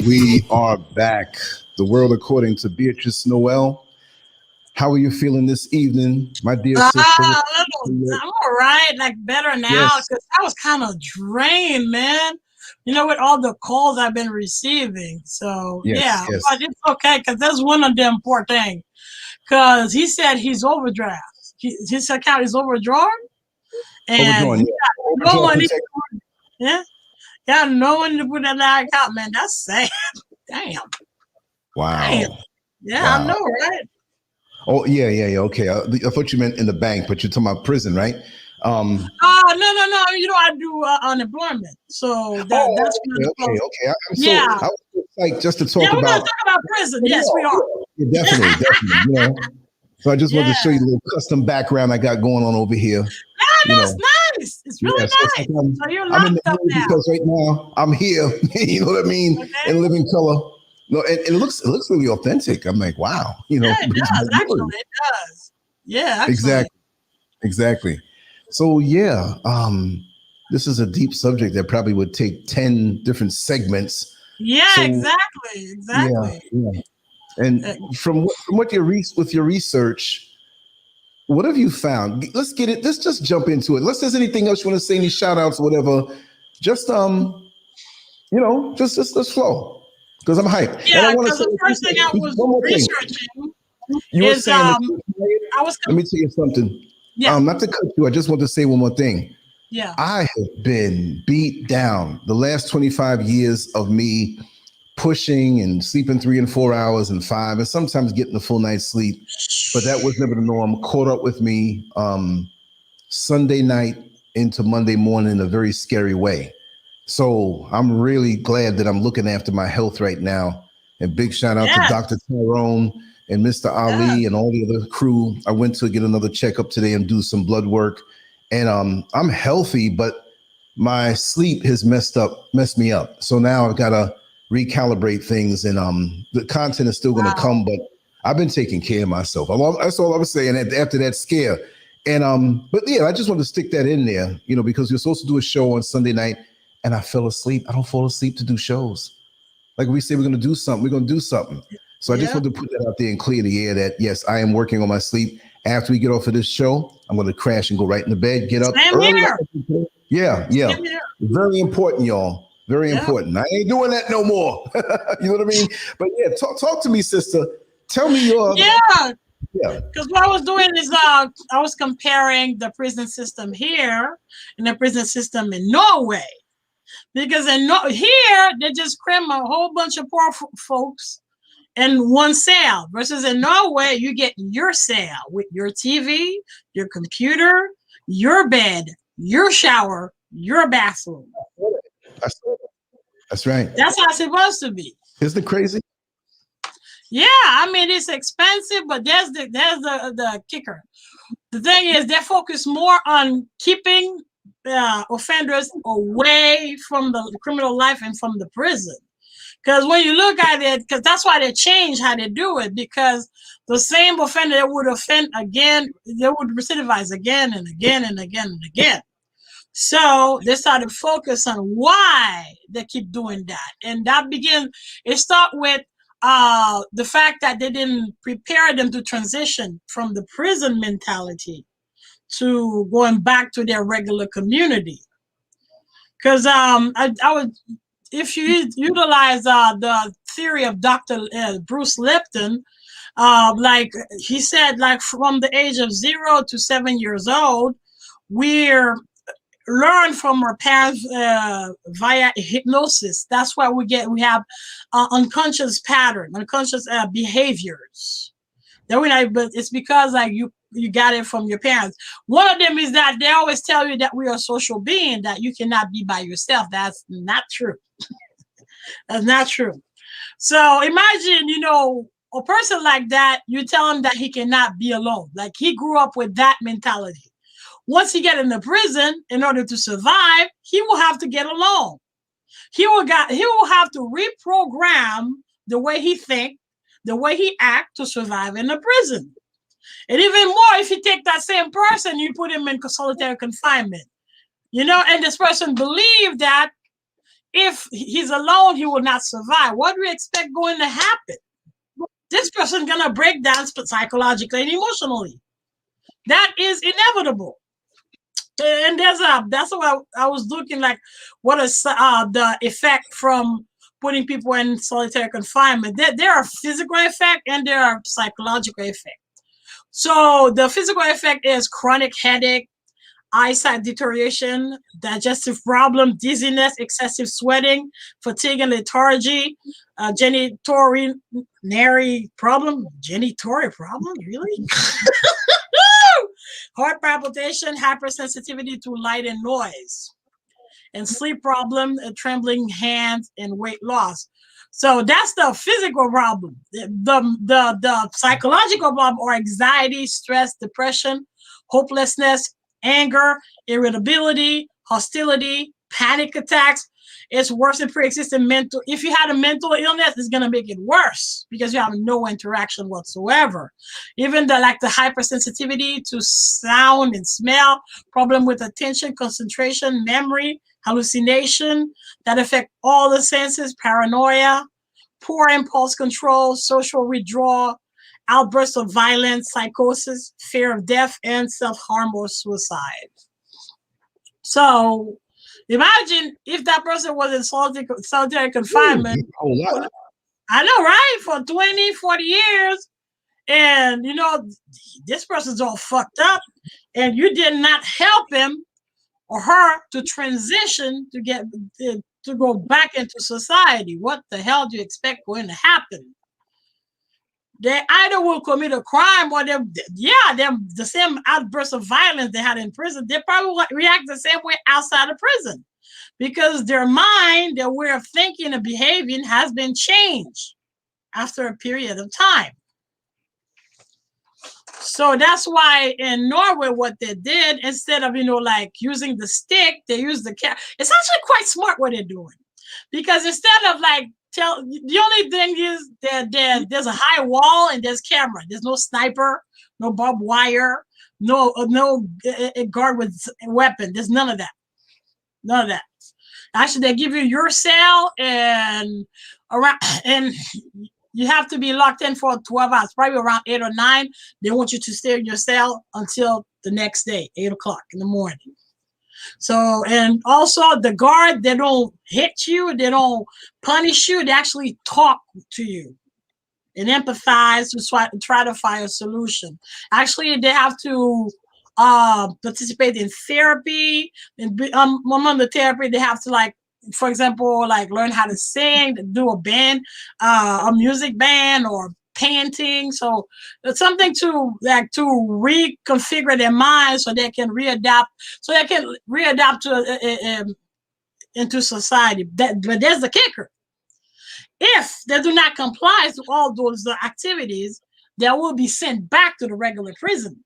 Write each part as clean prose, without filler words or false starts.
We are back. The world according to Beatrice Noel. How are you feeling this evening, my dear sister? I'm all right, like better now, because I was kind of drained, man. You know, with all the calls I've been receiving. So yeah, but it's okay, because that's one of the important things. Because he said he's overdraft. His account is overdrawn, and overdrawn, no money. Yeah, no one to put in that account, man. That's sad. Damn. Wow. Damn. Yeah, wow. I know, right? Oh yeah. Okay, I thought you meant in the bank, but you're talking about prison, right? No. You know, I do unemployment, so that's okay. Yeah. I was like just to talk we're about. Gonna talk about prison. Yes, we are. Yeah, definitely. You know. So I just wanted to show you a little custom background I got going on over here. That's nice. It's really nice. So you're locked up now. Because right now I'm here. You know what I mean? Okay. In living color. No, and it looks really authentic. I'm like, wow. You know, it does. Actually, it does. Yeah. Actually. Exactly. So yeah, this is a deep subject that probably would take 10 different segments. Yeah, so, exactly. Yeah. And from what with your research, what have you found? Let's get it. Let's just jump into it. Unless there's anything else you want to say, any shout outs, whatever. Just just flow. Because I'm hyped. Yeah, because the first thing I was researching is let me tell you something. Yeah. Not to cut you, I just want to say one more thing. Yeah. I have been beat down the last 25 years of me pushing and sleeping 3 and 4 hours and 5, and sometimes getting a full night's sleep. But that was never the norm. Caught up with me Sunday night into Monday morning in a very scary way. So I'm really glad that I'm looking after my health right now. And big shout out to Dr. Tyrone and Mr. Ali and all the other crew. I went to get another checkup today and do some blood work. And I'm healthy, but my sleep has messed me up. So now I've got to recalibrate things, and the content is still going to come, but I've been taking care of myself. That's all I was saying after that scare. And but yeah, I just want to stick that in there, you know, because you're supposed to do a show on Sunday night, and I fell asleep. I don't fall asleep to do shows. Like we say, we're going to do something. We're going to do something. So I just want to put that out there and clear the air that yes, I am working on my sleep. After we get off of this show, I'm going to crash and go right in the bed. Get up early. Yeah. Very important, y'all. Very important. I ain't doing that no more. You know what I mean? But yeah, talk to me, sister. Tell me your Because what I was doing is I was comparing the prison system here and the prison system in Norway. Because here they just cram a whole bunch of poor folks in one cell, versus in Norway you get your cell with your TV, your computer, your bed, your shower, your bathroom. That's right. That's how it's supposed to be. Isn't it crazy? Yeah, I mean it's expensive, but there's the kicker. The thing is, they focus more on keeping offenders away from the criminal life and from the prison. Because when you look at it, because that's why they changed how they do it, because the same offender that would offend again, they would recidivize again and again and again and again. So they started to focus on why they keep doing that. And it starts with the fact that they didn't prepare them to transition from the prison mentality to going back to their regular community. Because if you utilize the theory of Dr. Bruce Lipton, like he said, like from the age of 0 to 7 years old, we're learn from our parents via hypnosis. That's why we have unconscious pattern, unconscious behaviors. But it's because like you got it from your parents. One of them is that they always tell you that we are a social being, that you cannot be by yourself. That's not true. That's not true. So imagine, a person like that, you tell him that he cannot be alone. Like he grew up with that mentality. Once he get in the prison, in order to survive, he will have to get along. He will have to reprogram the way he think, the way he act to survive in the prison. And even more, if you take that same person, you put him in solitary confinement, and this person believed that if he's alone, he will not survive. What do you expect going to happen? This person's going to break down psychologically and emotionally. That is inevitable. And that's what I was looking like. What is the effect from putting people in solitary confinement? There are physical effect and there are psychological effect. So the physical effect is chronic headache, eyesight deterioration, digestive problem, dizziness, excessive sweating, fatigue and lethargy, genitory problem, really? Heart palpitation, hypersensitivity to light and noise, and sleep problem, trembling hands, and weight loss. So that's the physical problem. The psychological problem are anxiety, stress, depression, hopelessness, anger, irritability, hostility, panic attacks. It's worse than pre-existing mental. If you had a mental illness, it's going to make it worse because you have no interaction whatsoever. Even the hypersensitivity to sound and smell, problem with attention, concentration, memory, hallucination that affect all the senses, paranoia, poor impulse control, social withdrawal, outbursts of violence, psychosis, fear of death, and self-harm or suicide. So imagine if that person was in solitary confinement. I know, right? For 20, 40 years. And, you know, this person's all fucked up. And you did not help him or her to transition to go back into society. What the hell do you expect going to happen? They either will commit a crime or the same outburst of violence they had in prison, they probably will react the same way outside of prison because their mind, their way of thinking and behaving has been changed after a period of time. So that's why in Norway, what they did, instead of, using the stick, they used the cat. It's actually quite smart what they're doing because instead of the only thing is that there's a high wall and there's camera. There's no sniper, no barbed wire, no guard with a weapon. There's none of that. None of that. Actually, they give you your cell and you have to be locked in for 12 hours, probably around 8 or 9. They want you to stay in your cell until the next day, 8 o'clock in the morning. So, and also the guard, they don't hit you, they don't punish you, they actually talk to you and empathize to try to find a solution. Actually, they have to participate in therapy. And among the therapy, they have to for example, learn how to sing, do a band, a music band, or painting. So it's something to reconfigure their minds so they can readapt. So they can readapt to into society. But there's the kicker: if they do not comply to all those activities, they will be sent back to the regular prison.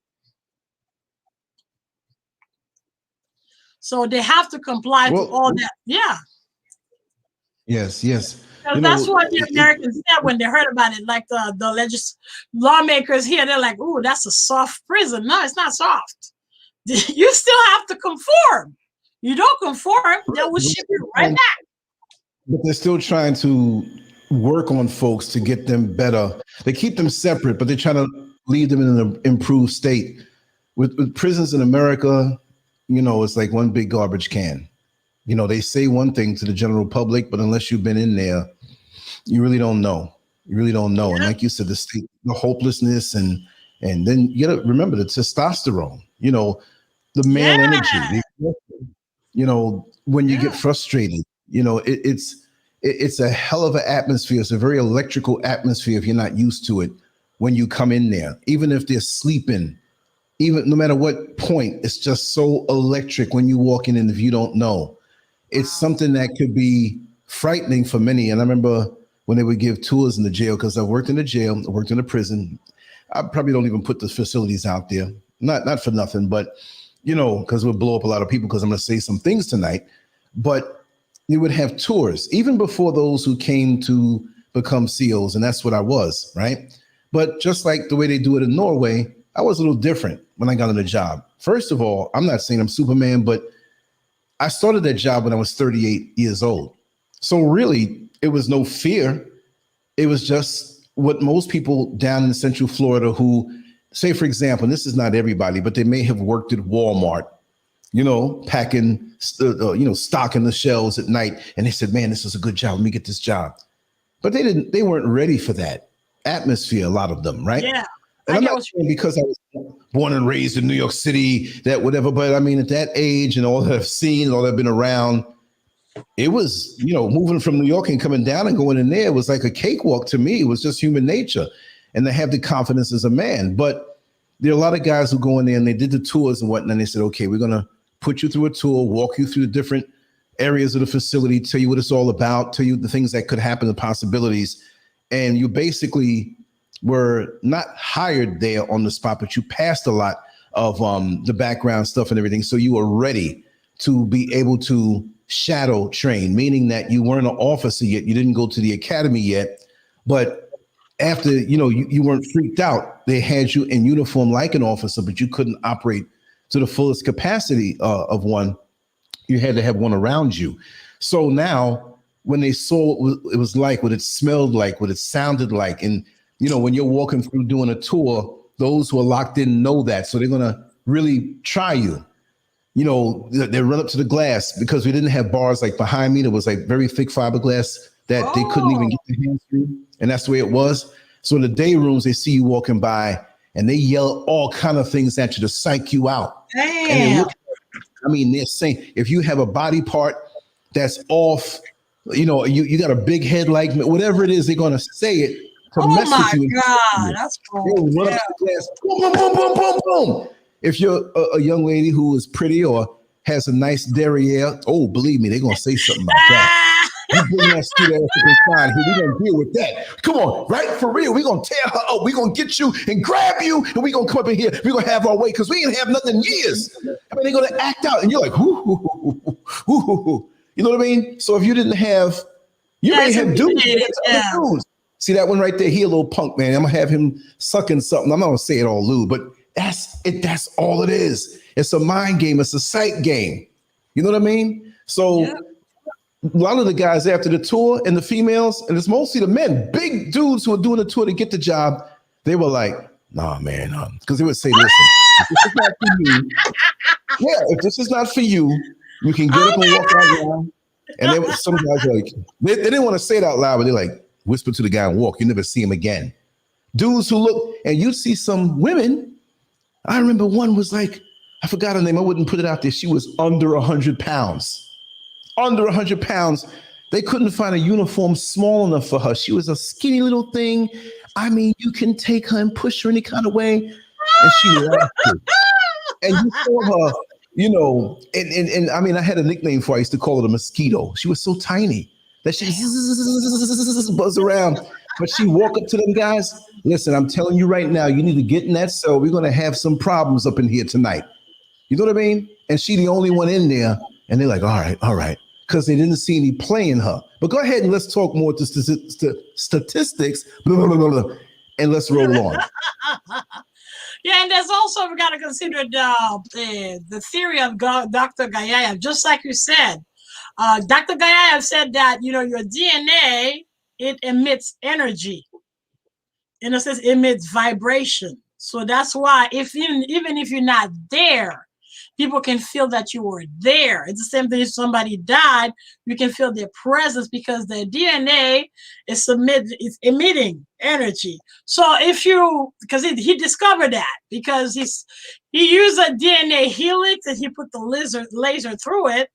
So they have to comply to all that. Yeah. Yes. That's what the Americans said when they heard about it. Like the lawmakers here, they're like, "Ooh, that's a soft prison." No, it's not soft. You still have to conform. You don't conform, they will ship you right back. But they're still trying to work on folks to get them better. They keep them separate, but they're trying to leave them in an improved state. With prisons in America, it's like one big garbage can. They say one thing to the general public, but unless you've been in there, you really don't know. You really don't know. Yeah. And like you said, the hopelessness and then you got to remember the testosterone, the male energy, when you get frustrated, it's a hell of an atmosphere. It's a very electrical atmosphere if you're not used to it when you come in there, even if they're sleeping. Even no matter what point, it's just so electric when you walk in, and if you don't know, it's something that could be frightening for many. And I remember when they would give tours in the jail, because I worked in the jail, I worked in the prison. I probably don't even put the facilities out there, not for nothing, but because we'll blow up a lot of people because I'm going to say some things tonight. But you would have tours even before those who came to become SEALs, and that's what I was, right? But just like the way they do it in Norway, I was a little different when I got on the job. First of all, I'm not saying I'm Superman, but I started that job when I was 38 years old. So really, it was no fear. It was just what most people down in Central Florida who, say, for example, and this is not everybody, but they may have worked at Walmart, packing, stock in the shelves at night. And they said, man, this is a good job. Let me get this job. But they weren't ready for that atmosphere, a lot of them, right? Yeah. And I'm not saying because I was born and raised in New York City, that whatever, but I mean, at that age and all that I've seen, all that I've been around, it was, moving from New York and coming down and going in there was like a cakewalk to me. It was just human nature. And they have the confidence as a man. But there are a lot of guys who go in there and they did the tours and whatnot. And they said, okay, we're going to put you through a tour, walk you through the different areas of the facility, tell you what it's all about, tell you the things that could happen, the possibilities. And you basically were not hired there on the spot, but you passed a lot of the background stuff and everything. So you were ready to be able to shadow train, meaning that you weren't an officer yet. You didn't go to the academy yet. But after, you weren't freaked out. They had you in uniform like an officer, but you couldn't operate to the fullest capacity of one. You had to have one around you. So now when they saw what it was like, what it smelled like, what it sounded like, and when you're walking through doing a tour, those who are locked in know that. So they're going to really try you. They run up to the glass because we didn't have bars like behind me. There was like very thick fiberglass that they couldn't even get their hands through. And that's the way it was. So in the day rooms, they see you walking by and they yell all kind of things at you to psych you out. Damn. And they're saying if you have a body part that's off, you got a big head like whatever it is, they're going to say it to mess with you. Oh my God, that's cool. They'll run up to the glass, boom, boom, boom, boom, boom, boom. If you're a young lady who is pretty or has a nice derriere, oh, believe me, they're going to say something about that. You bring that street ass to the side here, we're going to deal with that. Come on, right? For real, we're going to tear her up. We're going to get you and grab you, and we're going to come up in here. We're going to have our way because we ain't have nothing in years. They're going to act out, and you're like, hoo. You know what I mean? So if you didn't have, you may have dudes. See that one right there? He a little punk, man. I'm going to have him sucking something. I'm not going to say it all lewd, but that's it. That's all it is. It's a mind game. It's a sight game. You know what I mean? So a lot of the guys after the tour and the females, and it's mostly the men, big dudes who are doing the tour to get the job, they were like, nah, man. Because they would say, listen, if this is not for you, if this is not for you, you can get up and walk out now. And some guys were like, they didn't want to say it out loud, but they're like, whisper to the guy and walk. You never see him again. Dudes who look, and you'd see some women. I remember one was like, I forgot her name. I wouldn't put it out there. She was under 100 pounds. Under 100 pounds. They couldn't find a uniform small enough for her. She was a skinny little thing. You can take her and push her any kind of way. And she laughed. And you saw her, and I had a nickname for her. I used to call her the mosquito. She was so tiny that she buzz around. But she walk up to them guys. Listen, I'm telling you right now, you need to get in that cell. We're going to have some problems up in here tonight. You know what I mean? And she the only one in there. And they're like, all right. Because they didn't see any play in her. But go ahead and let's talk more to statistics, blah, blah, blah, blah, and let's roll on. Yeah, and there's also, we got to consider the theory of Dr. Gayayev. Just like you said, Dr. Gayayev said that, your DNA, it emits energy. In a sense, it emits vibration. So that's why even if you're not there, people can feel that you were there. It's the same thing if somebody died, you can feel their presence because their DNA is emitting energy. So because he discovered that because he used a DNA helix and he put the laser through it,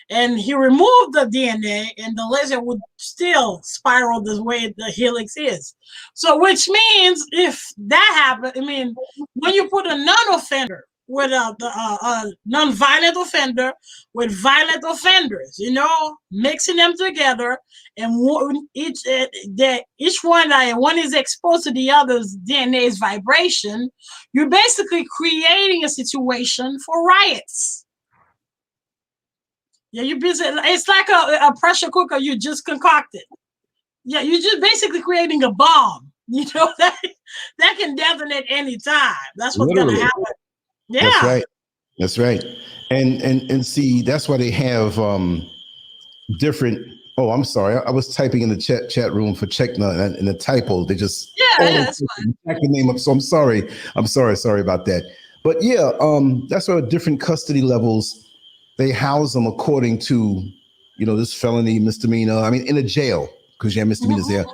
and he removed the DNA and the laser would still spiral the way the helix is. So which means if that happened, when you put a non-offender with a non-violent offender with violent offenders, mixing them together, and each one is exposed to the other's DNA's vibration, you're basically creating a situation for riots. Yeah, you're busy. It's like a pressure cooker you just concocted. Yeah, you're just basically creating a bomb. That can detonate any time. That's what's going to happen. Yeah, That's right. And see, that's why they have different Oh, I'm sorry. I was typing in the chat room for Checkna and the typo. They just That's fine. back the name up. So I'm sorry. Sorry about that. But yeah, that's why different custody levels, they house them according to, this felony, misdemeanor. I mean, in a jail, because you have misdemeanors there.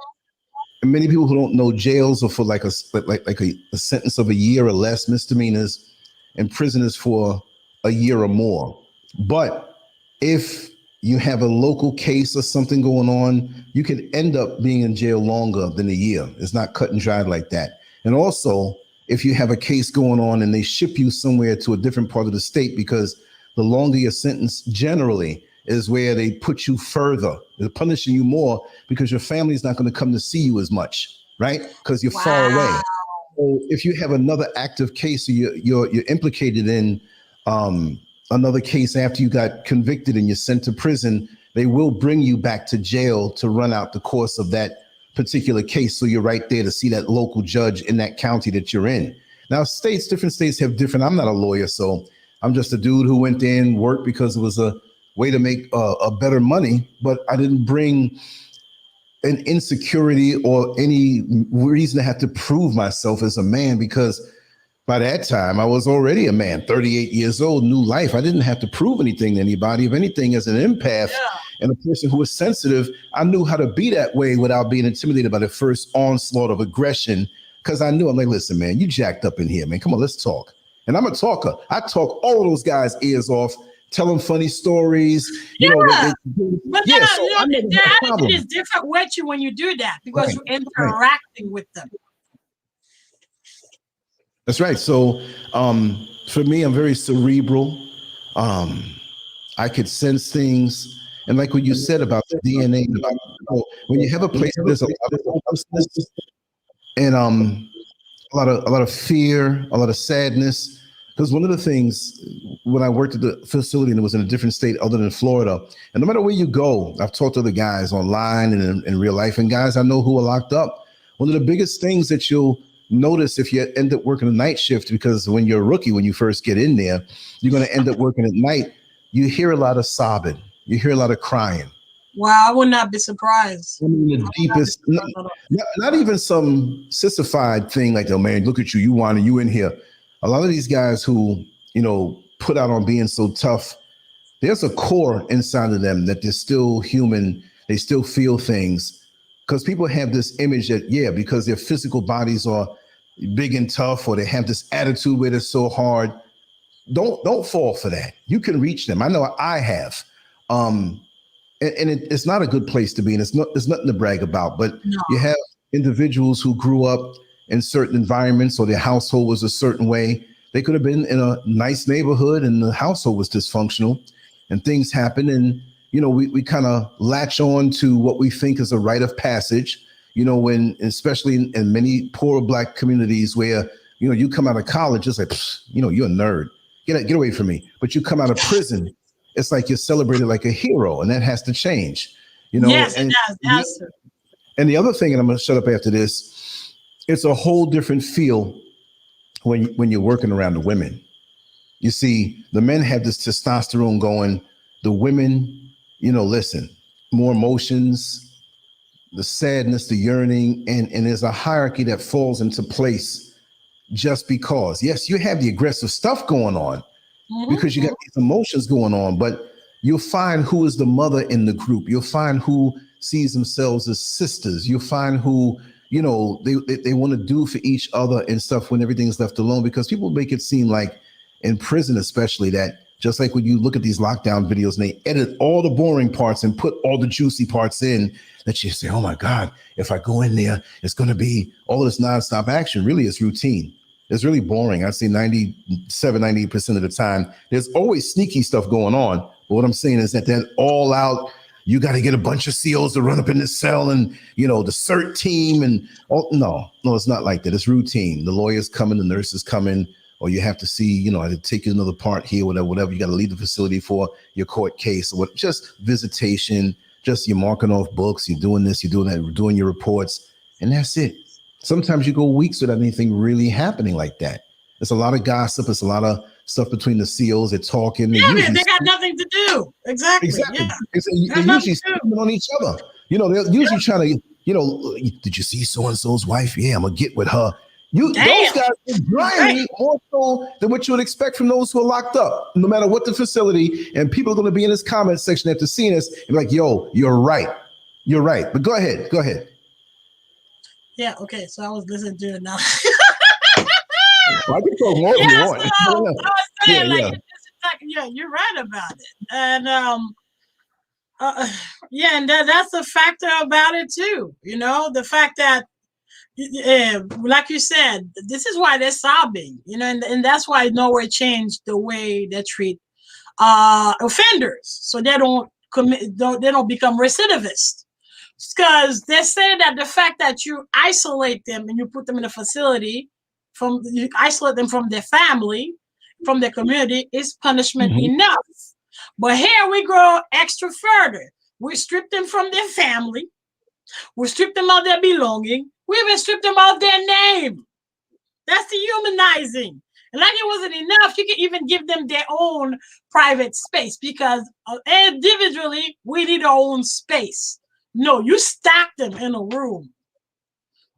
And many people who don't know, jails are for like a sentence of a year or less, misdemeanors, and prison is for a year or more. But if you have a local case or something going on, you can end up being in jail longer than a year. It's not cut and dried like that. And also, if you have a case going on and they ship you somewhere to a different part of the state, because the longer your sentence generally is where they put you further. They're punishing you more because your family's not going to come to see you as much, right? Because you're far away. So if you have another active case, or you're implicated in another case after you got convicted and you're sent to prison, they will bring you back to jail to run out the course of that particular case. So you're right there to see that local judge in that county that you're in. Now, different states have different. I'm not a lawyer, so I'm just a dude who went there and worked because it was a way to make a better money, but I didn't bring an insecurity or any reason to have to prove myself as a man, because by that time I was already a man, 38 years old, new life. I didn't have to prove anything to anybody. If anything, as an empath and a person who was sensitive, I knew how to be that way without being intimidated by the first onslaught of aggression, because I'm like, listen, man, you jacked up in here, man. Come on, let's talk. And I'm a talker. I talk all of those guys' ears off, tell them funny stories. But their attitude is different with you when you do that, because you're interacting with them. That's right. So for me, I'm very cerebral. I could sense things. And like what you said about the DNA, when you have a place where there's a lot of hopelessness and a lot of fear, a lot of sadness. Because one of the things, when I worked at the facility and it was in a different state other than Florida, and no matter where you go, I've talked to other guys online and in real life, and guys I know who are locked up. One of the biggest things that you'll notice if you end up working a night shift, because when you're a rookie, when you first get in there, you're going to end up working at night. You hear a lot of sobbing. You hear a lot of crying. Wow, I would not be surprised. I mean, the deepest, not even some sissified thing like, oh man, look at you, you whining, you in here. A lot of these guys who, put out on being so tough, there's a core inside of them that they're still human. They still feel things, because people have this image that, because their physical bodies are big and tough, or they have this attitude where they're so hard. Don't fall for that. You can reach them. I know I have. And it's not a good place to be, and it's nothing to brag about, but you have individuals who grew up in certain environments, or their household was a certain way. They could have been in a nice neighborhood and the household was dysfunctional, and things happen. And, we kind of latch on to what we think is a rite of passage, when, especially in many poor Black communities where, you come out of college, it's like, you're a nerd. Get away from me. But you come out of prison, it's like you're celebrated like a hero, and that has to change. Yes, it does. And the other thing, and I'm going to shut up after this, it's a whole different feel when you're working around the women. You see, the men have this testosterone going. The women, listen, more emotions, the sadness, the yearning, and there's a hierarchy that falls into place just because. Yes, you have the aggressive stuff going on because you got these emotions going on, but you'll find who is the mother in the group. You'll find who sees themselves as sisters. You'll find who, they want to do for each other and stuff when everything's left alone, because people make it seem like in prison, especially, that just like when you look at these lockdown videos and they edit all the boring parts and put all the juicy parts in, that you say, oh my God, if I go in there, it's going to be all this nonstop action. Really, it's routine. It's really boring. I'd say 98% of the time, there's always sneaky stuff going on. But what I'm saying is that all out, you got to get a bunch of SEALs to run up in the cell and, the CERT team and all. No, it's not like that. It's routine. The lawyers coming, the nurses coming, or you have to see, I had to take you another part here, whatever. You got to leave the facility for your court case, or what, just visitation, just you're marking off books, you're doing this, you're doing that, you're doing your reports, and that's it. Sometimes you go weeks without anything really happening like that. It's a lot of gossip. It's a lot of stuff between the SEALs. They're talking. Yeah, they got nothing to do. Exactly. Exactly. Yeah. They're usually screaming on each other. You know, they're usually trying to, you know, did you see so-and-so's wife? Yeah, I'm going to get with her. Those guys are grimy more so than what you would expect from those who are locked up, no matter what the facility. And people are going to be in this comment section after seeing this and be like, yo, you're right. You're right. But go ahead. Go ahead. Yeah, okay. So I was listening to it now. Well, I can talk more if you want. So I was saying, yeah, you're right about it. And and that's a factor about it too. You know, the fact that, like you said, this is why they're sobbing. You know, and that's why Norway changed the way they treat offenders, so they don't become recidivists. Because they say that the fact that you isolate them and you put them in a facility, you isolate them from their family, from their community, is punishment enough. But here we go extra further. We strip them from their family. We strip them of their belonging. We even strip them of their name. That's dehumanizing. And like it wasn't enough, you can even give them their own private space, because individually we need our own space. No, you stack them in a room.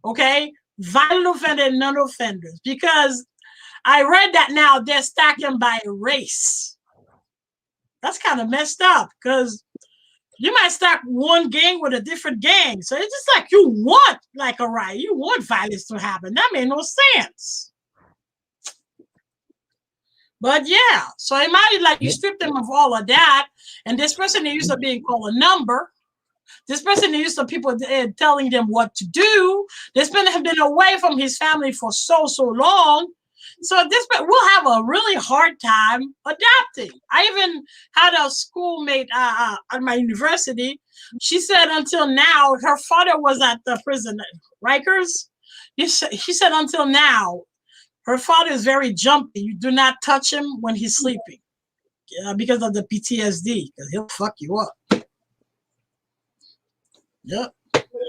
Okay? Violent offender and non-offenders. Because I read that now they're stacking by race. That's kind of messed up, because you might stack one gang with a different gang. So it's just like you want like a riot. You want violence to happen. That made no sense. But yeah, so imagine like you strip them of all of that, and this person used to being called a number. This person used to people telling them what to do. This person have been away from his family for so long. So this will have a really hard time adapting. I even had a schoolmate at my university. She said until now, her father was at the prison, Rikers. She said until now, her father is very jumpy. You do not touch him when he's sleeping because of the PTSD, because he'll fuck you up. Yep.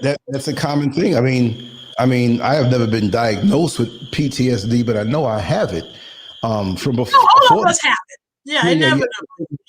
That's a common thing. I mean, I have never been diagnosed with PTSD, but I know I have it from before. No, all of us have it.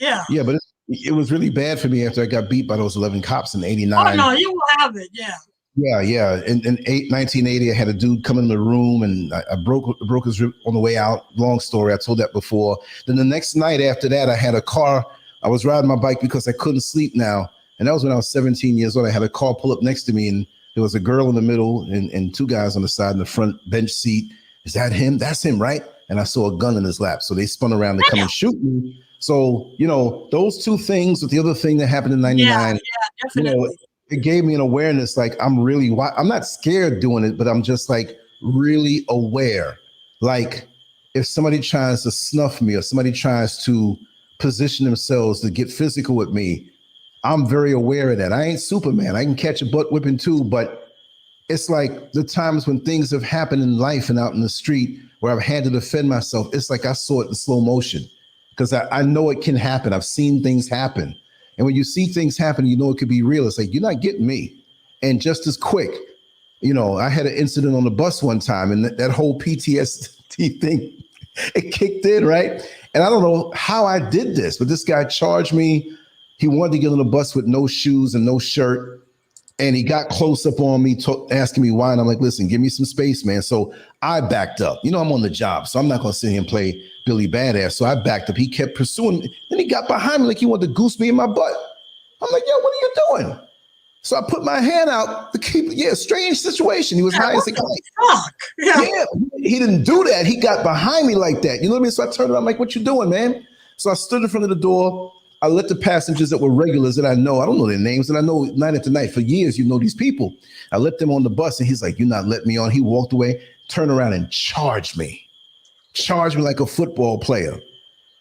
Yeah. Yeah, but it was really bad for me after I got beat by those 11 cops in '89. Oh no, you will have it. Yeah. Yeah. In 1980, I had a dude come in the room, and I broke his rib on the way out. Long story. I told that before. Then the next night after that, I had a car. I was riding my bike because I couldn't sleep now. And that was when I was 17 years old. I had a car pull up next to me, and there was a girl in the middle and two guys on the side in the front bench seat. Is that him? That's him, right? And I saw a gun in his lap. So they spun around to come and shoot me. So, you know, those two things with the other thing that happened in '99, yeah, definitely. You know, it gave me an awareness. Like, I'm not scared doing it, but I'm just like really aware. Like, if somebody tries to snuff me or somebody tries to position themselves to get physical with me, I'm very aware of that. I ain't Superman. I can catch a butt whipping too, but it's like the times when things have happened in life and out in the street where I've had to defend myself. It's like I saw it in slow motion, because I know it can happen. I've seen things happen. And when you see things happen, you know it could be real. It's like, you're not getting me. And just as quick, you know, I had an incident on the bus one time, and that whole PTSD thing, it kicked in, right? And I don't know how I did this, but this guy charged me. He wanted to get on the bus with no shoes and no shirt. And he got close up on me, asking me why. And I'm like, listen, give me some space, man. So I backed up. You know, I'm on the job, so I'm not going to sit here and play Billy Badass. So I backed up. He kept pursuing me. Then he got behind me like he wanted to goose me in my butt. I'm like, yo, what are you doing? So I put my hand out to keep, strange situation. He was high as a kite. Yeah, he didn't do that. He got behind me like that. You know what I mean? So I turned around, I'm like, what you doing, man? So I stood in front of the door. I let the passengers that were regulars that I don't know their names, and I know night after night for years, you know these people. I let them on the bus, and he's like, you're not letting me on. He walked away, turned around and charged me like a football player.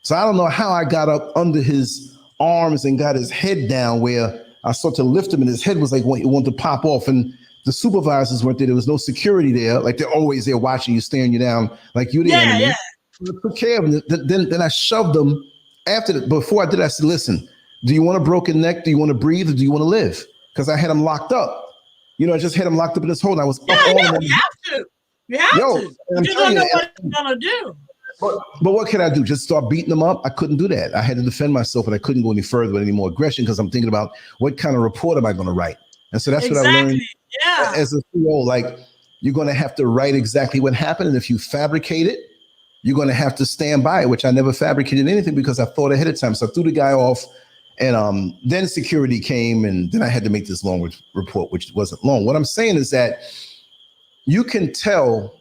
So I don't know how I got up under his arms and got his head down where I started to lift him, and his head was like, it wanted to pop off. And the supervisors weren't there. There was no security there. Like, they're always there watching you, staring you down like you're the enemy. So I took care of him. Then I shoved him. Before I did, I said, listen, do you want a broken neck? Do you want to breathe? Or do you want to live? Because I had him locked up. You know, I just had him locked up in this hole. And I was you have to. You have to. You don't know what he's going to do. But what can I do? Just start beating them up? I couldn't do that. I had to defend myself, and I couldn't go any further with any more aggression because I'm thinking about what kind of report am I going to write? And so that's what I learned as a CEO. Like, you're going to have to write exactly what happened. And if you fabricate it, you're going to have to stand by it, which I never fabricated anything because I thought ahead of time. So I threw the guy off, and then security came, and then I had to make this long report, which wasn't long. What I'm saying is that you can tell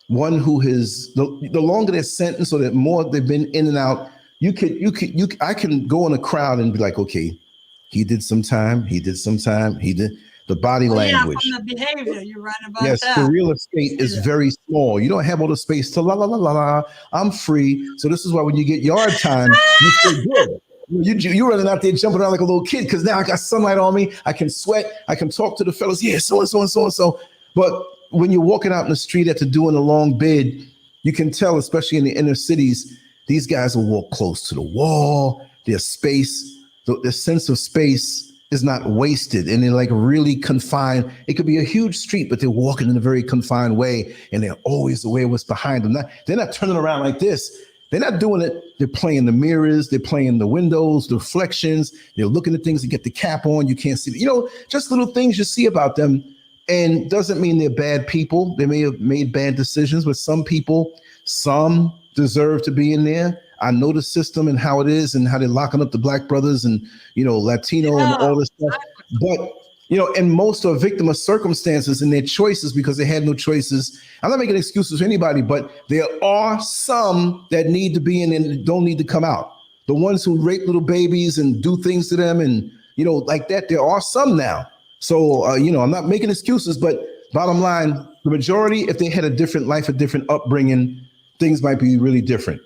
one who has the longer their sentence or the more they've been in and out, I can go in a crowd and be like, okay, he did some time, he did the body language. Yeah, from the behavior, you're right about that. Yes, the real estate is very small. You don't have all the space to la la la la la. I'm free. So this is why when you get yard time, you feel good. You're running out there jumping around like a little kid because now I got sunlight on me. I can sweat. I can talk to the fellas. Yeah, so and so and so and so. But when you're walking out in the street after doing a long bid, you can tell, especially in the inner cities, these guys will walk close to the wall. Their space, the sense of space is not wasted, and they're like really confined. It could be a huge street, but they're walking in a very confined way, and they're always aware of what's behind them. They're not turning around like this. They're not doing it. They're playing the mirrors. They're playing the windows, the reflections. They're looking at things to get the cap on. You can't see, just little things you see about them. And doesn't mean they're bad people. They may have made bad decisions, but some deserve to be in there. I know the system and how it is and how they're locking up the Black brothers and, Latino and all this stuff. But, and most are a victim of circumstances and their choices because they had no choices. I'm not making excuses for anybody, but there are some that need to be in and don't need to come out. The ones who rape little babies and do things to them and, like that, there are some now. So, I'm not making excuses, but bottom line, the majority, if they had a different life, a different upbringing, things might be really different,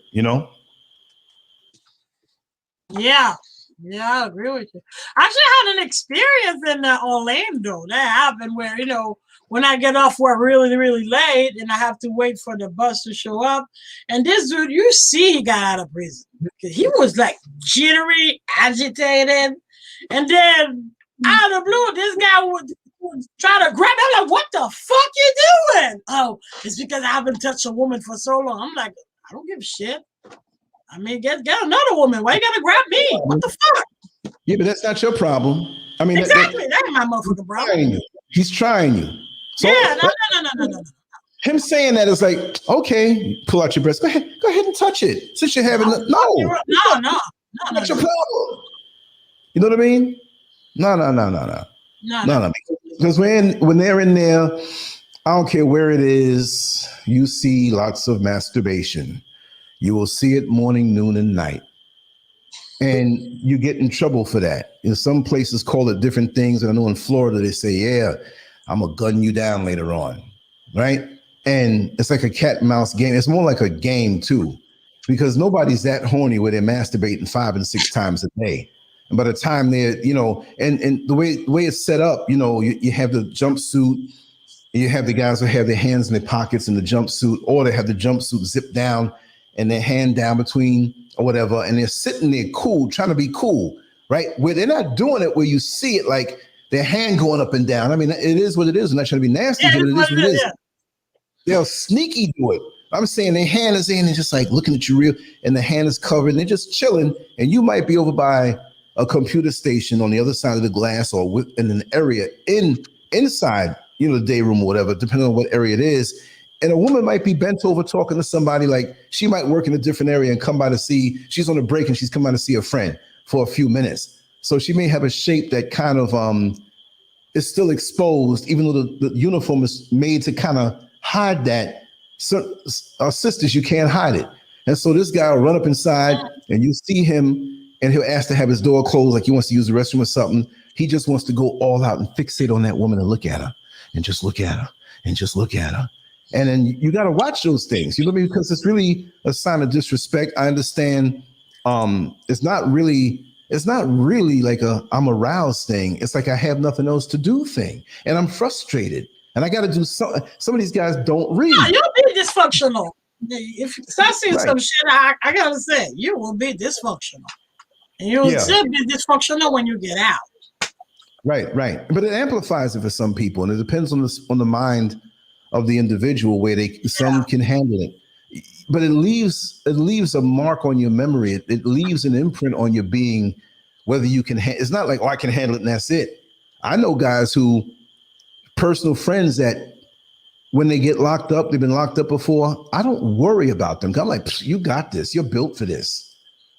Yeah, I agree with you. I actually had an experience in Orlando that happened where, when I get off work really, really late and I have to wait for the bus to show up. And this dude, you see he got out of prison. He was like jittery, agitated. And then out of the blue, this guy would try to grab me. I'm like, what the fuck you doing? Oh, it's because I haven't touched a woman for so long. I'm like, I don't give a shit. I mean, get another woman. Why you gotta grab me? What the fuck? Yeah, but that's not your problem. I mean, exactly. That ain't my motherfucking problem. He's trying you. So, yeah, no. Him saying that is like, okay, pull out your breast. Go ahead and touch it. Since you're having no. What's your problem? You know what I mean? No. Because when they're in there, I don't care where it is, you see lots of masturbation. You will see it morning, noon, and night. And you get in trouble for that. Some places call it different things. And I know in Florida, they say, yeah, I'm going to gun you down later on, right? And it's like a cat and mouse game. It's more like a game, too, because nobody's that horny where they're masturbating 5 and 6 times a day. And by the time they're, and the way it's set up, you have the jumpsuit, and you have the guys who have their hands in their pockets in the jumpsuit, or they have the jumpsuit zipped down and their hand down between or whatever, and they're sitting there cool, trying to be cool, right? Where they're not doing it where you see it like their hand going up and down. I mean, it is what it is. I'm not trying to be nasty, but it is what it is. Yeah. They'll sneaky do it. I'm saying their hand is in and just like looking at you real, and the hand is covered, and they're just chilling, and you might be over by a computer station on the other side of the glass or in an area inside, the day room or whatever, depending on what area it is. And a woman might be bent over talking to somebody, like she might work in a different area and come by to see, she's on a break and she's come by to see a friend for a few minutes. So she may have a shape that kind of is still exposed, even though the uniform is made to kind of hide that. So sisters, you can't hide it. And so this guy will run up inside and you see him and he'll ask to have his door closed, like he wants to use the restroom or something. He just wants to go all out and fixate on that woman and look at her and just look at her and just look at her. And then you got to watch those things, you know what I mean? Because it's really a sign of disrespect. I understand. It's not really like I'm aroused thing. It's like I have nothing else to do thing. And I'm frustrated. And I got to do some of these guys don't read. Yeah, you'll be dysfunctional. If you start seeing some shit, I got to say, you will be dysfunctional. And you will still be dysfunctional when you get out. Right. But it amplifies it for some people. And it depends on the mind of the individual where some can handle it but it leaves a mark on your memory. It leaves an imprint on your being, whether you can. It's not like, oh, I can handle it and that's it. I know guys who, personal friends that when they get locked up, they've been locked up before. I don't worry about them. I'm like, you got this. You're built for this.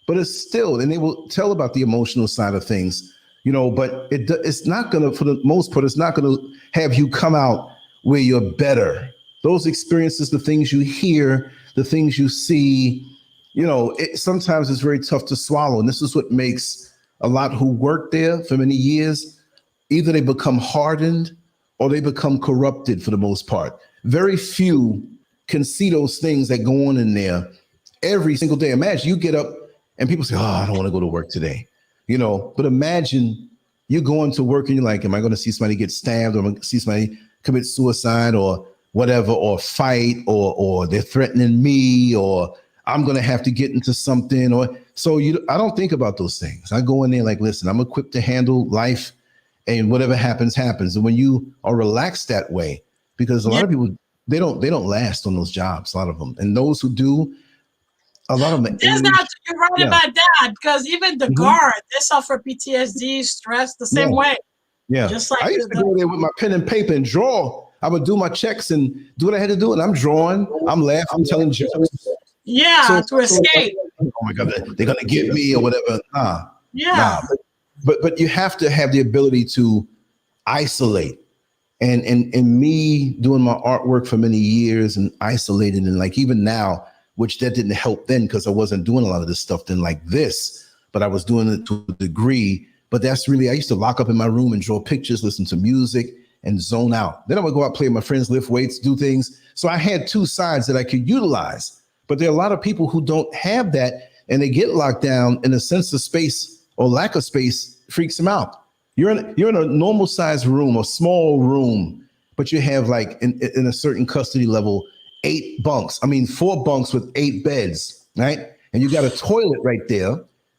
But it's still, and they will tell about the emotional side of things, you know. But it's not gonna, for the most part, it's not gonna have you come out where you're better. Those experiences, the things you hear, the things you see, you know, sometimes it's very tough to swallow. And this is what makes a lot who work there for many years, either they become hardened or they become corrupted for the most part. Very few can see those things that go on in there every single day. Imagine you get up and people say, oh, I don't want to go to work today, you know, but imagine you're going to work and you're like, am I going to see somebody get stabbed, or am I going to see somebody commit suicide or whatever, or fight, or they're threatening me, or I'm going to have to get into something. Or so I don't think about those things. I go in there like, listen, I'm equipped to handle life, and whatever happens, happens. And when you are relaxed that way, because a lot of people, they don't last on those jobs, a lot of them. And those who do, a lot of them. You're right about that, because even the guard, they suffer PTSD, stress the same way. Yeah. Just like I used to go there with my pen and paper and draw. I would do my checks and do what I had to do. And I'm drawing, I'm laughing, I'm telling jokes. Yeah, to escape. Oh my God, they're going to get me or whatever. Nah. But you have to have the ability to isolate. And me doing my artwork for many years and isolating, and like even now, which that didn't help then because I wasn't doing a lot of this stuff then like this, but I was doing it to a degree. But that's really, I used to lock up in my room and draw pictures, listen to music, and zone out. Then I would go out, play with my friends, lift weights, do things. So I had two sides that I could utilize. But there are a lot of people who don't have that, and they get locked down, and a sense of space or lack of space freaks them out. You're in a normal sized room, a small room, but you have like in a certain custody level, 4 bunks with 8 beds, right? And you got a toilet right there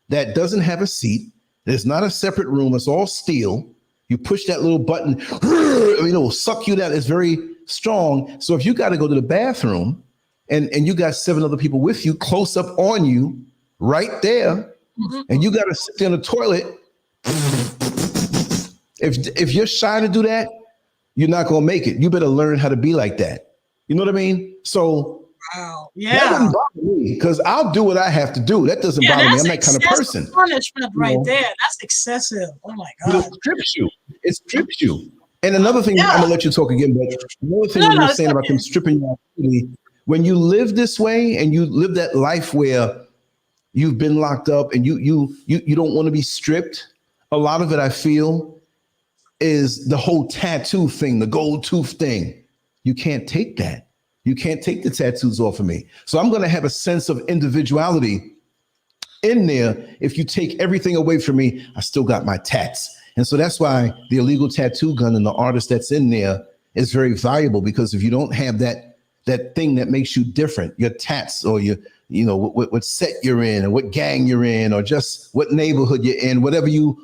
that doesn't have a seat. There's not a separate room. It's all steel. You push that little button, you know, suck you down. It's very strong. So if you got to go to the bathroom and you got 7 other people with you close up on you right there, and you got to sit there in the toilet, if you're shy to do that, you're not going to make it. You better learn how to be like that. You know what I mean? So that doesn't bother me because I'll do what I have to do. That doesn't bother me. I'm that kind of person. Punishment right there. That's excessive. Oh my God. It strips you. It strips you. And another thing, I'm gonna let you talk again, but another thing you were saying about them stripping you out, when you live this way and you live that life where you've been locked up and you don't want to be stripped, a lot of it I feel is the whole tattoo thing, the gold tooth thing. You can't take that. You can't take the tattoos off of me. So I'm going to have a sense of individuality in there. If you take everything away from me, I still got my tats. And so that's why the illegal tattoo gun and the artist that's in there is very valuable, because if you don't have that thing that makes you different, your tats or you know, what set you're in and what gang you're in, or just what neighborhood you're in, whatever your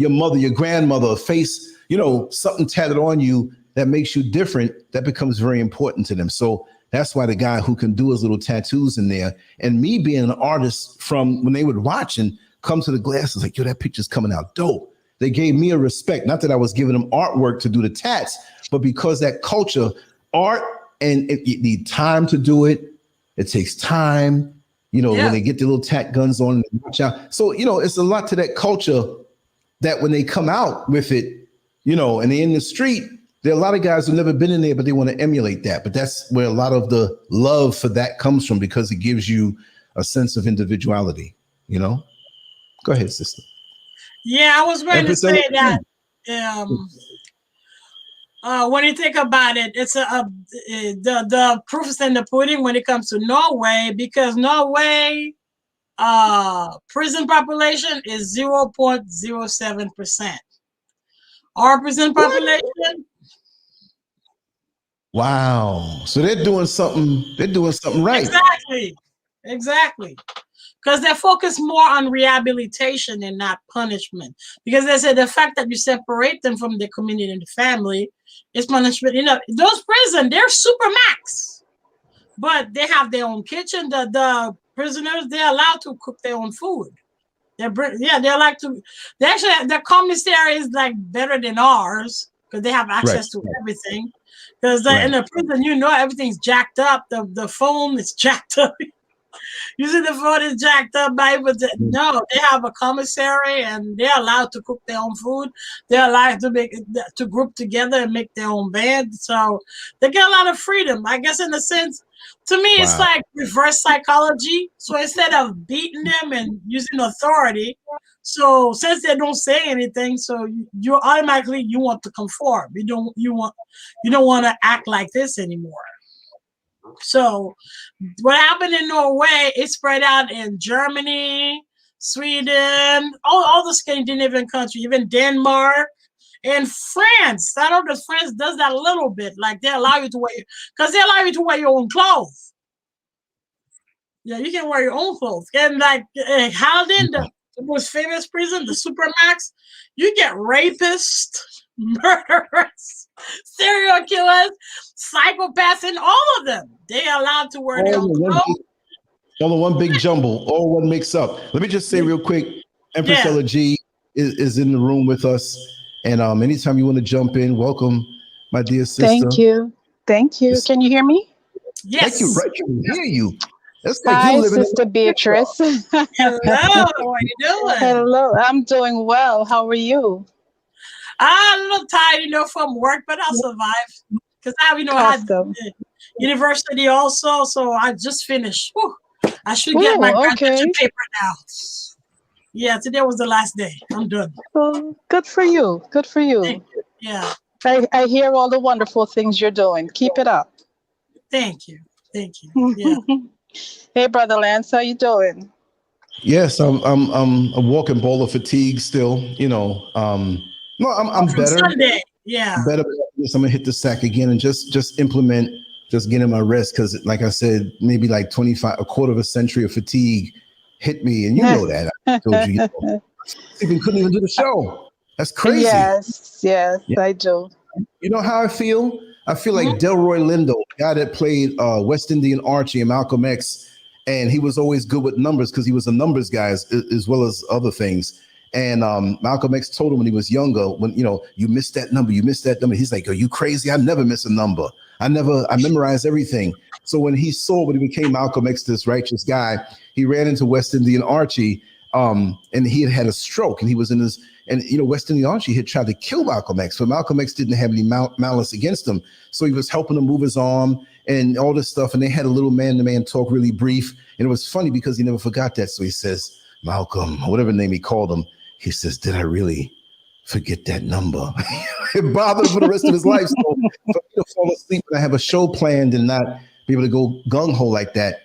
mother, your grandmother, face, you know, something tatted on you that makes you different, that becomes very important to them. So that's why the guy who can do his little tattoos in there, and me being an artist from when they would watch and come to the glasses, like, yo, that picture's coming out dope. They gave me a respect, not that I was giving them artwork to do the tats, but because that culture, art, and you need time to do it. It takes time, you know, when they get the little tat guns on, and watch out. So, you know, it's a lot to that culture that when they come out with it, you know, and they're in the street, there are a lot of guys who've never been in there, but they want to emulate that. But that's where a lot of the love for that comes from, because it gives you a sense of individuality, you know? Go ahead, sister. Yeah, I was going to say that when you think about it, it's the proof is in the pudding when it comes to Norway, because Norway prison population is 0.07%. Our prison population. Wow. So they're doing something. They're doing something right. Exactly. Because they focus more on rehabilitation and not punishment. Because they say the fact that you separate them from the community and the family is punishment. You know, those prisons, they're super max. but they have their own kitchen. The prisoners, they're allowed to cook their own food. They're like to. They actually, the commissary is like better than ours because they have access to everything. Because in the prison, everything's jacked up. The phone is jacked up. Usually the phone is jacked up by, but no, they have a commissary and they're allowed to cook their own food. They're allowed to group together and make their own bed. So they get a lot of freedom. I guess in a sense, to me, it's like reverse psychology. So instead of beating them and using authority, so since they don't say anything, so you automatically you want to conform. You don't want to act like this anymore. So what happened in Norway, it spread out in Germany, Sweden, all the Scandinavian countries, even Denmark and France. I know that France does that a little bit. Like they allow you to wear your own clothes. Yeah, you can wear your own clothes. And like Halden, the most famous prison, the Supermax, you get rapists, murderers, serial killers, psychopaths, and all of them. They are allowed to wear their own clothes. All in one big jumble, all one mix up. Let me just say real quick, Empress Ella G is in the room with us. And anytime you want to jump in, welcome, my dear sister. Thank you. Thank you. Can you hear me? Yes. Thank you. Right, can hear you. That's like Hi, you living Sister Beatrice. Hello. How are you doing? Hello. I'm doing well. How are you? I'm a little tired, from work, but I'll survive. Because I have, university also, so I just finished. Whew. I should get my graduation paper now. Yeah, today was the last day. I'm done. Oh, good for you. Good for you. Thank you. Yeah. I hear all the wonderful things you're doing. Keep it up. Thank you. Thank you. Yeah. Hey, Brother Lance, how you doing? Yes, I'm a walking ball of fatigue still. No, I'm better. Sunday. Yeah. I'm better. I'm gonna hit the sack again and just implement, just getting my rest because, like I said, maybe like a quarter of a century of fatigue hit me, and you know that. I told you, even couldn't even do the show. That's crazy. Yes, I do. You know how I feel? I feel like Delroy Lindo, guy that played West Indian Archie and Malcolm X, and he was always good with numbers because he was a numbers guy as well as other things. And Malcolm X told him when he was younger, when you missed that number, He's like, "Are you crazy? I never miss a number. I memorize everything." So when he became Malcolm X, this righteous guy, he ran into West Indian Archie, and he had a stroke, and he was in his. And West Indian Archie had tried to kill Malcolm X, but Malcolm X didn't have any malice against him. So he was helping him move his arm and all this stuff. And they had a little man-to-man talk, really brief. And it was funny because he never forgot that. So he says, "Malcolm," or whatever name he called him. He says, "Did I really forget that number?" It bothered him for the rest of his life. So for me to fall asleep and I have a show planned and not be able to go gung-ho like that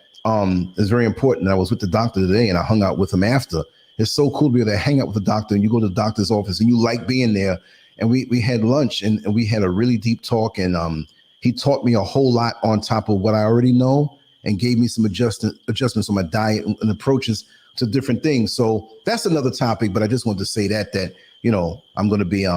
is very important. I was with the doctor today and I hung out with him after. It's so cool to be able to hang out with the doctor and you go to the doctor's office and you like being there. And we had lunch and we had a really deep talk and he taught me a whole lot on top of what I already know and gave me some adjustments on my diet and approaches to different things. So that's another topic, but I just wanted to say that I'm going to be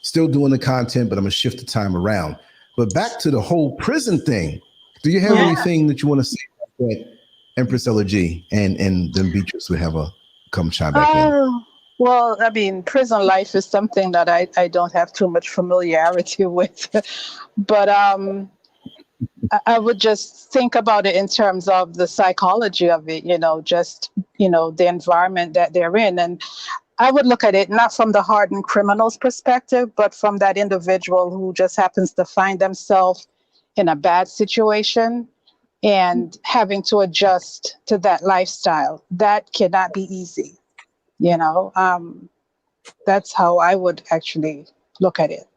still doing the content, but I'm going to shift the time around. But back to the whole prison thing. Do you have anything that you want to say about that, Empress Ella G? And then Beatrice would have a come chime back in. Well, I mean, prison life is something that I don't have too much familiarity with, but I would just think about it in terms of the psychology of it, the environment that they're in. And I would look at it not from the hardened criminal's perspective, but from that individual who just happens to find themselves in a bad situation and having to adjust to that lifestyle. That cannot be easy, That's how I would actually look at it.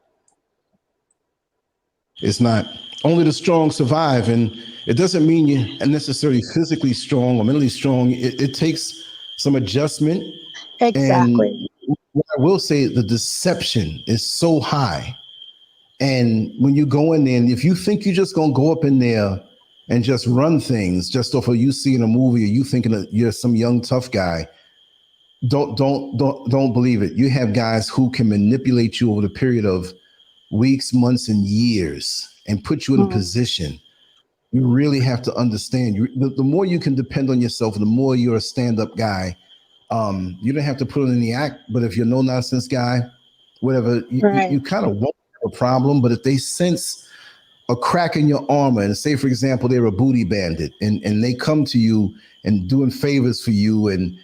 It's not. Only the strong survive, and it doesn't mean you're necessarily physically strong or mentally strong. It takes some adjustment. Exactly. And what I will say, the deception is so high. And when you go in there, and if you think you're just going to go up in there and just run things just off of you seeing a movie or you thinking that you're some young tough guy, don't believe it. You have guys who can manipulate you over the period of weeks, months, and years and put you in a position You really have to understand. The more you can depend on yourself, the more you're a stand-up guy. You don't have to put on any act, but if you're a no-nonsense guy, whatever, you kind of won't have a problem. But if they sense a crack in your armor, and say, for example, they're a booty bandit, and they come to you and doing favors for you, and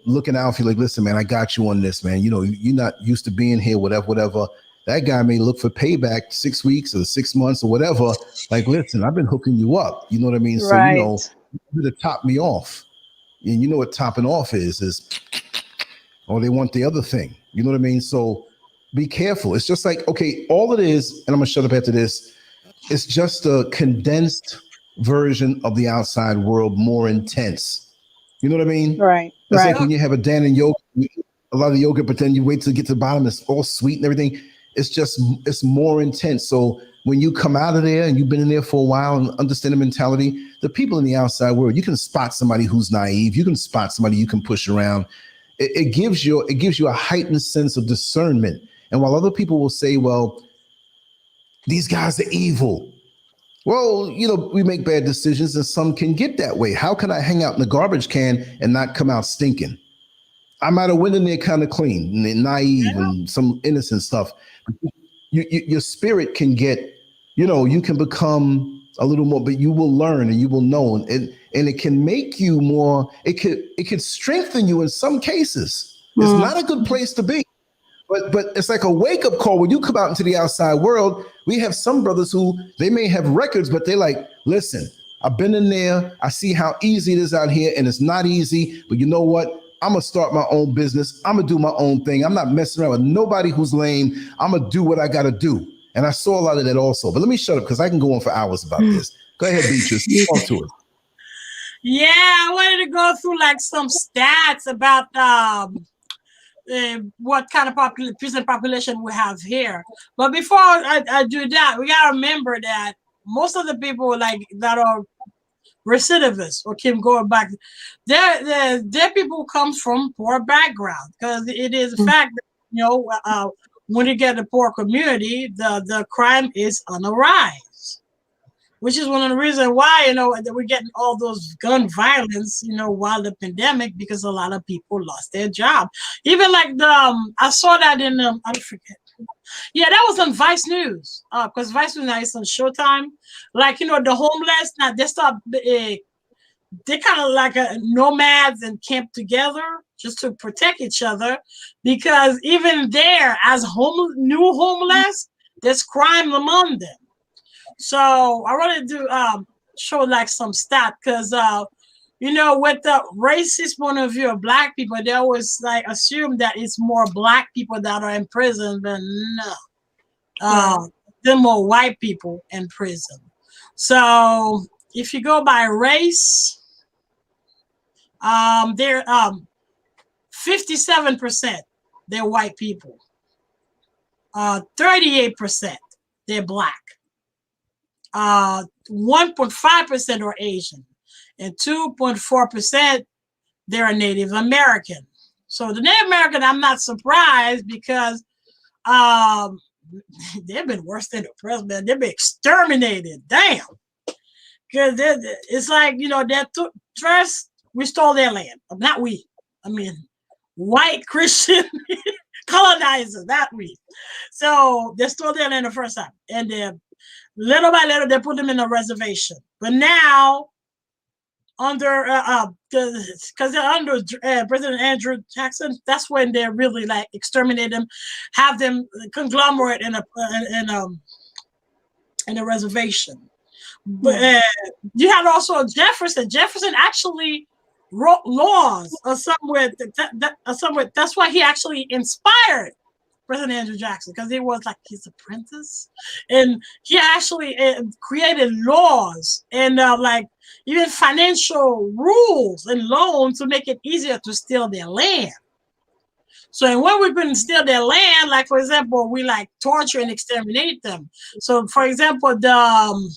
looking out for you, like, listen, man, I got you on this, man. You're not used to being here, whatever. That guy may look for payback 6 weeks or 6 months or whatever. Like, listen, I've been hooking you up. You know what I mean? Right. So, you to top me off. And you know what topping off is, or they want the other thing. You know what I mean? So be careful. It's just like, okay, all it is, and I'm going to shut up after this, it's just a condensed version of the outside world, more intense. You know what I mean? Right. It's like when you have a Dan and yogurt, a lot of yogurt, but then you wait till you get to the bottom, it's all sweet and everything. It's more intense. So when you come out of there and you've been in there for a while and understand the mentality, the people in the outside world, you can spot somebody who's naive. You can spot somebody you can push around. It gives you a heightened sense of discernment. And while other people will say, well, these guys are evil. Well, we make bad decisions and some can get that way. How can I hang out in the garbage can and not come out stinking? I might have went in there kind of clean and naive and some innocent stuff. Your spirit can get, you can become a little more, but you will learn and you will know. And it can make you more, it could strengthen you in some cases. It's not a good place to be. But it's like a wake-up call when you come out into the outside world. We have some brothers who they may have records, but they're like, listen, I've been in there. I see how easy it is out here, and it's not easy. But you know what? I'm going to start my own business. I'm going to do my own thing. I'm not messing around with nobody who's lame. I'm going to do what I got to do. And I saw a lot of that also. But let me shut up because I can go on for hours about this. Go ahead, Beatrice. Talk to us. Yeah, I wanted to go through like some stats about what kind of prison population we have here. But before I do that, we got to remember that most of the people like that are recidivists or keep going back, they're people who come from poor background, because it is a fact that, when you get a poor community, the crime is on the rise, which is one of the reasons why, that we're getting all those gun violence, while the pandemic, because a lot of people lost their job. Even like I saw that in, I forget. Yeah, that was on Vice News, because Vice News now is on Showtime. Like, the homeless, now they start, they kind of like nomads and camp together just to protect each other, because even there, as new homeless, there's crime among them. So I wanted to show like some stat, because with the racist point of view of Black people, they always like assume that it's more Black people that are in prison, but no, there are more white people in prison. So if you go by race, they're 57% they're white people, 38% they're Black, 1.5% are Asian, and 2.4% they're Native American. So the Native American, I'm not surprised, because they've been worse than the president. They've been exterminated. Damn. Because it's like, first we stole their land. Not we. I mean, white Christian colonizers, not we. So they stole their land the first time. And then little by little, they put them in a reservation. But now, under because they're under President Andrew Jackson, that's when they really like exterminate them, have them conglomerate in a reservation. But you had also Jefferson. Jefferson actually wrote laws or somewhere. That's why he actually inspired President Andrew Jackson, because he was like his apprentice, and he actually created laws and like even financial rules and loans to make it easier to steal their land. So when we couldn't steal their land, like for example, we like torture and exterminate them. So for example, the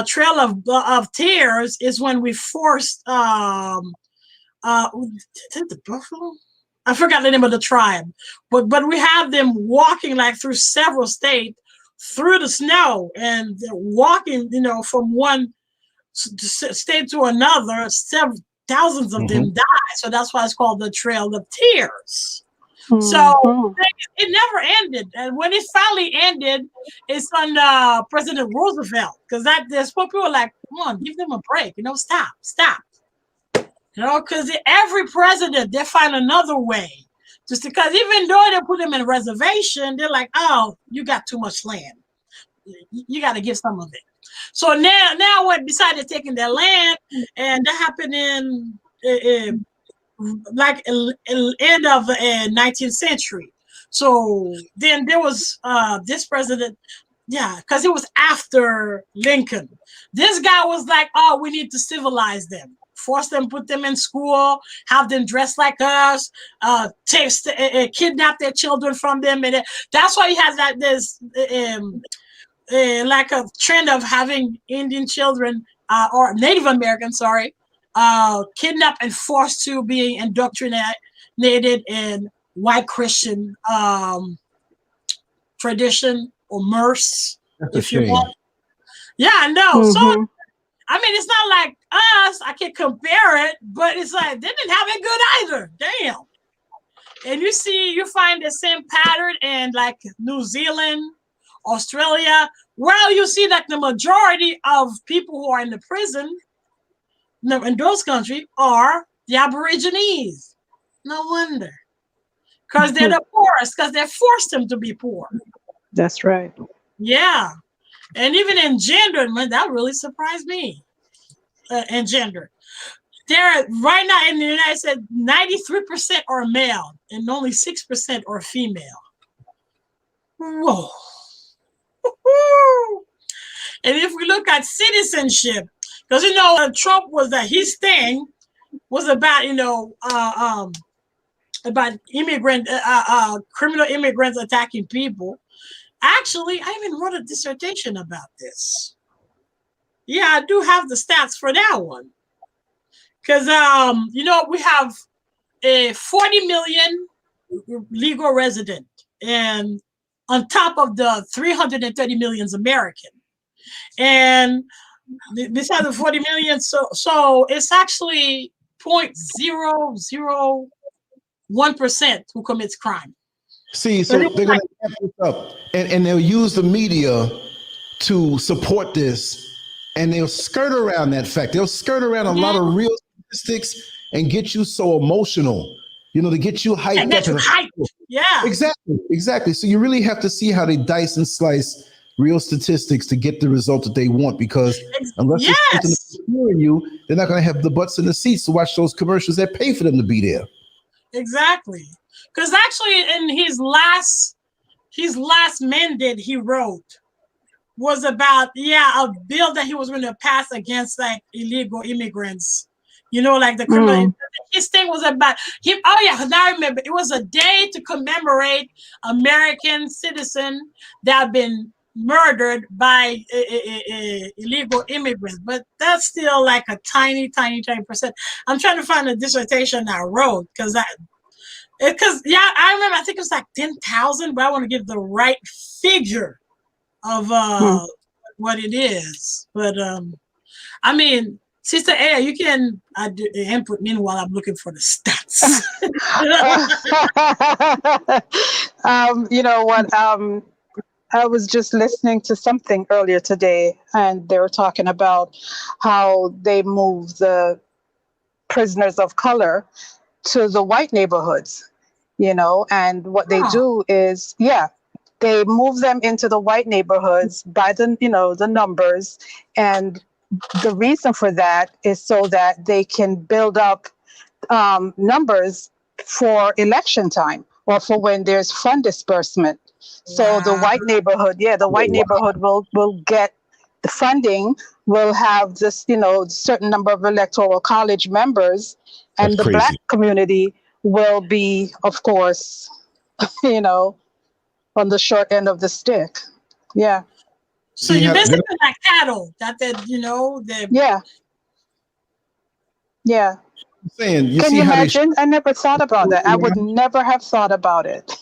Trail of Tears is when we forced the buffalo. I forgot the name of the tribe, but we have them walking like through several states, through the snow and walking, from one state to another. Several thousands of them died. So that's why it's called the Trail of Tears. So it never ended. And when it finally ended, it's on President Roosevelt. Because there's people were like, come on, give them a break. Stop. Because every president, they find another way. Just because even though they put them in a reservation, they're like, oh, you got too much land. You got to give some of it. So now we decided taking their land, and that happened in end of the 19th century. So then there was this president, because it was after Lincoln. This guy was like, oh, we need to civilize them. Force them, put them in school, have them dress like us, kidnap their children from them. And that's why he has this like a trend of having Indian children or Native Americans, kidnapped and forced to being indoctrinated in white Christian tradition or merce, if you want. Yeah, I know. So, I mean, it's not like us. I can compare it, but it's like they didn't have it good either. Damn. And you find the same pattern in like New Zealand, Australia. Well, you see that the majority of people who are in the prison in those countries are the Aborigines. No wonder. Because they're the poorest, because they forced them to be poor. That's right. Yeah. And even in gender, man, that really surprised me. In gender. There, right now in the United States, 93% are male and only 6% are female. Whoa. And if we look at citizenship, because Trump was that his thing was about about criminal immigrants attacking people. Actually, I even wrote a dissertation about this. Yeah, I do have the stats for that one. Because we have a 40 million legal resident, and on top of the 330 millions American. And besides the 40 million, so it's actually 0.001% who commits crime. See, so they're going to step this up, and they'll use the media to support this, and they'll skirt around that fact. They'll skirt around a lot of real statistics and get you so emotional, to get you hyped up. Yeah. Exactly. So you really have to see how they dice and slice real statistics to get the result that they want, because unless it's in you, they're not going to have the butts in the seats to watch those commercials that pay for them to be there. Exactly. Because actually in his last mandate he wrote was about, a bill that he was going to pass against like illegal immigrants. Like the criminal. His thing was about him. Oh yeah, now I remember. It was a day to commemorate American citizens that have been murdered by illegal immigrants. But that's still like a tiny percent. I'm trying to find a dissertation I wrote because I remember. I think it was like 10,000, but I want to give the right figure of what it is. But I mean. Sister Aya, you can input me while I'm looking for the stats. You know what? I was just listening to something earlier today, and they were talking about how they move the prisoners of color to the white neighborhoods, and what they do is, they move them into the white neighborhoods by the numbers, and the reason for that is so that they can build up numbers for election time or for when there's fund disbursement. So the white neighborhood, neighborhood will get the funding, will have this, certain number of electoral college members, and the Black community will be, of course, on the short end of the stick. Yeah. So you're basically like cattle that Yeah. I'm saying, Can you imagine? I never thought about that. I would never have thought about it.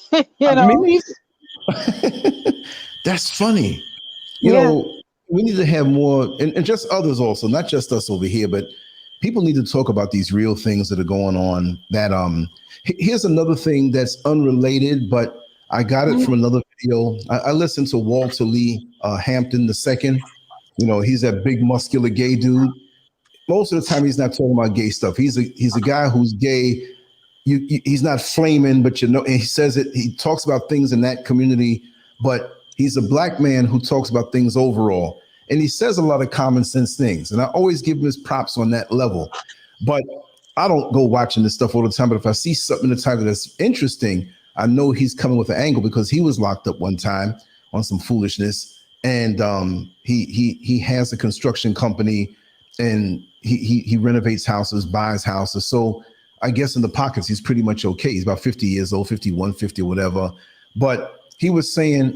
That's funny. You know, we need to have more, and just others also, not just us over here, but people need to talk about these real things that are going on. That here's another thing that's unrelated, but I got it from another video. I listened to Walter Lee Hampton II. You know, he's that big muscular gay dude. Most of the time, he's not talking about gay stuff. He's a guy who's gay. He's not flaming, but and he says it. He talks about things in that community, but he's a black man who talks about things overall. And he says a lot of common sense things. And I always give him his props on that level. But I don't go watching this stuff all the time. But if I see something in the title that's interesting, I know he's coming with an angle because he was locked up one time on some foolishness. And he has a construction company and he renovates houses, buys houses. So I guess in the pockets, he's pretty much okay. He's about 50 years old, 51, 50 or whatever. But he was saying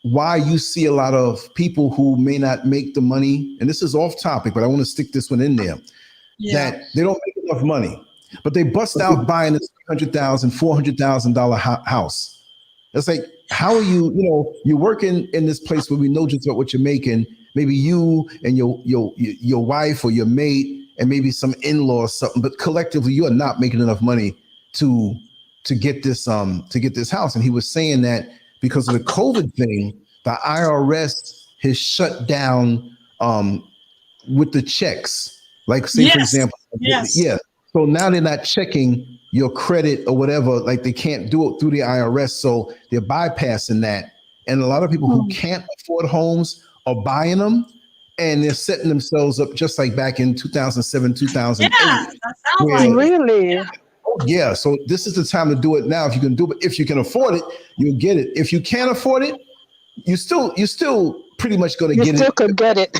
why you see a lot of people who may not make the money, and this is off topic, but I want to stick this one in there, that they don't make enough money, but they bust out buying this $300,000, $400,000 house. It's like, how are you you're working in this place where we know just about what you're making, maybe you and your wife or your mate and maybe some in-law or something, but collectively you are not making enough money to get this house. And he was saying that because of the COVID thing, the IRS has shut down with the checks. Like say, for example, so now they're not checking your credit or whatever, like they can't do it through the IRS. So they're bypassing that. And a lot of people who can't afford homes are buying them and they're setting themselves up just like back in 2007, 2008. Yeah, that sounds like really. Yeah, so this is the time to do it now. If you can do it, if you can afford it, you'll get it. If you can't afford it, you're still pretty much going to get it. You still could get it.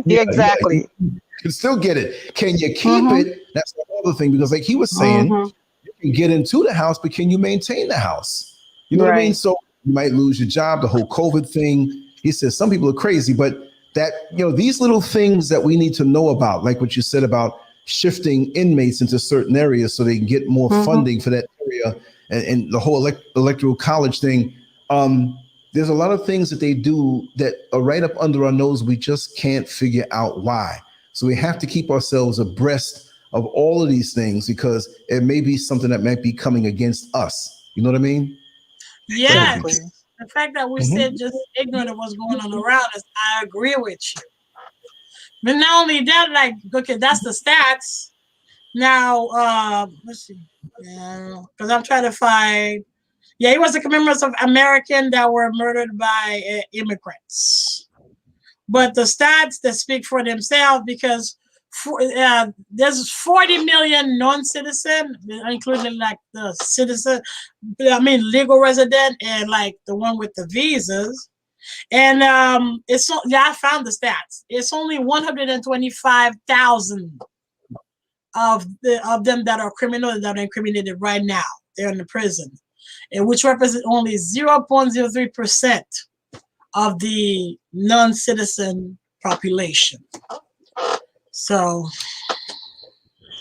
Exactly. You can still get it. Can you keep it? That's the other thing, because like he was saying, you can get into the house, but can you maintain the house? You know what I mean? So you might lose your job, the whole COVID thing. He says some people are crazy, but that, these little things that we need to know about, like what you said about shifting inmates into certain areas so they can get more funding for that area, and the whole electoral college thing. There's a lot of things that they do that are right up under our nose. We just can't figure out why. So we have to keep ourselves abreast of all of these things because it may be something that might be coming against us. You know what I mean? Yes. The fact that we said just ignorant of what's going on around us, I agree with you. But not only that, like, okay, that's the stats. Now, let's see. Because I'm trying to find. Yeah, he was the commemorations of Americans that were murdered by immigrants. But the stats that speak for themselves, because there's 40 million non-citizen, including like the citizen, legal resident, and like the one with the visas. And I found the stats. It's only 125,000 of them that are criminals that are incriminated right now. They're in the prison, and which represents only 0.03% of the non-citizen population. So,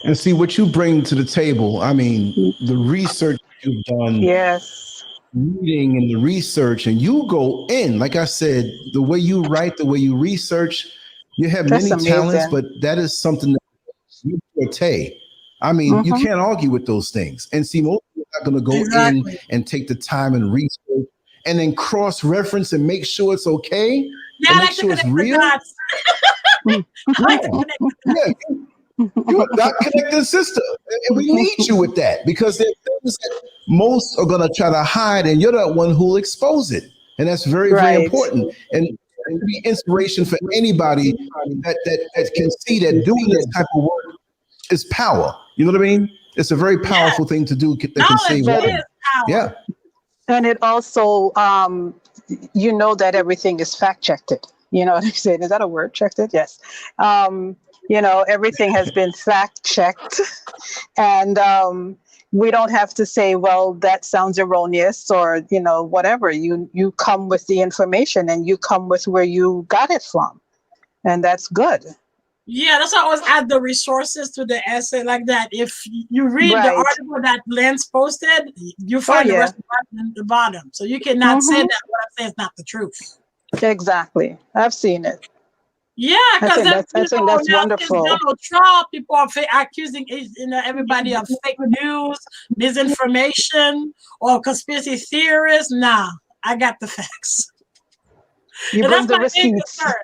and see what you bring to the table. I mean, the research you've done. Yes. Reading and the research, and you go in, like I said, the way you write, the way you research, you have many talents, but that is something that you forte. I mean, you can't argue with those things. And see, most people are not going to go in and take the time and research and then cross-reference and make sure it's okay. Yeah, and make sure it's real. You're a dot connecting sister, and we need you with that because there are things that most are going to try to hide, and you're the one who will expose it, and that's very, very important. And it be inspiration for anybody that can see that doing this type of work is power. You know what I mean? It's a very powerful thing to do that can save lives. Yeah, and it also, that everything is fact checked. You know what I'm saying? Is that a word? Checked it? Yes. Everything has been fact checked, and we don't have to say, well, that sounds erroneous or, whatever. You come with the information and you come with where you got it from. And that's good. Yeah, that's why I always add the resources to the essay like that. If you read the article that Lance posted, you find the rest of it at the bottom. So you cannot say that what I'm say it's not the truth. Exactly. I've seen it. Yeah, because I think that's now since wonderful. Donald Trump, people are accusing everybody of fake news, misinformation, or conspiracy theorists. Nah, I got the facts. You And bring that's the my main receipts. concern.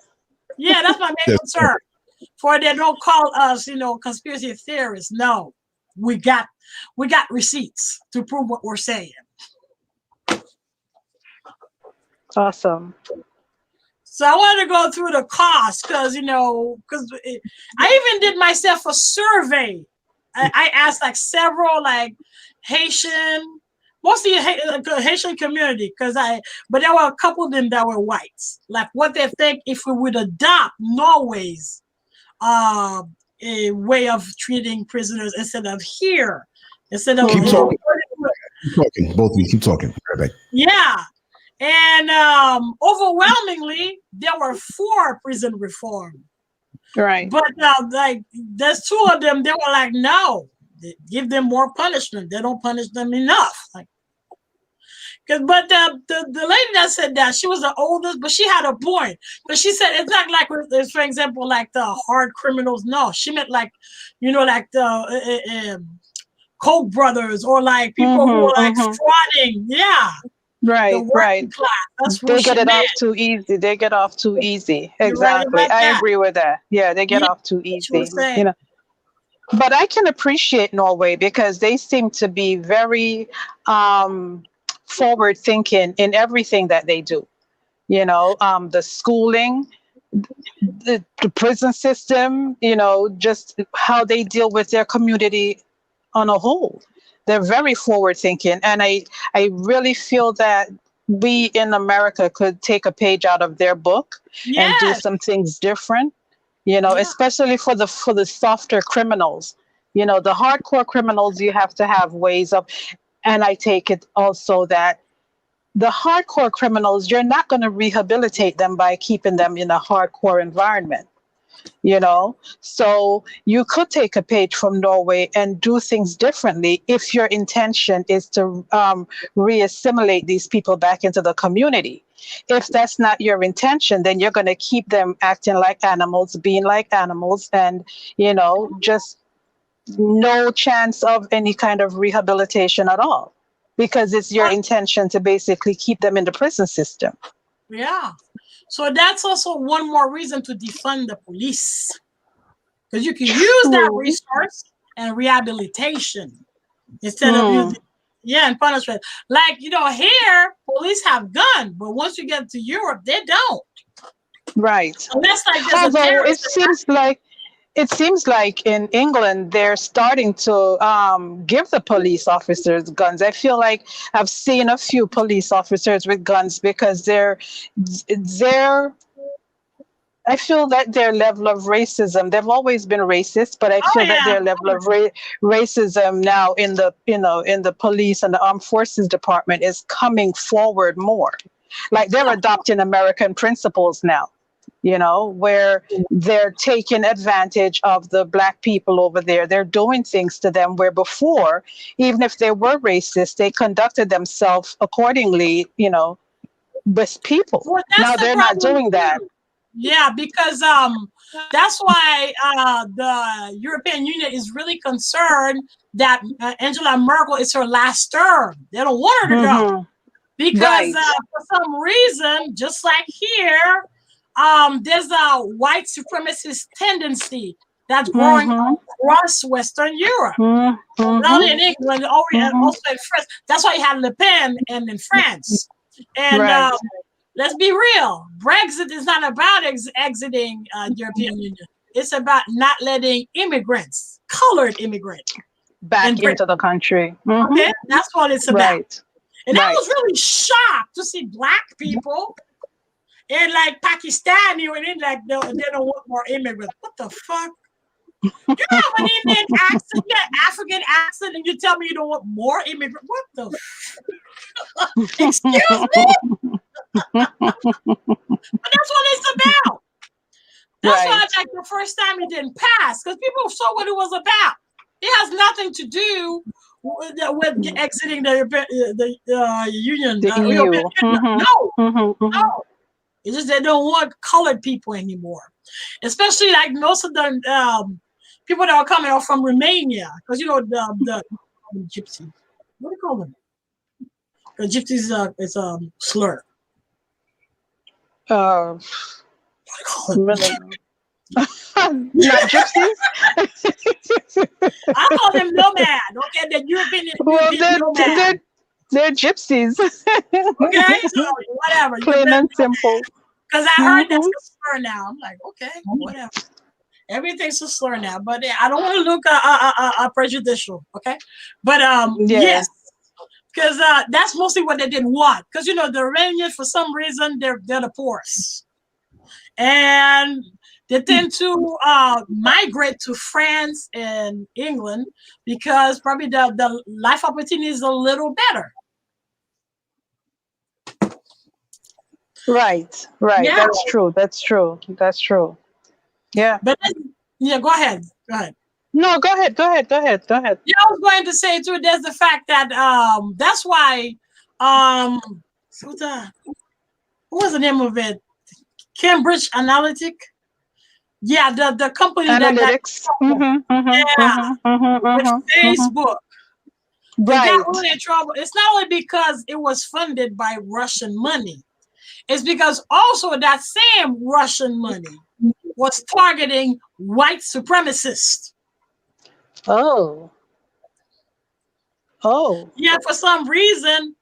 Yeah, that's my main concern. For they don't call us, conspiracy theorists. No, we got receipts to prove what we're saying. Awesome. So I wanted to go through the cost because I even did myself a survey. I asked like several Haitian, mostly Haitian community, but there were a couple of them that were whites. Like what they think if we would adopt Norway's a way of treating prisoners instead of here, instead of keep talking. Keep talking, both of you. Keep talking. Right back. Yeah. And overwhelmingly, there were 4 prison reform. Right. But there's 2 of them, they were like, no, give them more punishment. They don't punish them enough. But the lady that said that, she was the oldest, but she had a point. But she said it's not like, for example, like the hard criminals. No, she meant like the Koch brothers or like people who are like frauding. Yeah. Right, right. Class. That's they get it off too easy. They get off too easy. Exactly. Right I agree with that. Yeah, they get off too easy. But I can appreciate Norway because they seem to be very forward thinking in everything that they do. The schooling, the prison system, just how they deal with their community on a whole. They're very forward thinking. And I really feel that we in America could take a page out of their book and do some things different, especially for the softer criminals. The hardcore criminals, you have to have ways of, and I take it also that the hardcore criminals, you're not going to rehabilitate them by keeping them in a hardcore environment. So you could take a page from Norway and do things differently if your intention is to re-assimilate these people back into the community. If that's not your intention, then you're going to keep them acting like animals, being like animals, and just no chance of any kind of rehabilitation at all, because it's your intention to basically keep them in the prison system. Yeah. So that's also one more reason to defund the police, because you can use that resource and rehabilitation instead of using and punishment. Like here police have guns, but once you get to Europe, they don't. Right. Unless although it seems like in England they're starting to give the police officers guns. I feel like I've seen a few police officers with guns because I feel that their level of racism, they've always been racist, but I feel that their level of racism now in the in the police and the armed forces department is coming forward more. Like they're adopting American principles now. Where they're taking advantage of the Black people over there. They're doing things to them where before, even if they were racist, they conducted themselves accordingly, with people. Well, now they're not doing that. Yeah, because that's why the European Union is really concerned that Angela Merkel is her last term. They don't want her to go. Because for some reason, just like here, there's a white supremacist tendency that's growing across Western Europe, not only in England, also in France. That's why you have Le Pen and in France. And let's be real, Brexit is not about exiting the European Union. It's about not letting immigrants, colored immigrants, back into the country. Okay, that's what it's about. And I was really shocked to see Black people and like Pakistani and then like they don't want more immigrants. What the fuck? You have an Indian accent, you have African accent, and you tell me you don't want more immigrants. What the excuse me? But that's what it's about. That's why like the first time it didn't pass, because people saw what it was about. It has nothing to do with exiting the union. The EU. European Union. No, Mm-hmm. no. It's just they don't want colored people anymore, especially like most of the people that are coming out from Romania, because you know the gypsies. What do you call them? The gypsies is a slur. Not gypsies. I call them nomad. Okay, the European nomad. They're gypsies. Okay, so whatever. Plain and simple. Because I heard that's a slur now. I'm like, okay, whatever. Everything's a slur now, but I don't want to look prejudicial. Okay, but yes, because that's mostly what they didn't want. Because you know the Romanians, for some reason, they're the poorest, and they tend to migrate to France and England because probably the life opportunity is a little better. Right. Yeah. That's true. Yeah. But yeah, go ahead. No, go ahead. Yeah, I was going to say too, there's the fact that that's why what was the name of it? Cambridge Analytic. Yeah, the company Analytics. With Facebook. They Right. got really in trouble. It's not only because it was funded by Russian money. It's because also that same Russian money was targeting white supremacists. Oh. Yeah, for some reason,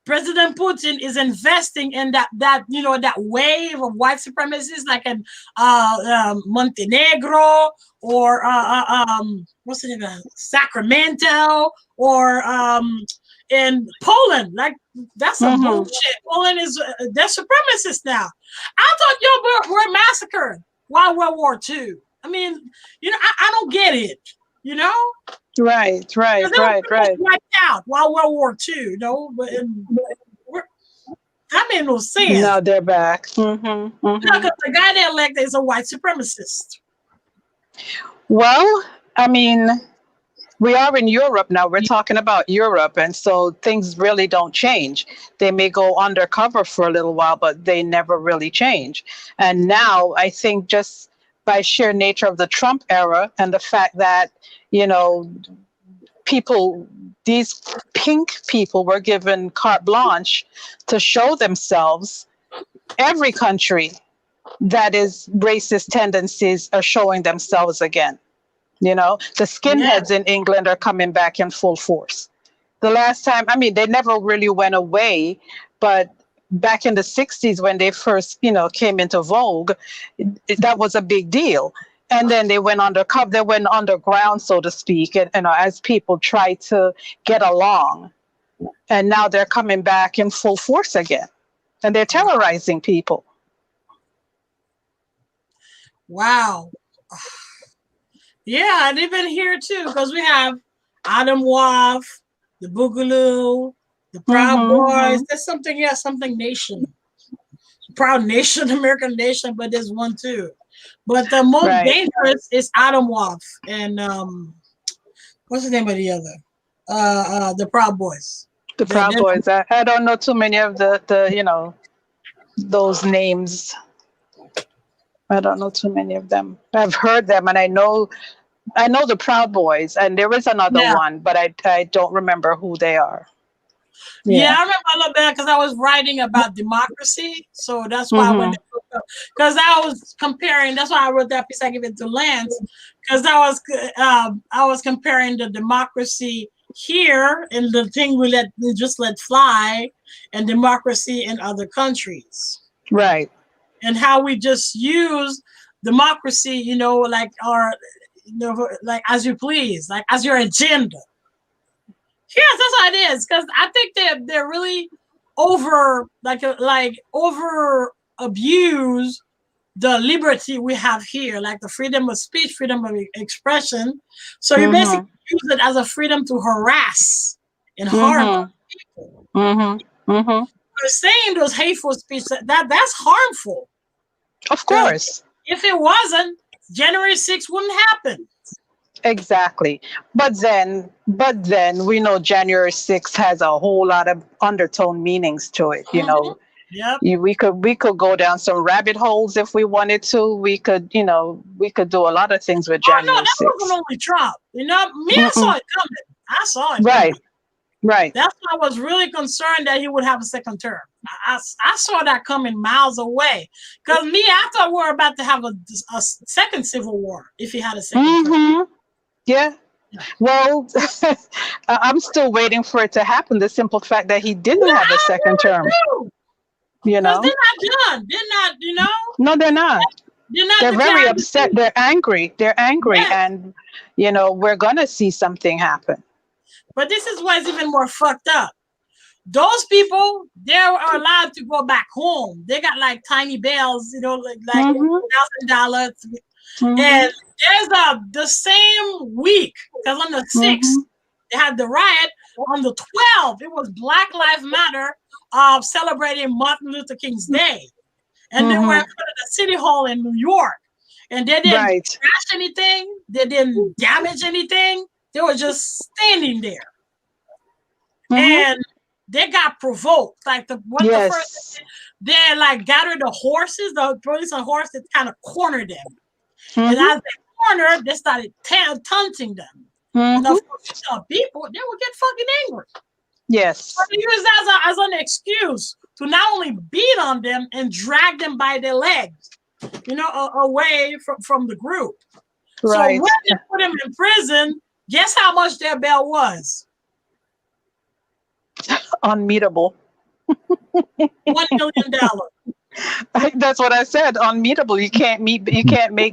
President Putin is investing in that wave of white supremacists, like in Montenegro or what's the name? Sacramento or in Poland. Like that's some bullshit. Poland is they're supremacists now. I thought you were massacred while World War II. I mean, I don't get it. Right. Wiped out while World War II, but that made no sense. Now they're back. Because the guy they elected is a white supremacist. Well, I mean, we are in Europe now. We're talking about Europe, and so things really don't change. They may go undercover for a little while, but they never really change. And now I think just by sheer nature of the Trump era and the fact that, these pink people were given carte blanche to show themselves. Every country that is racist tendencies are showing themselves again. The skinheads in England are coming back in full force. The last time, I mean, they never really went away, but back in the 60s when they first, came into vogue, that was a big deal. And then they went undercover, they went underground, so to speak, and as people tried to get along. And now they're coming back in full force again. And they're terrorizing people. Wow. Yeah, and even here too, because we have Adam Wolf, the Boogaloo, the Proud Boys. There's something Nation. Proud Nation, American Nation, but there's one too. But the most dangerous is Adam Wolf and what's the name of the other? The Proud Boys. The Proud Boys. I don't know too many of the those names. I don't know too many of them. I've heard them, and I know the Proud Boys, and there is another one, but I don't remember who they are. Yeah, I remember a little bit because I was writing about democracy, so that's why I went because I was comparing. That's why I wrote that piece. I give it to Lance because I was comparing the democracy here and the thing we just let fly, and democracy in other countries. Right. And how we just use democracy, like like as you please, like as your agenda. Yes, that's how it is. Because I think they're really over abuse the liberty we have here, like the freedom of speech, freedom of expression. So you basically use it as a freedom to harass and harm people. You're saying those hateful speech that's harmful. Of course. If it wasn't, January 6th wouldn't happen. Exactly. But then we know January 6th has a whole lot of undertone meanings to it. You know, Yep. we could go down some rabbit holes if we wanted to. We could, you know, we could do a lot of things with Oh no, January that 6th. wasn't only Trump. You know, me, I saw it coming. I saw it Right. coming. Right. That's why I was really concerned that he would have a second term. I saw that coming miles away. Because me, I thought we were about to have a second civil war if he had a second term. Yeah. Well, I'm still waiting for it to happen. The simple fact that he didn't have a second term. You know? They're not done. They're not, you know? No, they're not. They're very upset. They're angry. They're angry. Yes. And, you know, we're going to see something happen. But this is why it's even more fucked up. Those people, they are allowed to go back home. They got like tiny bails, you know, like $1,000. And there's the same week, because on the 6th, they had the riot. On the 12th, it was Black Lives Matter celebrating Martin Luther King's Day. And they were in front of the City Hall in New York. And they didn't crash anything. They didn't damage anything. They were just standing there. And they got provoked. Like the first, they like gathered the horses, the police and horses kind of cornered them. And as they cornered, they started taunting them. And of course, people, they would get fucking angry. Yes. So they use that as an excuse to not only beat on them and drag them by their legs, you know, away from the group. Right. So when they put them in prison, guess how much their bail was? Unmeetable. $1 million. That's what I said. Unmeetable. You can't make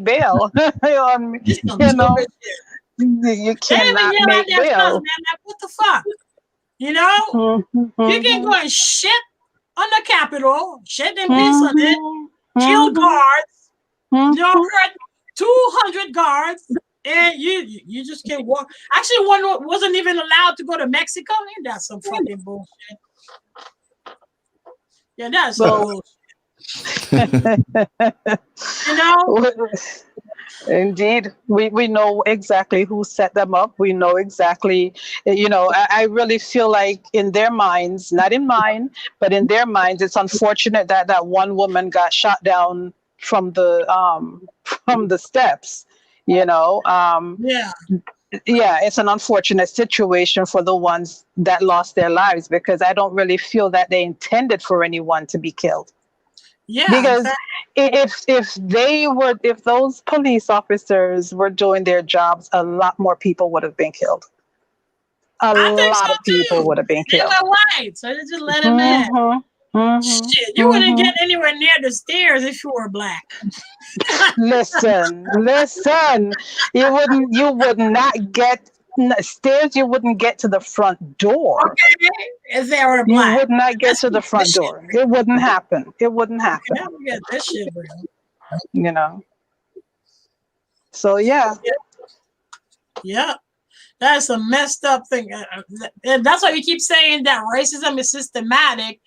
bail. You know, you cannot make bail. Man, what the fuck? You know, you can go and shit on the Capitol, shit and piss on it, kill guards, you know, hurt 200 guards. And you just can't walk. Actually, one wasn't even allowed to go to Mexico. Ain't that some fucking bullshit? Yeah, that's some bullshit. You know? Indeed. We know exactly who set them up. We know exactly, you know, I really feel like in their minds, not in mine, but in their minds, it's unfortunate that one woman got shot down from the steps. You know, it's an unfortunate situation for the ones that lost their lives, because I don't really feel that they intended for anyone to be killed. Yeah, because if those police officers were doing their jobs, a lot more people would have been killed. A lot of people would have been killed. They were white, so they just let them in. Shit, you wouldn't get anywhere near the stairs if you were black. Listen. You would not get stairs. You wouldn't get to the front door. Okay, if they were black, you would not get to the front door. It wouldn't happen. It wouldn't happen. You never get this shit, bro. You know. So yeah. That's a messed up thing. And that's why you keep saying that racism is systematic,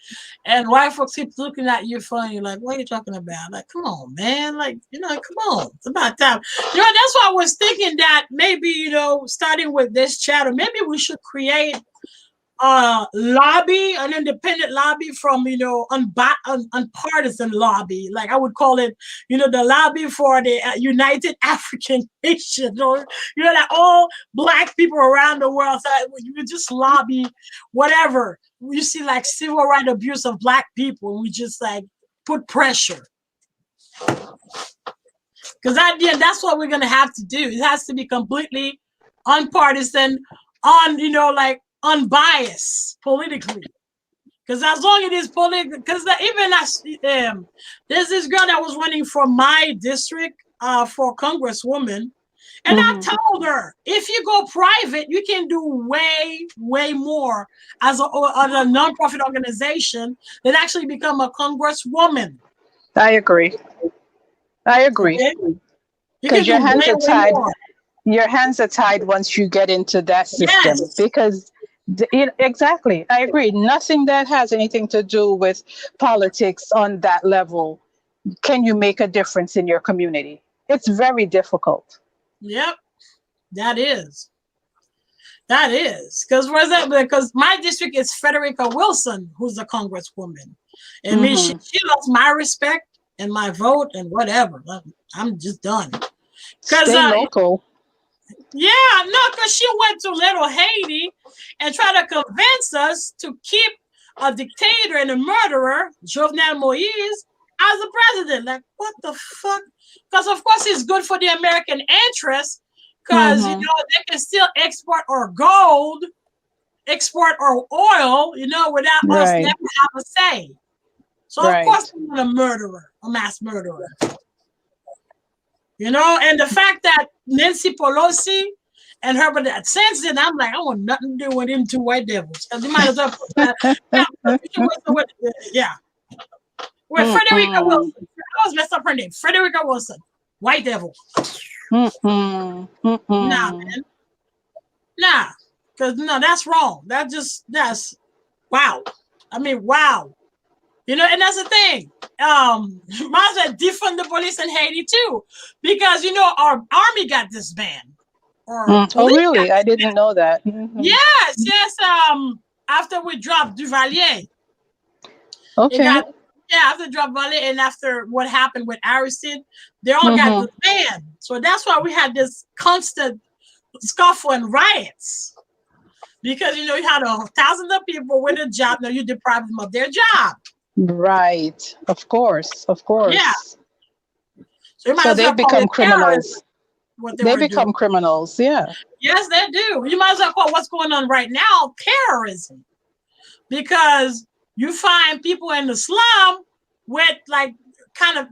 and white folks keep looking at you funny, like, what are you talking about? Like, come on, man. Like, you know, come on. It's about time. You know, that's why I was thinking that maybe, you know, starting with this channel, maybe we should create lobby, an independent lobby from, you know, unpartisan lobby. Like I would call it, you know, the lobby for the United African Nation, or, you know, that all black people around the world. So you would just lobby whatever. You see like civil rights abuse of black people, and we just like put pressure. Because that's what we're going to have to do. It has to be completely unpartisan, you know, like, unbiased politically, because as long as it is political, because even there's this girl that was running for my district for congresswoman, and I told her, if you go private, you can do way more as a nonprofit organization than actually become a congresswoman. I agree. Okay? Because your hands are tied. Your hands are tied once you get into that system, because exactly. I agree. Nothing that has anything to do with politics on that level can you make a difference in your community. It's very difficult. Yep. That is. Because for example, because my district is Frederica Wilson, who's a congresswoman. And me, she lost my respect and my vote and whatever. I'm just done. Stay local. Yeah, no, because she went to Little Haiti and tried to convince us to keep a dictator and a murderer, Jovenel Moïse, as a president. Like, what the fuck? Because of course it's good for the American interest, because you know they can still export our gold, export our oil, you know, without us never have a say. So of course we want a murderer, a mass murderer. You know, and the fact that Nancy Pelosi and her, but that sense that I'm like, I want nothing to do with them two white devils. Because you might as well put that. Yeah. With Frederica Wilson. I was messed up her name. Frederica Wilson. White devil. Nah, man. Nah. Because, no, that's wrong. That's, wow. I mean, wow. You know, and that's the thing. Might as well defund the police in Haiti too. Because, you know, our army got disbanded. Oh, really? I didn't know that. Yes. After we dropped Duvalier. Okay. After Duvalier and after what happened with Aristide, they all got disbanded. So that's why we had this constant scuffle and riots. Because, you know, you had thousands of people with a job. Now you deprived them of their job. Right. Of course. Yeah. So they become criminals. They become criminals, yeah. Yes, they do. You might as well call what's going on right now terrorism. Because you find people in the slum with like kind of,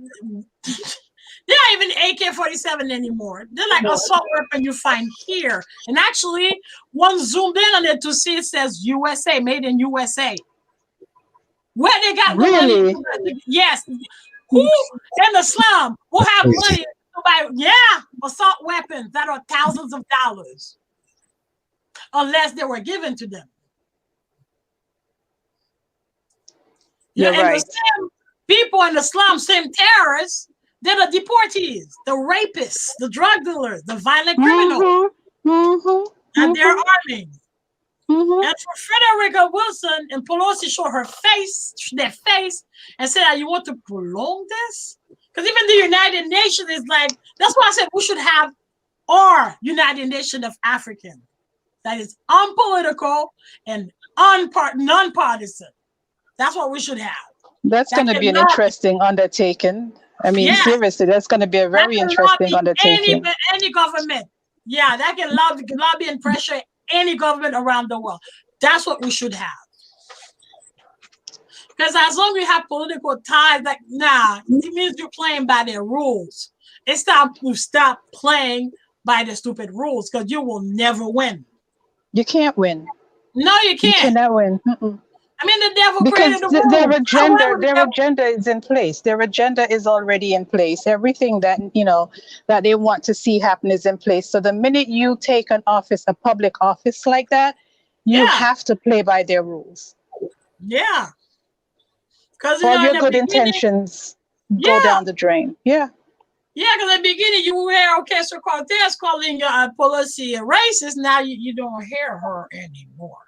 they're not even AK-47 anymore. They're like assault weapon you find here. And actually, one zoomed in on it to see it says USA, made in USA. Where they got the money? Yes. Who in the slum will have money? Assault weapons that are thousands of dollars, unless they were given to them. You're right. And the same people in the slum, same terrorists, they're the deportees, the rapists, the drug dealers, the violent criminals, and they're arming. And for Frederica Wilson and Pelosi show their face, and say, you want to prolong this? Because even the United Nations is like, that's why I said we should have our United Nation of African that is unpolitical and non-partisan. That's what we should have. That's going to be an interesting undertaking. I mean, seriously, that's going to be a very interesting undertaking. Any government. Yeah, that can lobby and pressure any government around the world. That's what we should have. Because as long as you have political ties, like, it means you're playing by their rules. It's time to stop playing by the stupid rules, because you will never win. You can't win. No, you can't. You cannot win. I mean, the devil created the rules. Their agenda is in place. Their agenda is already in place. Everything that, you know, that they want to see happen is in place. So the minute you take an office, a public office like that, you have to play by their rules. Yeah. Because all your good intentions go down the drain. Yeah. Yeah, because at the beginning you hear Ocasio-Cortez calling Pelosi a racist. Now you don't hear her anymore.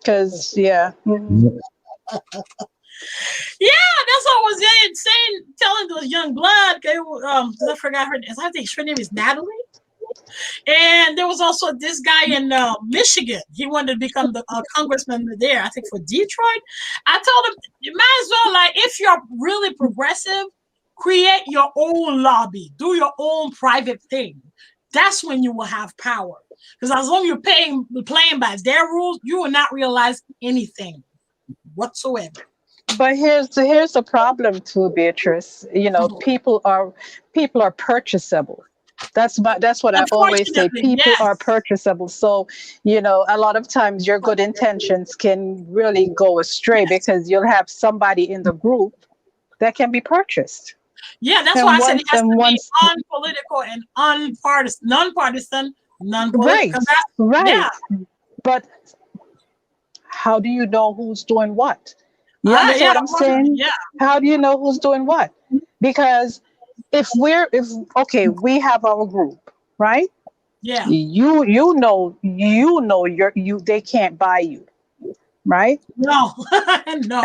Because, yeah, that's what I was saying, telling those young blood. I forgot her name. I think her name is Natalie. And there was also this guy in Michigan. He wanted to become the congressman there, I think for Detroit. I told him, you might as well, like, if you're really progressive, create your own lobby, do your own private thing. That's when you will have power. Because as long as you're playing by their rules, you will not realize anything whatsoever. But here's the problem too, Beatrice. You know, people are purchasable. That's what I always say. People are purchasable. So, you know, a lot of times your good intentions can really go astray because you'll have somebody in the group that can be purchased. Yeah, that's why I said it has to be unpolitical and nonpartisan, non-political. Right. Yeah. But how do you know who's doing what? You understand what I'm saying? Yeah. How do you know who's doing what? Because we have our group, right? Yeah. You know they can't buy you, right? No. No.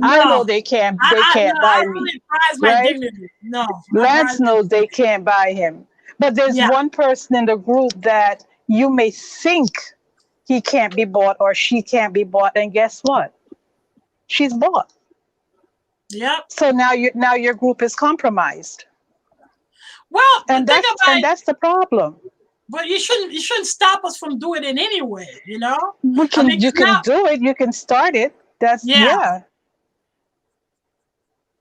I know No. they can't No, buy I me, really prize my right? dignity. No, I Lance prize my knows they dignity. can't buy him. But there's Yeah. one person in the group that you may think he can't be bought or she can't be bought, and guess what? She's bought. Yep. So now your group is compromised. Well, And think about it. that's the problem. But you shouldn't stop us from doing it anyway, you know? I mean, You 'cause can now, do it, you can start it. That's yeah,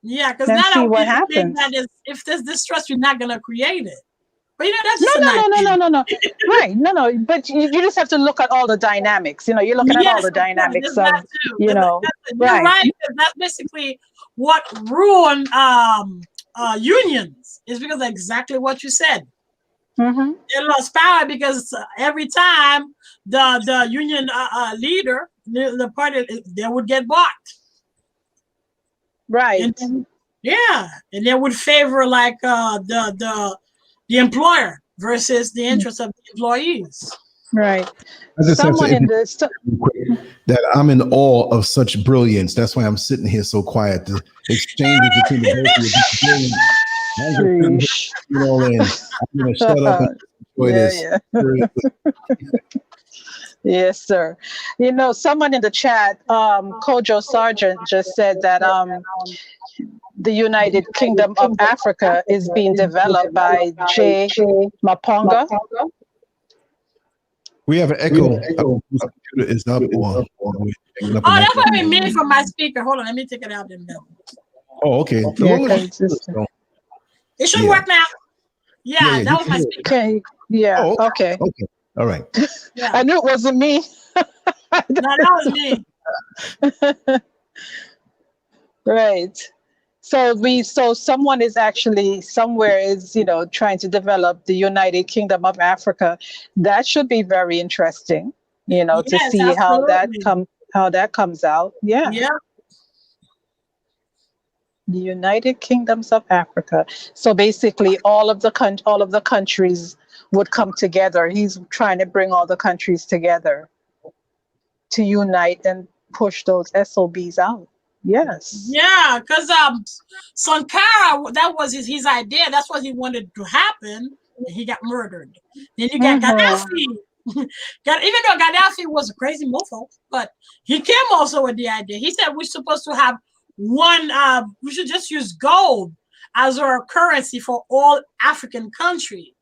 because and now that see what we think happens. that if there's distrust, you're not gonna create it. But you know, that's No, just an no, no, no, idea. no, no, no. Right. No. But you just have to look at all the dynamics. You know, you're looking at all Yes, the of course, dynamics there's that of, too. you know, You're right. right. That's basically what ruined unions is because of exactly what you said. Mm-hmm. They lost power because every time the union leader, the party, they would get bought. Right. And and they would favor like the employer versus the interests of the employees. Right. I just have to Someone in the that I'm in awe of such brilliance. That's why I'm sitting here so quiet. The exchanges between the both of you is brilliant. I'm just I'm gonna shut up and enjoy this. Yes, sir. You know, someone in the chat, Kojo Sargent, just said that the United Kingdom of Africa is being developed by J. Maponga. We have an echo. Whose computer is up or that's what I mean from my speaker. Hold on, let me take it out then. Oh, okay. It should work now. Yeah, that was my speaker. Okay. Yeah. Oh, okay. Okay. All right. Yeah. I knew it wasn't me. No, that was me. Right. So someone is actually somewhere is, you know, trying to develop the United Kingdom of Africa. That should be very interesting, you know, to see absolutely. how that comes out. Yeah. Yeah. The United Kingdoms of Africa. So basically all of the countries would come together. He's trying to bring all the countries together to unite and push those SOBs out. Yes. Yeah, because Sankara, that was his idea. That's what he wanted to happen. And he got murdered. Then you got Gaddafi. Even though Gaddafi was a crazy mofo, but he came also with the idea. He said we're supposed to have one, we should just use gold as our currency for all African countries.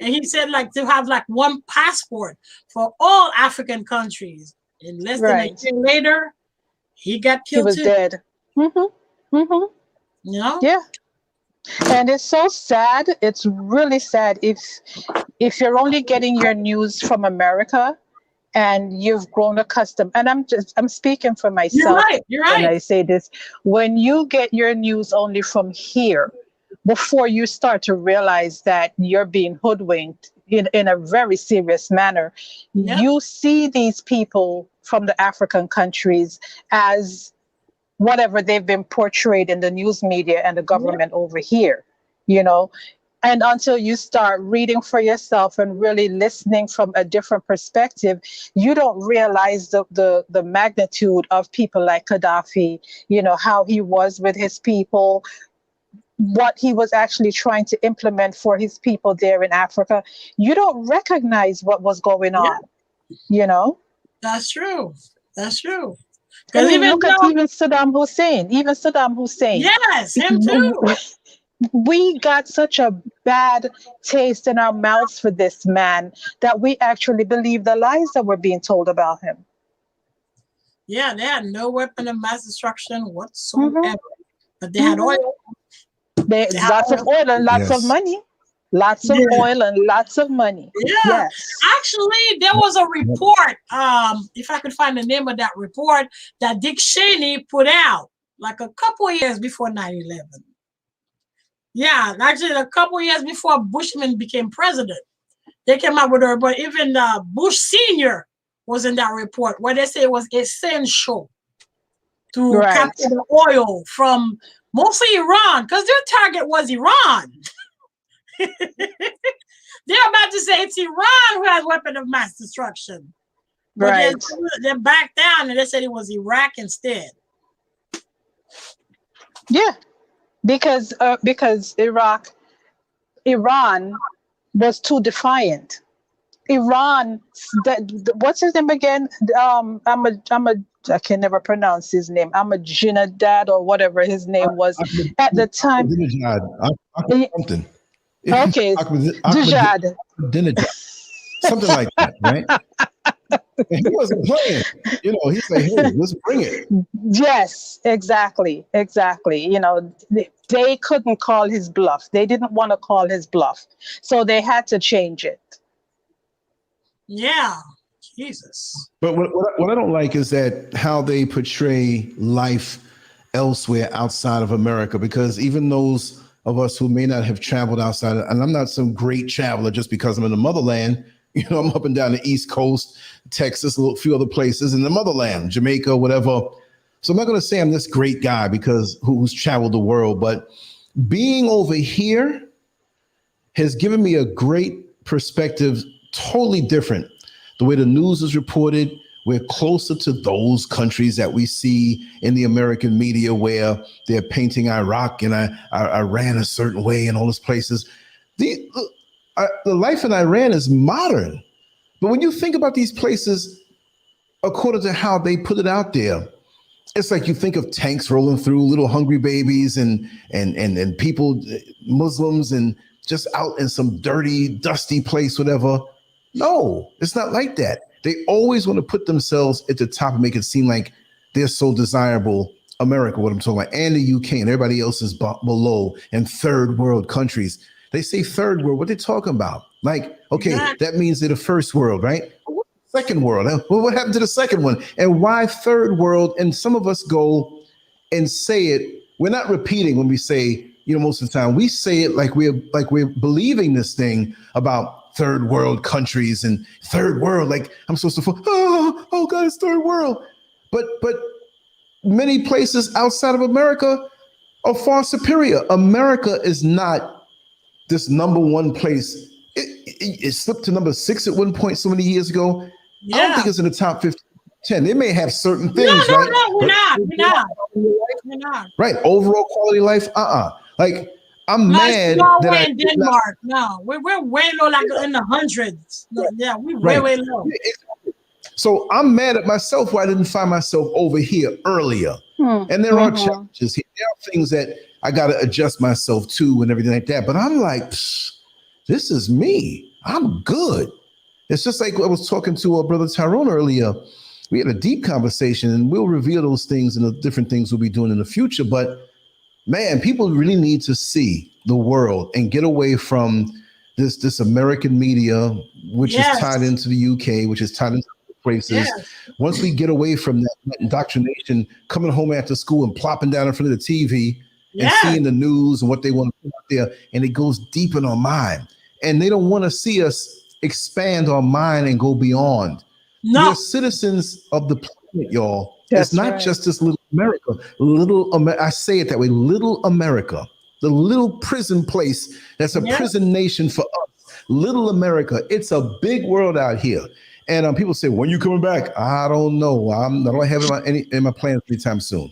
And he said like to have like one passport for all African countries. And less than a year later, he got killed. He was dead. Mm-hmm. Mm-hmm. You know? Yeah. And it's so sad. It's really sad if you're only getting your news from America and you've grown accustomed. And I'm speaking for myself. You're right. When I say this, when you get your news only from here, before you start to realize that you're being hoodwinked in a very serious manner, you see these people from the African countries as whatever they've been portrayed in the news media and the government over here, you know. And until you start reading for yourself and really listening from a different perspective, you don't realize the magnitude of people like Gaddafi, you know, how he was with his people, what he was actually trying to implement for his people there in Africa. You don't recognize what was going on, you know? That's true. That's true. I mean, look at even Saddam Hussein. Yes, him too. We got such a bad taste in our mouths for this man that we actually believe the lies that were being told about him. Yeah, they had no weapon of mass destruction whatsoever. But they had oil. They lots of oil and lots of money. Lots of oil and lots of money. Yeah. Yes. Actually, there was a report, if I could find the name of that report, that Dick Cheney put out like a couple of years before 9/11. Yeah, actually a couple of years before Bushman became president. They came out with a report. Even Bush Sr. was in that report where they say it was essential to capture the oil from mostly Iran, because their target was Iran. They're about to say it's Iran who has weapon of mass destruction. But Right. they backed down and they said it was Iraq instead. Yeah, because Iran was too defiant. Iran, what's his name again? I can never pronounce his name. Ahmadinejad or whatever his name was at the time. Something. Okay, Dujad. Something like that, right? And he wasn't playing. You know, he's like, hey, let's bring it. Yes, exactly. You know, they couldn't call his bluff. They didn't want to call his bluff. So they had to change it. Yeah. Jesus. But what I don't like is that how they portray life elsewhere outside of America, because even those of us who may not have traveled outside, and I'm not some great traveler just because I'm in the motherland, you know, I'm up and down the East Coast, Texas, a few other places in the motherland, Jamaica, whatever. So I'm not going to say I'm this great guy because who's traveled the world, but being over here has given me a great perspective, totally different. The way the news is reported, we're closer to those countries that we see in the American media where they're painting Iraq and Iran a certain way and all those places. The life in Iran is modern. But when you think about these places, according to how they put it out there, it's like you think of tanks rolling through, little hungry babies and people, Muslims, and just out in some dirty, dusty place, whatever. No, it's not like that. They always want to put themselves at the top and make it seem like they're so desirable. America, what I'm talking about, and the UK, and everybody else is below, and third world countries. They say third world, what they talking about? Like, okay, that means they're the first world, right? Second world. Well, what happened to the second one? And why third world? And some of us go and say it. We're not repeating when we say, you know, most of the time we say it like we're believing this thing about third world countries and third world. Like I'm supposed to, oh God, it's third world. But many places outside of America are far superior. America is not this number one place. It slipped to number 6 at one point so many years ago. Yeah. I don't think it's in the top 15, 10. They may have certain things, right? No, we're not. Right. Overall quality of life, Like, I'm mad Norway that and Denmark. No, we're way low, like in the hundreds. No, yeah, we're way low. So I'm mad at myself why I didn't find myself over here earlier. And there are challenges here. There are things that I got to adjust myself to and everything like that. But I'm like, this is me. I'm good. It's just like I was talking to our brother Tyrone earlier. We had a deep conversation, and we'll reveal those things and the different things we'll be doing in the future. But man, people really need to see the world and get away from this American media, which is tied into the UK, which is tied into places. Once we get away from that indoctrination, coming home after school and plopping down in front of the TV and seeing the news and what they want to put out there, and it goes deep in our mind. And they don't want to see us expand our mind and go beyond. No. We're citizens of the planet, y'all. It's not just this little America. I say it that way, little America, the little prison place that's a prison nation for us. Little America. It's a big world out here. And people say, when you coming back? I don't know. I don't have it in my plans anytime soon.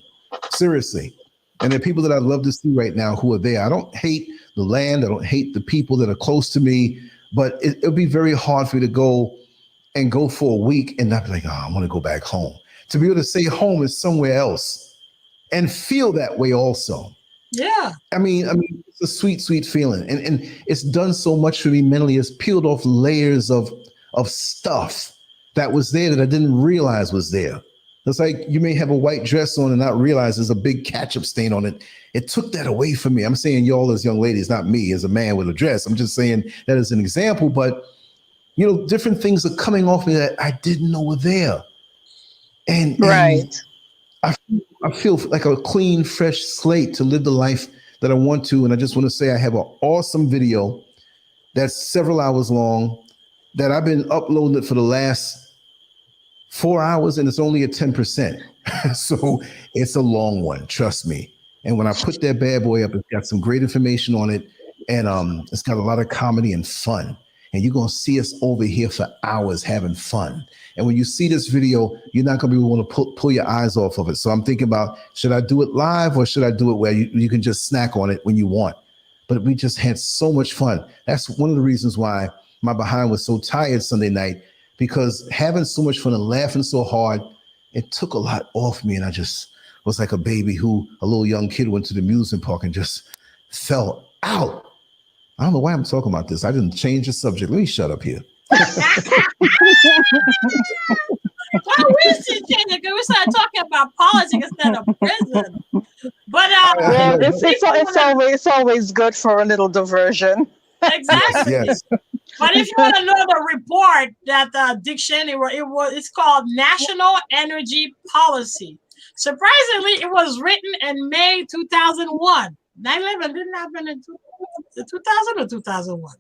Seriously. And there are people that I'd love to see right now who are there. I don't hate the land. I don't hate the people that are close to me, but it'll be very hard for me to go for a week and not be like, oh, I want to go back home. To be able to say home is somewhere else and feel that way also. Yeah. I mean, it's a sweet, sweet feeling. And it's done so much for me mentally. It's peeled off layers of stuff that was there that I didn't realize was there. It's like you may have a white dress on and not realize there's a big ketchup stain on it. It took that away from me. I'm saying y'all as young ladies, not me as a man with a dress. I'm just saying that as an example, but you know, different things are coming off me that I didn't know were there. And I feel like a clean, fresh slate to live the life that I want to. And I just want to say I have an awesome video that's several hours long that I've been uploading it for the last 4 hours, and it's only at 10%. So it's a long one, trust me. And when I put that bad boy up, it's got some great information on it. And it's got a lot of comedy and fun. and you're going to see us over here for hours having fun. And when you see this video, you're not going to be able to pull your eyes off of it. So I'm thinking about, should I do it live or should I do it where you can just snack on it when you want? But we just had so much fun. That's one of the reasons why my behind was so tired Sunday night, because having so much fun and laughing so hard, it took a lot off me. And I just was like a baby a little young kid went to the amusement park and just fell out. I don't know why I'm talking about this. I didn't change the subject. Let me shut up here. Well, we should change it because we started talking about politics instead of prison. But it's always good for a little diversion. Exactly. Yes. But if you want to know the report that Dick Cheney wrote, it's called National Energy Policy. Surprisingly, it was written in May 2001. 9/11 didn't happen in 2000 or 2001?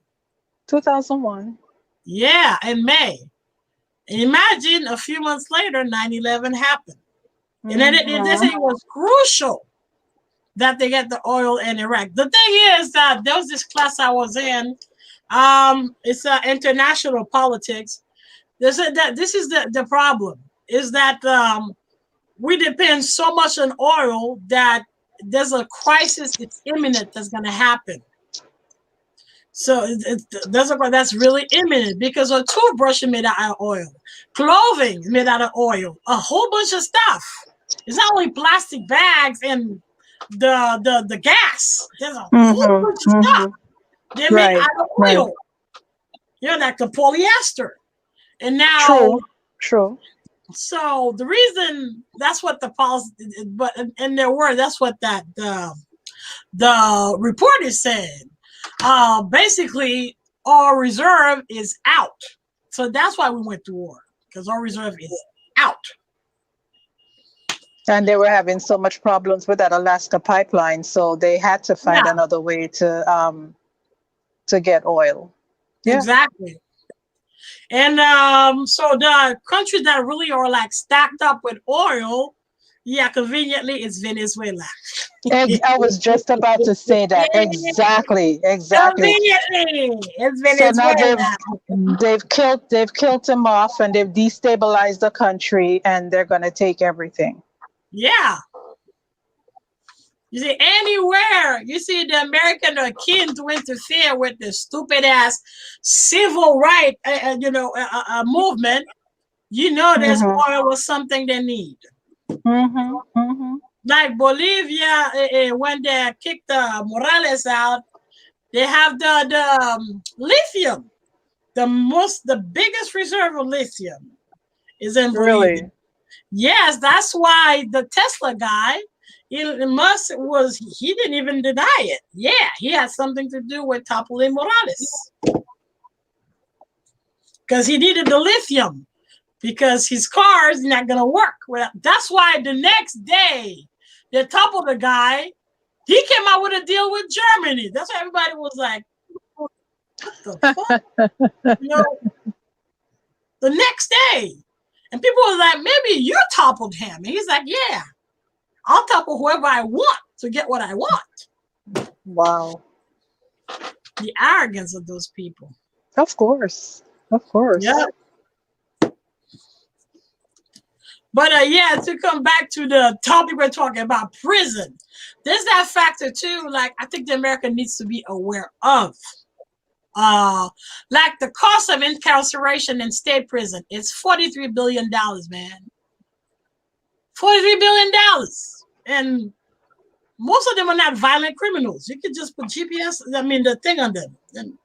2001. Yeah, in May. And imagine a few months later, 9/11 happened. And then they said it was crucial that they get the oil in Iraq. The thing is that there was this class I was in. It's international politics. They said that this is the problem, is that we depend so much on oil that there's a crisis, it's imminent, that's going to happen. So that's really imminent, because a toothbrush is made out of oil, clothing is made out of oil, a whole bunch of stuff. It's not only plastic bags and the gas. There's a whole bunch of stuff. They're made out of oil. You know, like the polyester. And now, true. So the reason, that's what the policy, but in their word, that's what the report is saying. Basically, our reserve is out. So that's why we went to war, because our reserve is out. And they were having so much problems with that Alaska pipeline, so they had to find another way to get oil. Yeah. Exactly. And so the countries that really are like stacked up with oil, conveniently, it's Venezuela. I was just about to say that. Exactly. Conveniently, it's Venezuela. So now they've killed them off, and they've destabilized the country, and they're going to take everything. Yeah. You see, anywhere you see the American are keen to interfere with the stupid ass civil right, movement, there's oil or something they need. Like Bolivia, when they kicked Morales out, they have the lithium. The biggest reserve of lithium is in Bolivia. Really? Yes, that's why the Tesla guy, Elon Musk, he didn't even deny it. Yeah, he had something to do with toppling Morales. Because he needed the lithium, because his car is not going to work. Well, that's why the next day they toppled the guy. He came out with a deal with Germany. That's why everybody was like, what the fuck? The next day. And people were like, maybe you toppled him. And he's like, yeah, I'll topple whoever I want to get what I want. Wow. The arrogance of those people. Of course. Yeah. But to come back to the topic we're talking about, prison. There's that factor too, like I think the America needs to be aware of. Like the cost of incarceration in state prison is $43 billion, man. $43 billion. And most of them are not violent criminals. You could just put the thing on them. And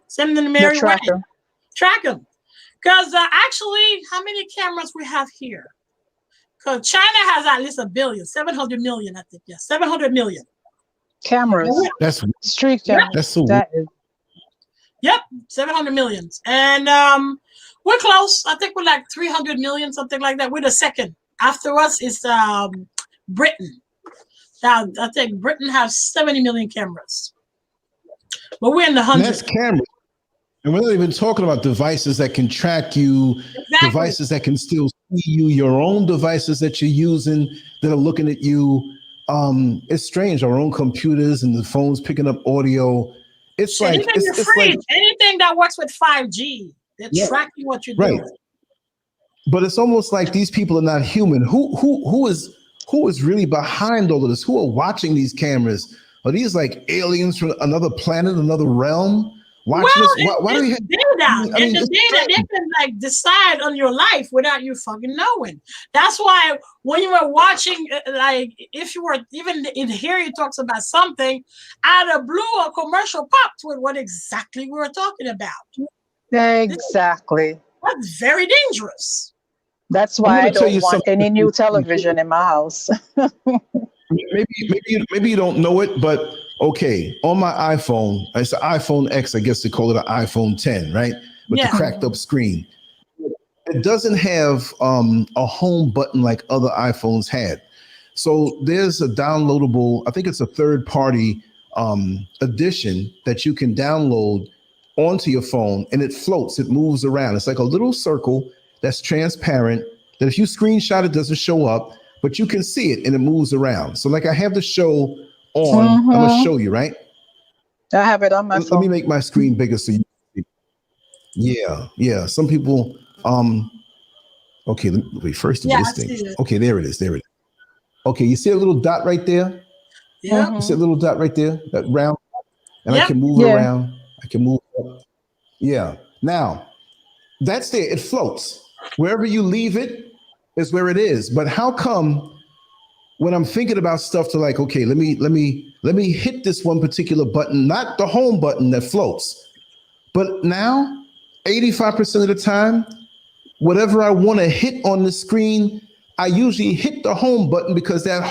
send them to Mary Wayne. Track them. Because actually, how many cameras we have here? Because China has at least 700 million, I think. Yeah, 700 million. Cameras. That's street cameras. That's so Yep, 700 million. And we're close. I think we're like 300 million, something like that. We're the second. After us is Britain. Now, I think Britain has 70 million cameras. But we're in the hundreds. That's cameras. And we're not even talking about devices that can track you, devices that can still see you, your own devices that you're using that are looking at you. It's strange, our own computers and the phones picking up audio. It's Shit, like even your it's like fridge, anything that works with 5G, they're tracking what you're right. doing. But it's almost like these people are not human. Who is really behind all of this? Who are watching these cameras? Are these like aliens from another planet, another realm watching Well, us? Why do we have data. I mean, It's it's data. They strange. can like decide on your life without you fucking knowing. That's why when you were watching, like if you were even in here, he talks about something out of blue, a commercial popped with what exactly we were talking about. Exactly. That's very dangerous. That's I'm why I gonna tell don't you want something. any new television in my house. Maybe you don't know it, but okay, on my iPhone, it's an iPhone X, I guess they call it an iPhone 10, right? With the Yeah. cracked up screen. It doesn't have a home button like other iPhones had. So there's a downloadable, I think it's a third party edition that you can download onto your phone, and it floats, it moves around. It's like a little circle that's transparent that if you screenshot it doesn't show up, but you can see it and it moves around. So like I have the show on, I'm gonna show you, right? I have it on my Let me phone. make my screen bigger so you see. Yeah. Some people okay, wait, first of all, Yeah, this I thing. see it. Okay, there it is. Okay, you see a little dot right there? Yeah. You see a little dot right there? That round? And I Yep. can move it Yeah. around. I can move it up. Yeah. Now, that's there. It floats. Wherever you leave it is where it is. But how come when I'm thinking about stuff to like, okay, let me hit this one particular button, not the home button that floats. But now, 85% of the time, whatever I want to hit on the screen, I usually hit the home button because that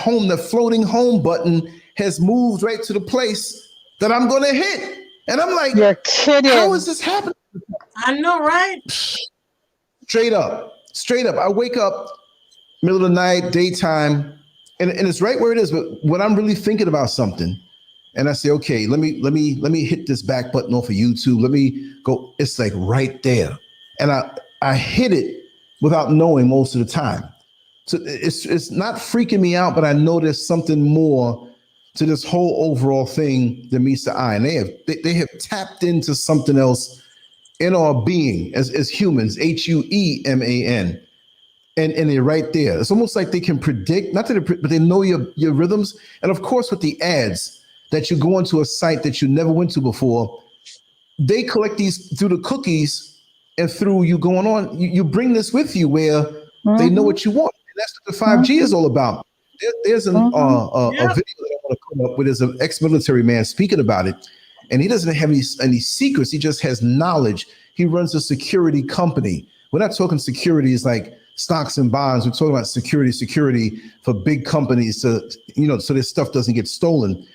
floating home button has moved right to the place that I'm going to hit. And I'm like, You're kidding. how is this happening? I know, right? Straight up. I wake up middle of the night, daytime, and it's right where it is. But when I'm really thinking about something, and I say, okay, let me hit this back button off of YouTube. Let me go. It's like right there, and I hit it without knowing most of the time. So it's not freaking me out, but I know there's something more to this whole overall thing that meets the eye, and they have tapped into something else in our being as humans, HUEMAN. And they're right there. It's almost like they can predict, not that but they know your rhythms. And of course, with the ads that you go into a site that you never went to before, they collect these through the cookies and through you going on. You bring this with you where they know what you want. And that's what the 5G is all about. There's a video that I want to come up with. There's an ex-military man speaking about it. And he doesn't have any secrets. He just has knowledge. He runs a security company. We're not talking security is like stocks and bonds. We're talking about security for big companies to, so their stuff doesn't get stolen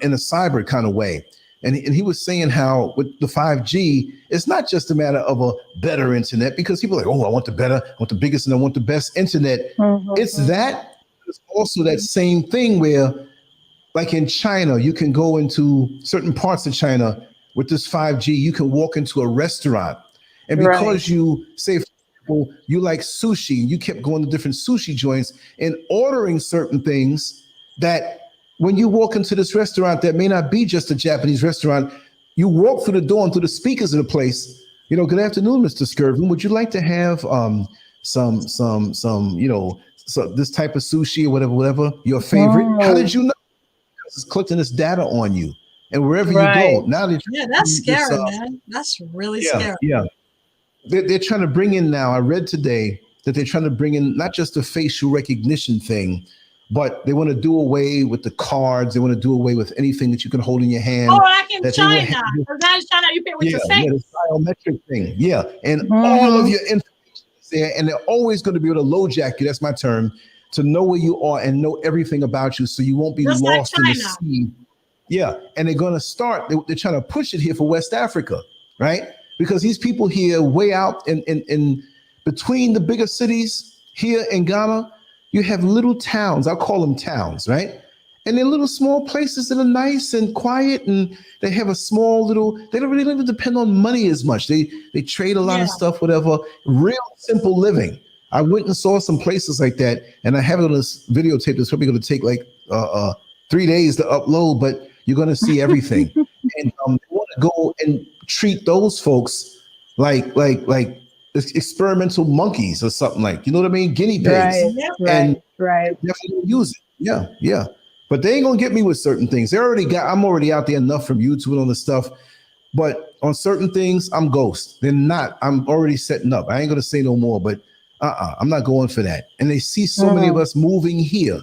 in a cyber kind of way. And he was saying how with the 5G, it's not just a matter of a better internet, because people are like, oh, I want the biggest, and I want the best internet. It's that. It's also that same thing where, like in China, you can go into certain parts of China with this 5G, you can walk into a restaurant. And because you say, you like sushi, you kept going to different sushi joints and ordering certain things that when you walk into this restaurant that may not be just a Japanese restaurant, you walk through the door and through the speakers of the place, good afternoon, Mr. Scurv. Would you like to have some so this type of sushi or whatever, your favorite? How did you know? Because it's collecting this data on you. And wherever you go, now that that's scary, man. That's really scary. Yeah. They're trying to bring in now. I read today that they're trying to bring in not just the facial recognition thing, but they want to do away with the cards. They want to do away with anything that you can hold in your hand. Oh, like in China. Because now in China, you pay with your face. Yeah, the biometric thing. Yeah. And all of your information is there. And they're always going to be able to LoJack you. That's my term. To know where you are and know everything about you, so you won't be just lost in the sea. Yeah. And they're going to start. They're trying to push it here for West Africa, right? Because these people here way out in between the bigger cities here in Ghana, you have little towns. I'll call them towns, right? And they're little small places that are nice and quiet, and they have a small little, they don't really depend on money as much. They trade a lot of stuff, whatever. Real simple living. I went and saw some places like that, and I have it on this videotape that's probably going to take like 3 days to upload, but You're going to see everything. And they want to go and treat those folks like experimental monkeys or something, like, you know what I mean? Guinea pigs. And definitely use it. Yeah, yeah. But they ain't gonna get me with certain things. I'm already out there enough from YouTube and all this stuff. But on certain things, I'm ghost. They're not. I'm already setting up. I ain't gonna say no more, but I'm not going for that. And they see so many of us moving here.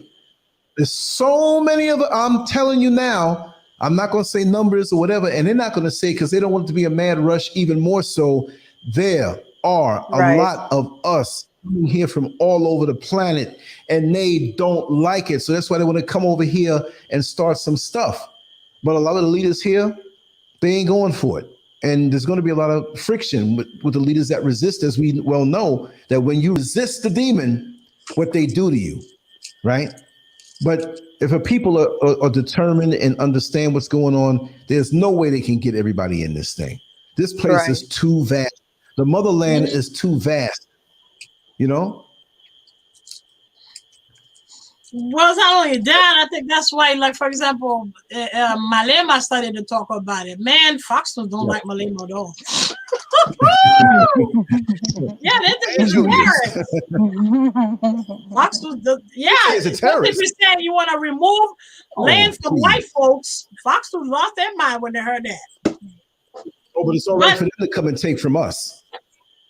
There's so many of I'm telling you now, I'm not gonna say numbers or whatever, and they're not gonna say, because they don't want it to be a mad rush, even more so. There are a lot of us coming here from all over the planet, and they don't like it. So that's why they want to come over here and start some stuff. But a lot of the leaders here, they ain't going for it. And there's going to be a lot of friction with the leaders that resist, as we well know, that when you resist the demon, what they do to you, right? But if a people are determined and understand what's going on, there's no way they can get everybody in this thing. This place is too vast. The motherland is too vast, you know? Well, it's not only that, I think that's why, like, for example, Malema started to talk about it. Man, Foxtons don't like Malema at all. Yeah, they're terrorists. Foxtons, He's a terrorist. If you say you want to remove land from white folks, Foxtons lost their mind when they heard that. Oh, but it's all right for them to come and take from us.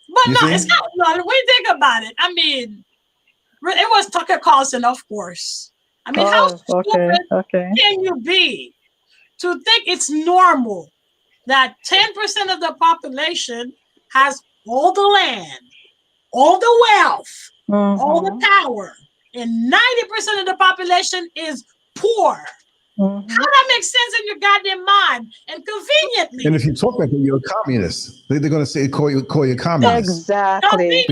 But no, it's not. No, when you think about it, I mean, it was Tucker Carlson, of course. I mean, how stupid can you be to think it's normal that 10% of the population has all the land, all the wealth, all the power, and 90% of the population is poor? How that makes sense in your goddamn mind? And conveniently, and if you talk like that, you're a communist. They're going to say call you a communist. Exactly.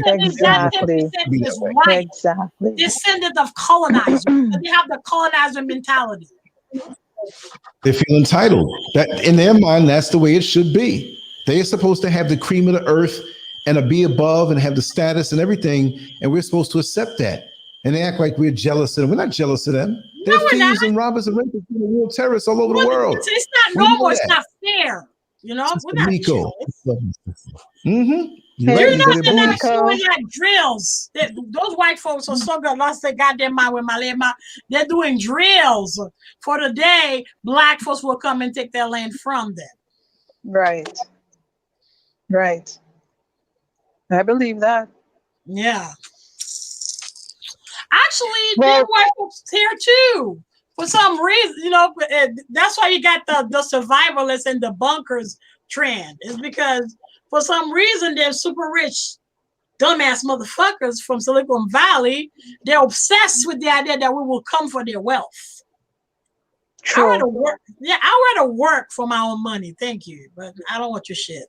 Descendant of colonizers. They have the colonizer mentality. They feel entitled. That in their mind, that's the way it should be. They're supposed to have the cream of the earth and be above and have the status and everything, and we're supposed to accept that. And they act like we're jealous of them. We're not jealous of them. They're thieves and robbers and rapists and real terrorists all over the world. It's not normal. It's not fair. You know, we're not jealous. You're right. You know, they're not doing like drills. Those white folks are so good, lost their goddamn mind with Malema. They're doing drills for the day black folks will come and take their land from them. Right. Right. I believe that. Yeah. Actually, there white folks here too. For some reason, you know, that's why you got the survivalists and the bunkers trend. Is because for some reason they're super rich, dumbass motherfuckers from Silicon Valley. They're obsessed with the idea that we will come for their wealth. True. I rather work. Yeah, I rather work for my own money. Thank you, but I don't want your shit.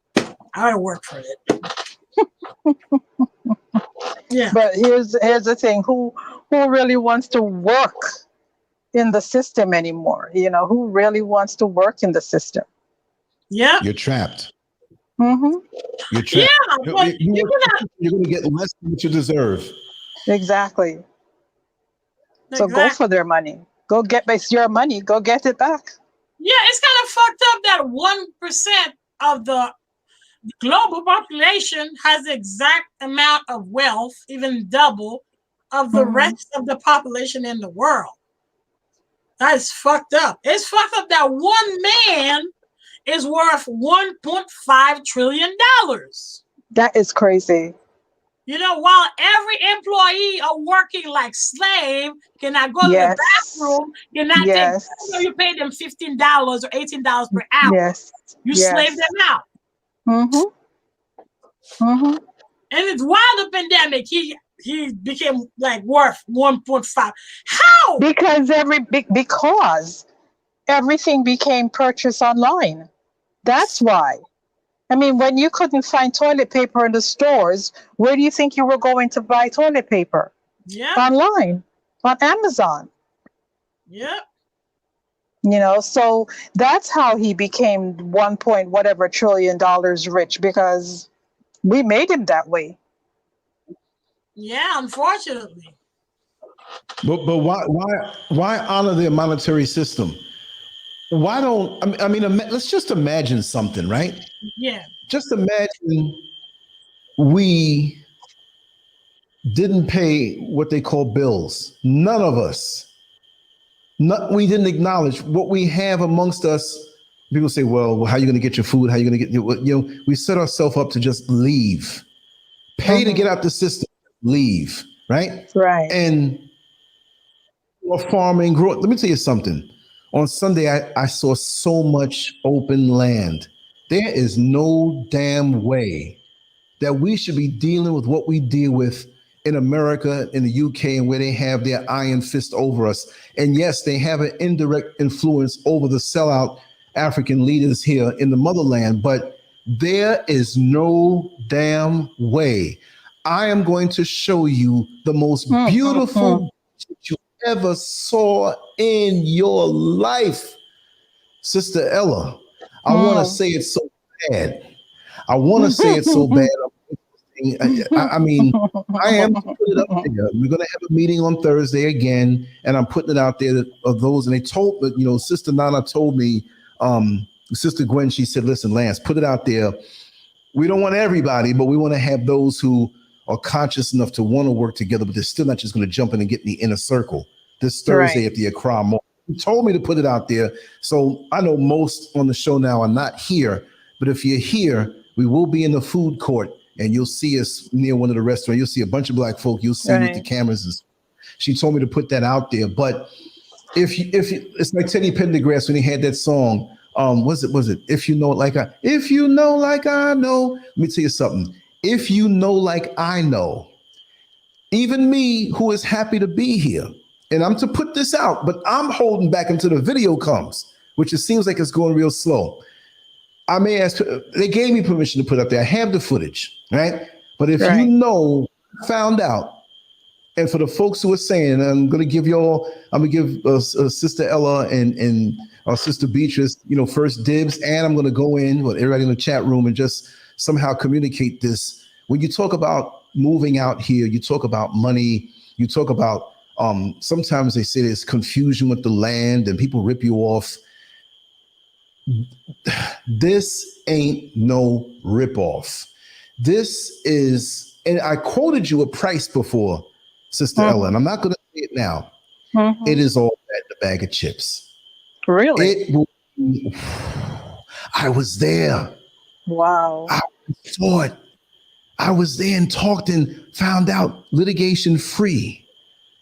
I rather work for it. Yeah. But here's the thing: who really wants to work in the system anymore? You know, who really wants to work in the system? Yeah. You're trapped. You're trapped. Yeah, but you're going to get less than what you deserve. Exactly. So go for their money. Go get your money. Go get it back. Yeah, it's kind of fucked up that 1% of the global population has the exact amount of wealth, even double, of the rest of the population in the world. That is fucked up. It's fucked up that one man is worth $1.5 trillion. That is crazy. You know, while every employee are working like slave, cannot go to the bathroom, cannot take, you pay them $15 or $18 per hour. You slave them out. And it's while the pandemic, he became like worth 1.5. How? Because everything became purchased online. That's why. I mean, when you couldn't find toilet paper in the stores, where do you think you were going to buy toilet paper? Yeah. Online, on Amazon. Yeah. You know, so that's how he became $1 trillion rich, because we made him that way. Yeah, unfortunately. But why honor their monetary system? why don't I mean let's just imagine something, right? Yeah. Just imagine we didn't pay what they call bills. None of us. We didn't acknowledge what we have amongst us. People say, well, how are you going to get your food? How are you going to get, we set ourselves up to just leave. Pay to get out the system, leave, right? Right. And farming, grow. Let me tell you something. On Sunday, I saw so much open land. There is no damn way that we should be dealing with what we deal with in America, in the UK, and where they have their iron fist over us. And yes, they have an indirect influence over the sellout African leaders here in the motherland, but there is no damn way. I am going to show you the most beautiful that you ever saw in your life. Sister Ella, I want to say it so bad. I want to say it so bad. I mean, I am putting it up there. We're going to have a meeting on Thursday again, and I'm putting it out there of those. And they told me, Sister Nana told me, Sister Gwen, she said, listen, Lance, put it out there. We don't want everybody, but we want to have those who are conscious enough to want to work together, but they're still not just going to jump in and get in the inner circle this Thursday at the Accra Mall. He told me to put it out there. So I know most on the show now are not here, but if you're here, we will be in the food court. And you'll see us near one of the restaurants. You'll see a bunch of Black folk. You'll see with the cameras. She told me to put that out there. But if you, it's like Teddy Pendergrass when he had that song. Was it? If you know like I know. Let me tell you something. If you know like I know, even me who is happy to be here, and I'm to put this out, but I'm holding back until the video comes, which it seems like it's going real slow. I may ask, they gave me permission to put up there. I have the footage, right? But if you know, found out, and for the folks who are saying, I'm going to give Sister Ella and Sister Beatrice, first dibs, and I'm going to go in with everybody in the chat room and just somehow communicate this. When you talk about moving out here, you talk about money, you talk about, sometimes they say there's confusion with the land and people rip you off. This ain't no ripoff. This is, and I quoted you a price before, Sister Ella, and I'm not going to say it now. It is all at the bag of chips. Really? It will be, I was there. Wow. I saw it. I was there and talked and found out litigation free.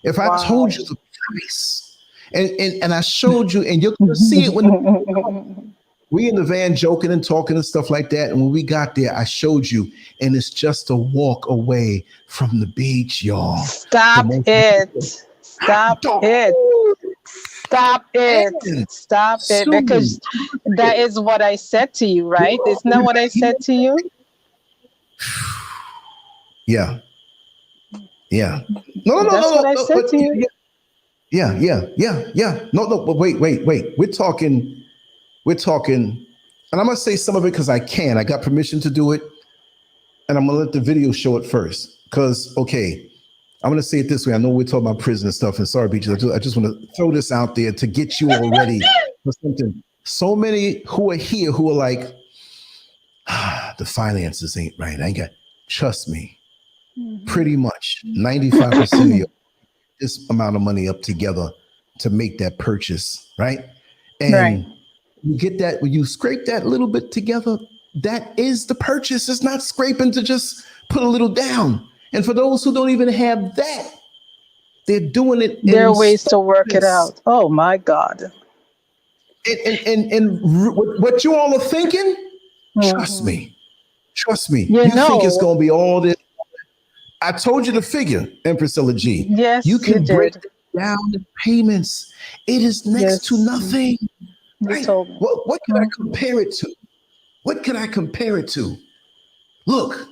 If I told you the price, and I showed you, and you're going to see it when we in the van joking and talking and stuff like that. And when we got there, I showed you, and it's just a walk away from the beach, y'all. Stop it. Stop it. Stop it. Stop it. Because that is what I said to you, right? Isn't that what I said to you? Yeah. Yeah. No. That's what I said to you. Yeah. No, but wait. We're talking, and I'm going to say some of it because I can. I got permission to do it, and I'm going to let the video show it first. Because, okay, I'm going to say it this way. I know we're talking about prison and stuff, and sorry, Beaches. I just want to throw this out there to get you all ready for something. So many who are here who are like, the finances ain't right. I ain't got, trust me, pretty much 95% of you this amount of money up together to make that purchase, right? And you get that, when you scrape that little bit together, that is the purchase. It's not scraping to just put a little down. And for those who don't even have that, they're doing it. There are ways to work it out. Oh my God. And what you all are thinking, trust me. You think it's going to be all this. I told you the figure, Empress Ella G. Yes, you can break it down in payments. It is next to nothing. Right? What can I compare it to? What can I compare it to? Look.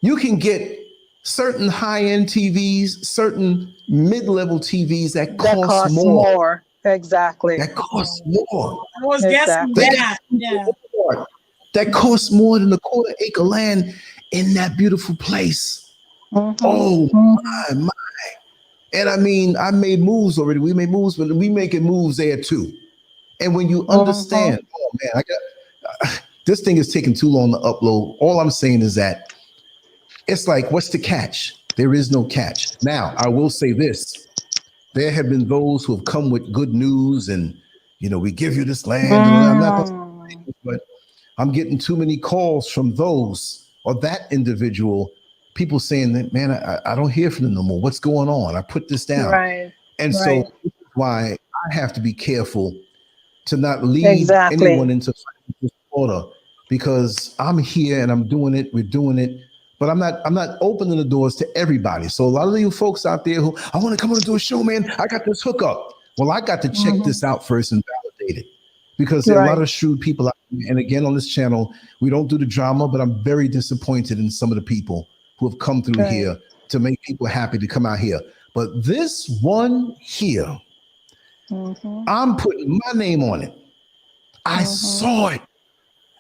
You can get certain high-end TVs, certain mid-level TVs that cost more. Exactly. That costs more. I was guessing that. Yeah. That costs more than a quarter-acre land in that beautiful place. Oh my. And I mean, I made moves already. We made moves, but we making moves there too. And when you understand, oh man, I got this thing is taking too long to upload. All I'm saying is that it's like, what's the catch? There is no catch. Now, I will say this. There have been those who have come with good news and, you know, we give you this land. And I'm not going to say this, but I'm getting too many calls from those or that individual, people saying that, man, I don't hear from them no more. What's going on? I put this down. Right. And so this is why I have to be careful to not lead Exactly. anyone into disorder, because I'm here and I'm doing it. We're doing it. But I'm not opening the doors to everybody. So a lot of you folks out there who, I want to come on and do a show, man. I got this hookup. Well, I got to check this out first and validate it, because there are a lot of shrewd people out there. And again, on this channel, we don't do the drama, but I'm very disappointed in some of the people who have come through here to make people happy to come out here. But this one here, I'm putting my name on it. I saw it.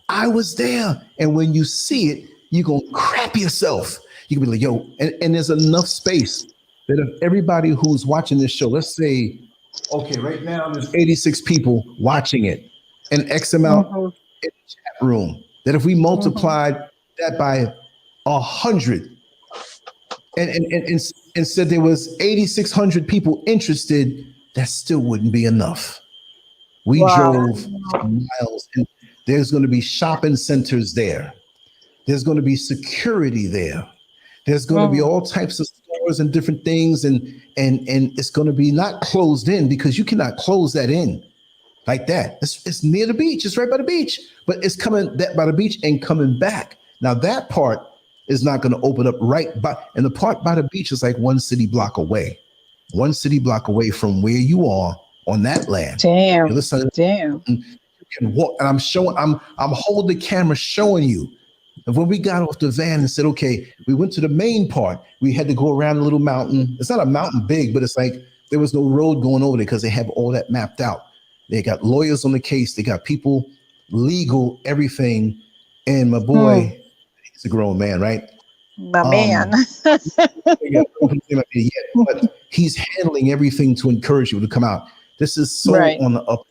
I was there. And when you see it, you're going to crap yourself. You can be like, yo, and there's enough space that if everybody who's watching this show, let's say, okay, right now there's 86 people watching it and X amount in the chat room, that if we multiplied that by 100 and said there was 8,600 people interested, that still wouldn't be enough. We drove miles, and there's going to be shopping centers there. There's going to be security there. There's going to be all types of stores and different things, and it's going to be not closed in, because you cannot close that in like that. It's near the beach. It's right by the beach, but it's coming by the beach and coming back. Now that part is not going to open up right by, and the part by the beach is like one city block away from where you are on that land. Damn. You can walk, and I'm holding the camera showing you. And when we got off the van and said, okay, we went to the main part, we had to go around a little mountain. It's not a mountain big, but it's like there was no road going over there because they have all that mapped out. They got lawyers on the case. They got people, legal, everything. And my boy, he's a grown man, right? My man. But he's handling everything to encourage you to come out. This is so on the up.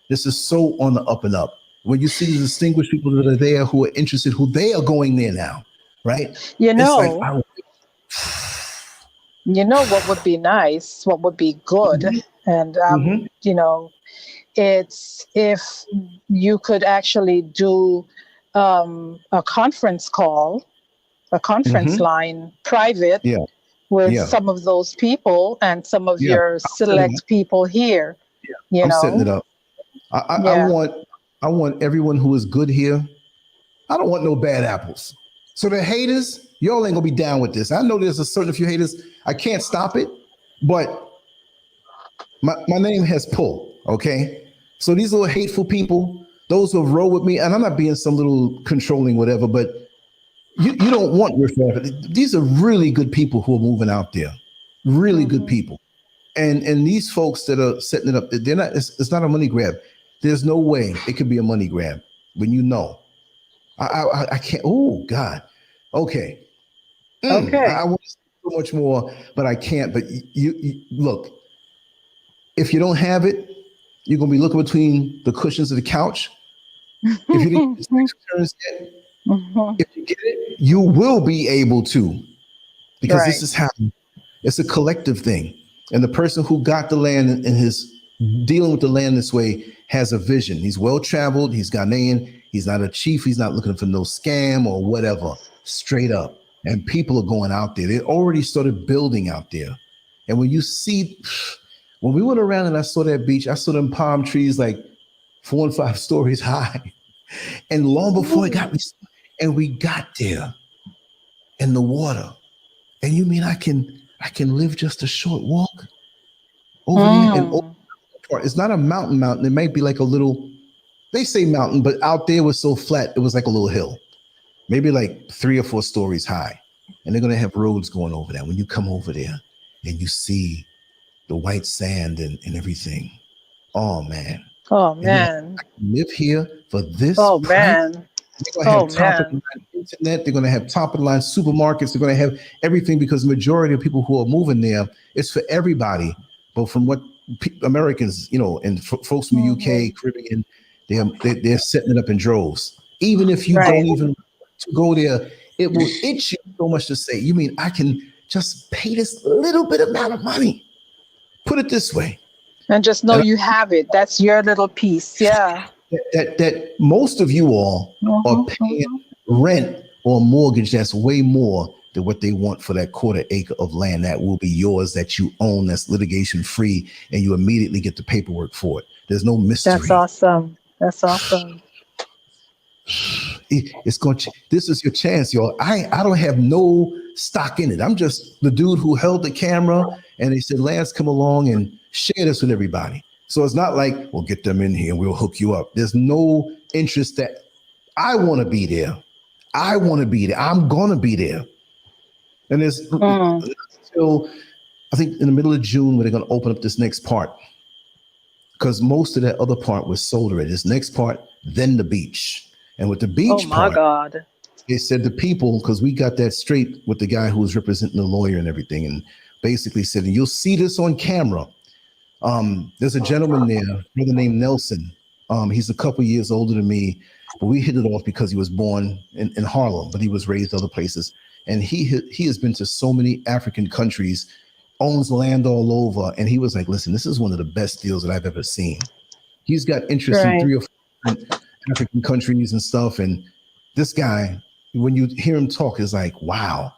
This is so on the up and up. When you see the distinguished people that are there who are interested, who they are going there now, right? You know, you know what would be nice, what would be good, and you know, it's if you could actually do a conference call, a conference line, private, with some of those people and some of your select people here. You know, setting it up. I want everyone who is good here. I don't want no bad apples. So the haters, y'all ain't gonna be down with this. I know there's a certain few haters. I can't stop it, but my name has pull, okay? So these little hateful people, those who have rolled with me, and I'm not being some little controlling whatever, but you don't want riffraff. These are really good people who are moving out there. Really good people. And these folks that are setting it up, they're not, it's not a money grab. There's no way it could be a money grab when you know. I can't. Oh God. Okay. I want to say so much more, but I can't. But you look. If you don't have it, you're gonna be looking between the cushions of the couch. If you didn't if you get it, you will be able to, because this is how it's a collective thing. And the person who got the land and is dealing with the land this way has a vision. He's well-traveled. He's Ghanaian. He's not a chief. He's not looking for no scam or whatever. Straight up. And people are going out there. They already started building out there. And when you see, when we went around and I saw that beach, I saw them palm trees like 4 and 5 stories high. And long before it got me, and we got there in the water. And you mean I can live just a short walk over there? And it's not a mountain. It might be like a little, they say mountain, but out there was so flat, it was like a little hill, maybe like 3 or 4 stories high. And they're going to have roads going over there. When you come over there and you see the white sand and everything. Oh man. Oh man. I can live here for this. Oh price. man. They're going to have top of the line internet. They're going to have top of the line supermarkets. They're going to have everything, because the majority of people who are moving there, it's for everybody. But from what Americans, and folks from the UK, Caribbean, they're setting it up in droves. Even if you don't even to go there, it will itch you so much to say, you mean I can just pay this little bit amount of money? Put it this way. And just know you have it. That's your little piece. Yeah. That most of you all are paying rent or a mortgage that's way more than what they want for that quarter acre of land that will be yours, that you own, that's litigation free, and you immediately get the paperwork for it. There's no mystery. That's awesome. That's awesome. It's going to, this is your chance, y'all. I don't have no stock in it. I'm just the dude who held the camera and they said, Lance, come along and share this with everybody. So it's not like, well, get them in here and we'll hook you up. There's no interest that I want to be there. I want to be there. I'm going to be there. And there's until I think in the middle of June, where they're going to open up this next part, because most of that other part was sold already. This next part, then the beach. And with the beach part, God. they said the people, because we got that straight with the guy who was representing the lawyer and everything, and basically said, and you'll see this on camera. There's a gentleman there, brother named Nelson. He's a couple years older than me, but we hit it off because he was born in Harlem, but he was raised other places. And he has been to so many African countries, owns land all over. And he was like, listen, this is one of the best deals that I've ever seen. He's got interest in 3 or 4 African countries and stuff. And this guy, when you hear him talk, is like, wow,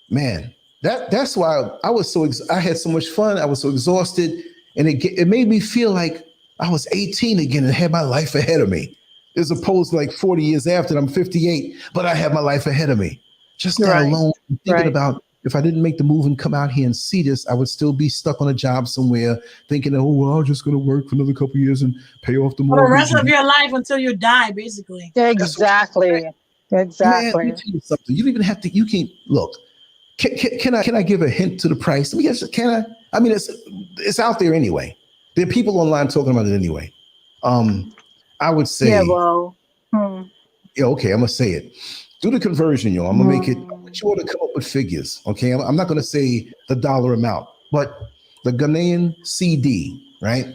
man, that's why I was I had so much fun. I was so exhausted. And it made me feel like I was 18 again and had my life ahead of me, as opposed to like 40 years after. I'm 58, but I have my life ahead of me. Just that alone, thinking about if I didn't make the move and come out here and see this, I would still be stuck on a job somewhere thinking, oh, well, I'm just going to work for another couple of years and pay off the mortgage. For the rest of your life until you die, basically. Exactly. Exactly. Man, let me tell you something. You don't even have to, you can't, look, can I give a hint to the price? Can I? I mean, it's out there anyway. There are people online talking about it anyway. I would say. Yeah, well. Yeah, okay, I'm going to say it. Do the conversion, y'all. I'm going to make it, I want you all to come up with figures, okay? I'm not going to say the dollar amount, but the Ghanaian CD, right?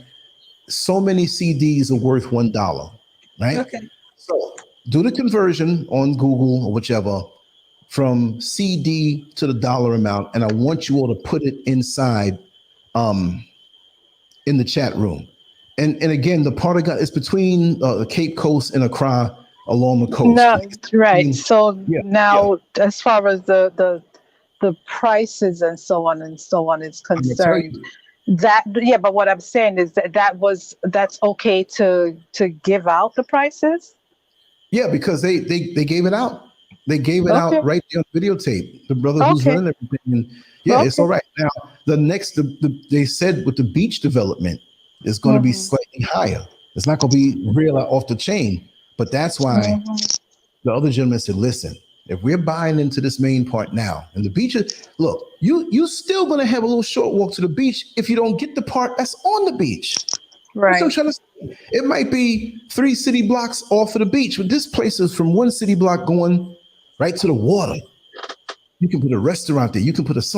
So many CDs are worth $1, right? Okay. So do the conversion on Google or whichever from CD to the dollar amount, and I want you all to put it inside in the chat room. And again, the part of God is between the Cape Coast and Accra, along the coast. No, right. So now, as far as the prices and so on is concerned, but what I'm saying is that's okay to give out the prices. Yeah, because they gave it out. They gave it out right there on videotape. The brother who's running everything. And it's all right. Now, the next, they said with the beach development, is going to be slightly higher. It's not going to be real off the chain. But that's why the other gentleman said, listen, if we're buying into this main part now, and the beach, look, you still going to have a little short walk to the beach if you don't get the part that's on the beach. Right. So I'm trying to say. It might be 3 city blocks off of the beach, but this place is from 1 city block going right to the water. You can put a restaurant there. You can put it's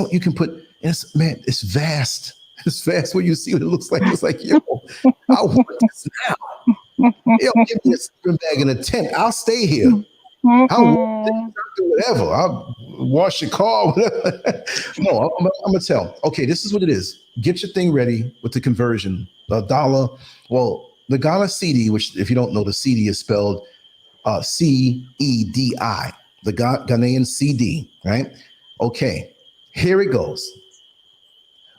vast. It's vast when you see what it looks like. It's like, yo, I want this now. Yo, give me a sleeping bag and a tent. I'll stay here. I'll do whatever. I'll wash your car. No, I'm gonna tell. Okay, this is what it is. Get your thing ready with the conversion. The dollar. Well, the Ghana CD, which if you don't know, the CD is spelled CEDI. The Ghanaian CD, right? Okay, here it goes.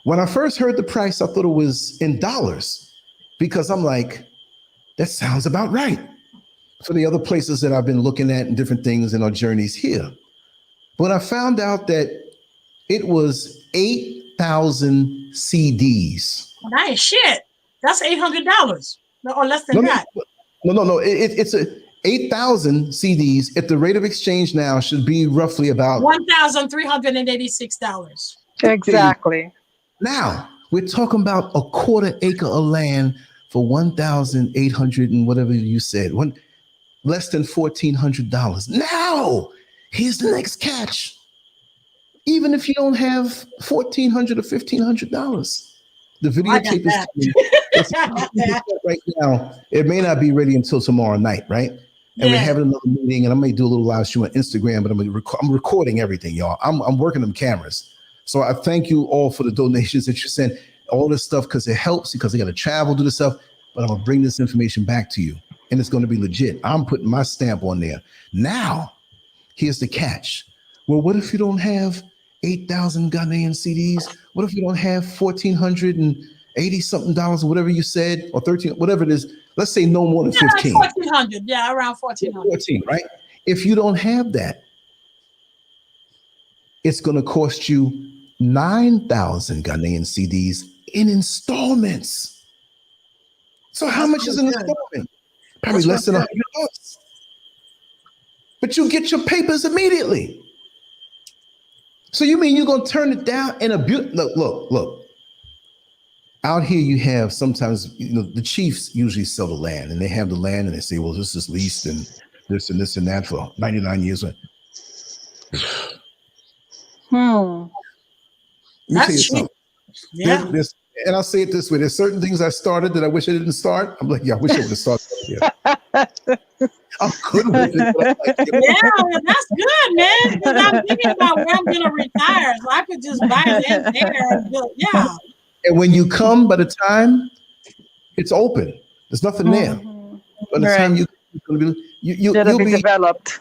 When I first heard the price, I thought it was in dollars because I'm like, that sounds about right for the other places that I've been looking at and different things in our journeys here. But I found out that it was 8,000 CDs. Well, that ain't shit. That's $800 or less than that. No. It's 8,000 CDs. At the rate of exchange now should be roughly about $1,386. Exactly. Now we're talking about a quarter acre of land for 1,800 and whatever you said, less than $1,400. Now, here's the next catch. Even if you don't have $1,400 or $1,500, The videotape is coming. Right now. It may not be ready until tomorrow night, right? And we're having another meeting, and I may do a little live stream on Instagram, but I'm recording everything, y'all. I'm working them cameras. So I thank you all for the donations that you send, all this stuff, because it helps, because they got to travel, do this stuff. But I'm gonna bring this information back to you, and it's gonna be legit. I'm putting my stamp on there. Now, here's the catch. Well, what if you don't have 8,000 Ghanaian CDs? What if you don't have $1,480 something or whatever you said, or 13, whatever it is? Let's say no more than 15. 1,400, yeah, around 1,400. 14, right? If you don't have that, it's going to cost you 9,000 Ghanaian CDs in installments. So how much is an installment? Probably less than $100. But you get your papers immediately. So you mean you're going to turn it down in a look. Out here you have sometimes, the chiefs usually sell the land, and they have the land and they say, well, this is leased and this and that for 99 years. That's cheap. Yeah. And I'll say it this way. There's certain things I started that I wish I didn't start. I'm like, yeah, I wish I would have started here. I'm good with it. Yeah, that's good, man. Because I'm thinking about where I'm going to retire. So I could just buy it there and build. Yeah. And when you come, by the time it's open, there's nothing there. By the time you'll be developed.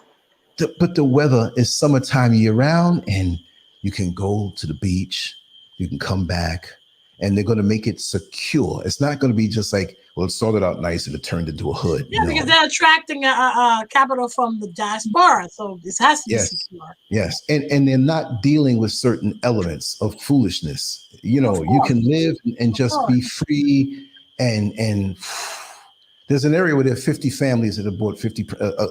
But the weather is summertime year round, and you can go to the beach. You can come back, and they're going to make it secure. It's not going to be just like, well, it started out nice and it turned into a hood. Yeah, because they're attracting a capital from the diaspora, so this has to be secure. Yes, and they're not dealing with certain elements of foolishness. You can live and just be free, and there's an area where there are 50 families that have bought 50,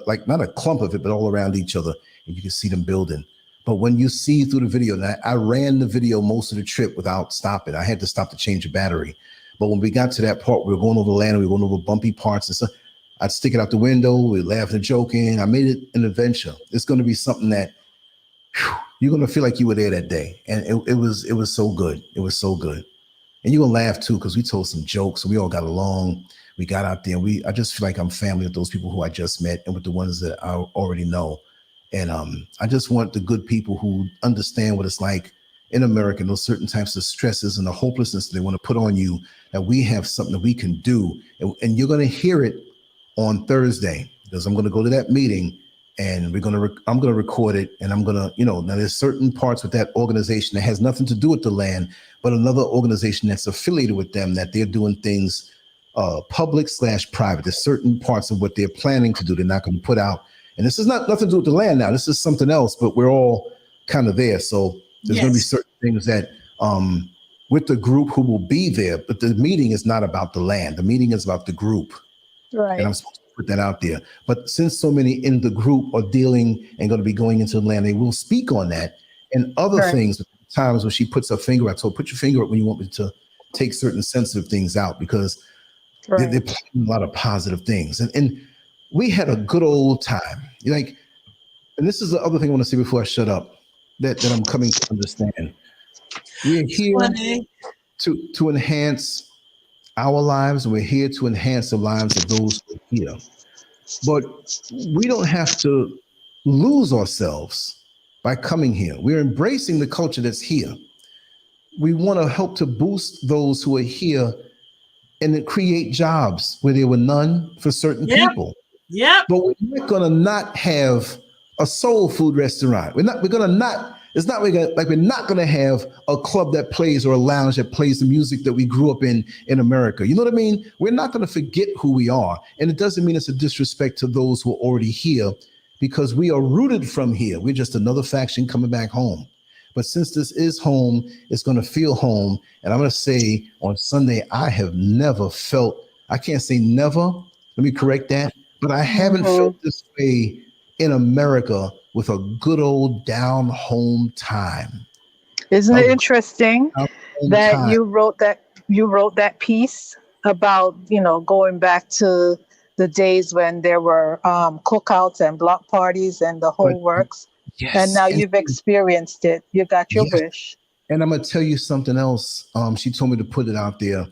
like not a clump of it, but all around each other, and you can see them building. But when you see through the video, and I ran the video most of the trip without stopping. I had to stop to change the battery. But when we got to that part, we were going over the land, we were going over bumpy parts and stuff. I'd stick it out the window, we'd laughing and joking. I made it an adventure. It's going to be something that you're going to feel like you were there that day. And it was so good. It was so good. And you're going to laugh too, because we told some jokes and we all got along. We got out there. I just feel like I'm family with those people who I just met and with the ones that I already know. And I just want the good people who understand what it's like in America, those certain types of stresses and the hopelessness they want to put on you, that we have something that we can do. And you're going to hear it on Thursday, because I'm going to go to that meeting and I'm going to record it. And I'm going to, now there's certain parts with that organization that has nothing to do with the land, but another organization that's affiliated with them, that they're doing things public/private. There's certain parts of what they're planning to do they're not going to put out. And this is nothing to do with the land now. This is something else, but we're all kind of there. So there's going to be certain things that with the group who will be there, but the meeting is not about the land. The meeting is about the group. Right. And I'm supposed to put that out there. But since so many in the group are dealing and going to be going into the land, they will speak on that and other things. Times when she puts her finger up. So put your finger up when you want me to take certain sensitive things out, because they're playing a lot of positive things. And we had a good old time. And this is the other thing I want to say before I shut up, that I'm coming to understand. We're here to enhance our lives, and we're here to enhance the lives of those who are here. But we don't have to lose ourselves by coming here. We're embracing the culture that's here. We want to help to boost those who are here and to create jobs where there were none for certain people. Yeah. But we're not gonna not have a soul food restaurant. We're not gonna have a club that plays, or a lounge that plays the music that we grew up in America. You know what I mean? We're not gonna forget who we are. And it doesn't mean it's a disrespect to those who are already here, because we are rooted from here. We're just another faction coming back home. But since this is home, it's gonna feel home. And I'm gonna say on Sunday, I have never felt, I can't say never, let me correct that, but I haven't felt this way in America with a good old down home time. Isn't it interesting that you wrote that piece about, going back to the days when there were cookouts and block parties and the whole works. Yes. And now you've experienced it. You got your wish. And I'm gonna tell you something else. She told me to put it out there.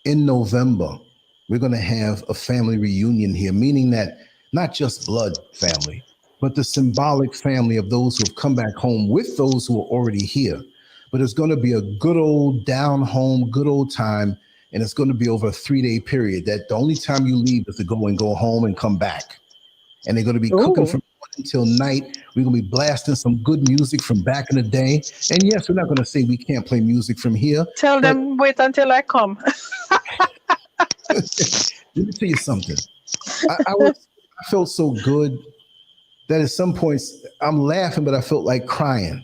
In November, we're gonna have a family reunion here, meaning that not just blood family, but the symbolic family of those who have come back home with those who are already here. But it's gonna be a good old down home, good old time, and it's gonna be over a 3-day period. That the only time you leave is to go home and come back. And they're gonna be cooking from until night. We're gonna be blasting some good music from back in the day. And yes, we're not gonna say we can't play music from here. Tell them wait until I come. Let me tell you something. I felt so good that at some points I'm laughing, but I felt like crying.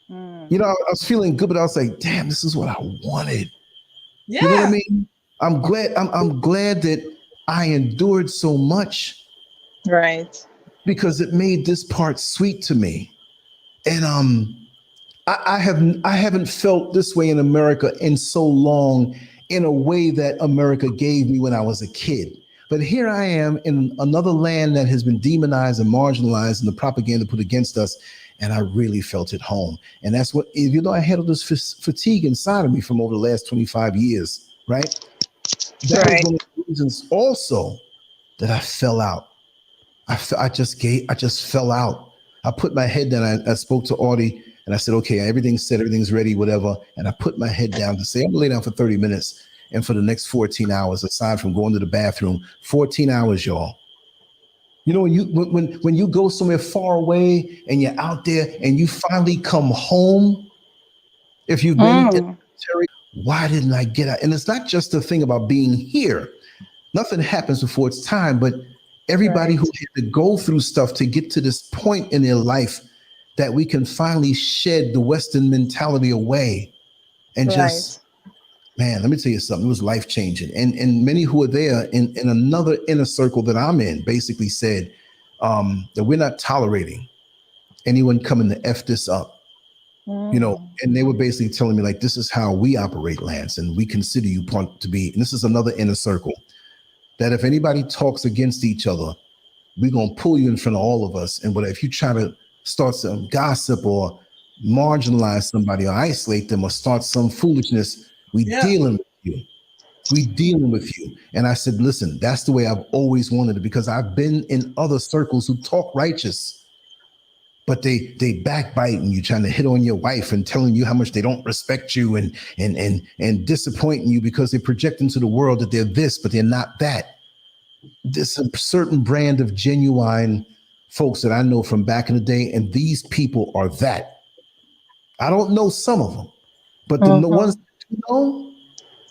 You know, I was feeling good, but I was like, damn, this is what I wanted. Yeah. You know what I mean? I'm glad that I endured so much. Right. Because it made this part sweet to me. And I haven't felt this way in America in so long, in a way that America gave me when I was a kid. But here I am in another land that has been demonized and marginalized and the propaganda put against us. And I really felt at home. And that's what, you know, I had all this fatigue inside of me from over the last 25 years, right? That was one of the reasons also that I fell out. I just fell out. I put my head down. I spoke to Audie and I said, okay, everything's set, everything's ready, whatever. And I put my head down to say, I'm gonna lay down for 30 minutes. And for the next 14 hours, aside from going to the bathroom, 14 hours, y'all. You know, when you go somewhere far away and you're out there and you finally come home, if you've been in the military, why didn't I get out? And it's not just the thing about being here. Nothing happens before it's time, but everybody who had to go through stuff to get to this point in their life that we can finally shed the Western mentality away and just, man, let me tell you something. It was life changing. And many who were there in another inner circle that I'm in basically said that we're not tolerating anyone coming to F this up, you know, and they were basically telling me like, this is how we operate, Lance, and we consider you to be, and this is another inner circle, that if anybody talks against each other, we're going to pull you in front of all of us. And but if you try to start some gossip or marginalize somebody or isolate them or start some foolishness, we dealing with you. We dealing with you. And I said, listen, that's the way I've always wanted it, because I've been in other circles who talk righteous, but they backbiting you, trying to hit on your wife and telling you how much they don't respect you and disappointing you because they project into the world that they're this, but they're not that. There's a certain brand of genuine folks that I know from back in the day, and these people are that. I don't know some of them, but the ones that you know,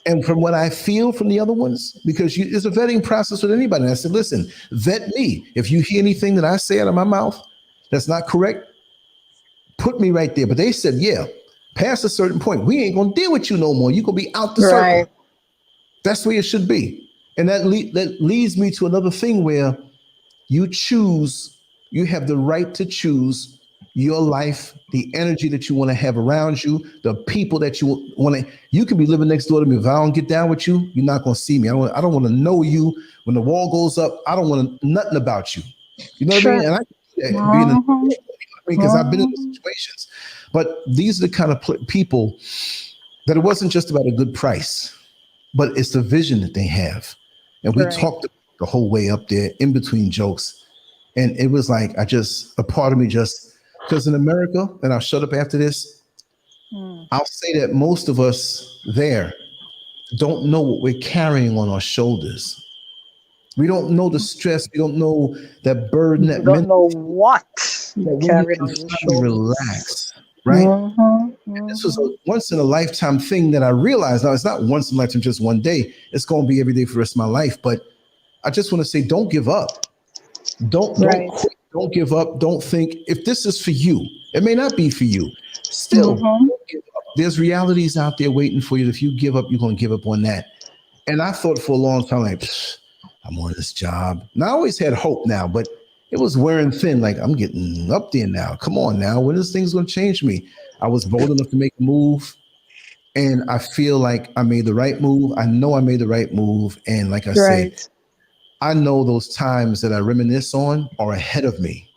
and from what I feel from the other ones, because it's a vetting process with anybody. And I said, listen, vet me. If you hear anything that I say out of my mouth that's not correct, put me right there. But they said, yeah, past a certain point, we ain't gonna deal with you no more. You're gonna be out the circle. That's the way it should be. And that leads me to another thing where you have the right to choose your life, the energy that you want to have around you, the people that you want to. You can be living next door to me. If I don't get down with you, you're not going to see me. I don't want to know you. When the wall goes up, I don't want nothing about you. You know what I mean? And I can be because I've been in those situations. But these are the kind of people that it wasn't just about a good price, but it's the vision that they have. And we talked the whole way up there in between jokes. And it was like, a part of me just, because in America, and I'll shut up after this, I'll say that most of us there don't know what we're carrying on our shoulders. We don't know the stress. We don't know that burden. That don't know what you carry on your shoulders. Relax, right? This was a once in a lifetime thing that I realized. Now it's not once in a lifetime, just one day. It's going to be every day for the rest of my life. But I just want to say, don't give up. Don't quit. Don't give up. Don't think if this is for you, it may not be for you. Still, don't give up. There's realities out there waiting for you. If you give up, you're going to give up on that. And I thought for a long time, like, I'm on this job. And I always had hope now, but it was wearing thin. Like, I'm getting up there now. Come on now. When is things going to change me? I was bold enough to make a move. And I feel like I made the right move. I know I made the right move. And like I said, I know those times that I reminisce on are ahead of me.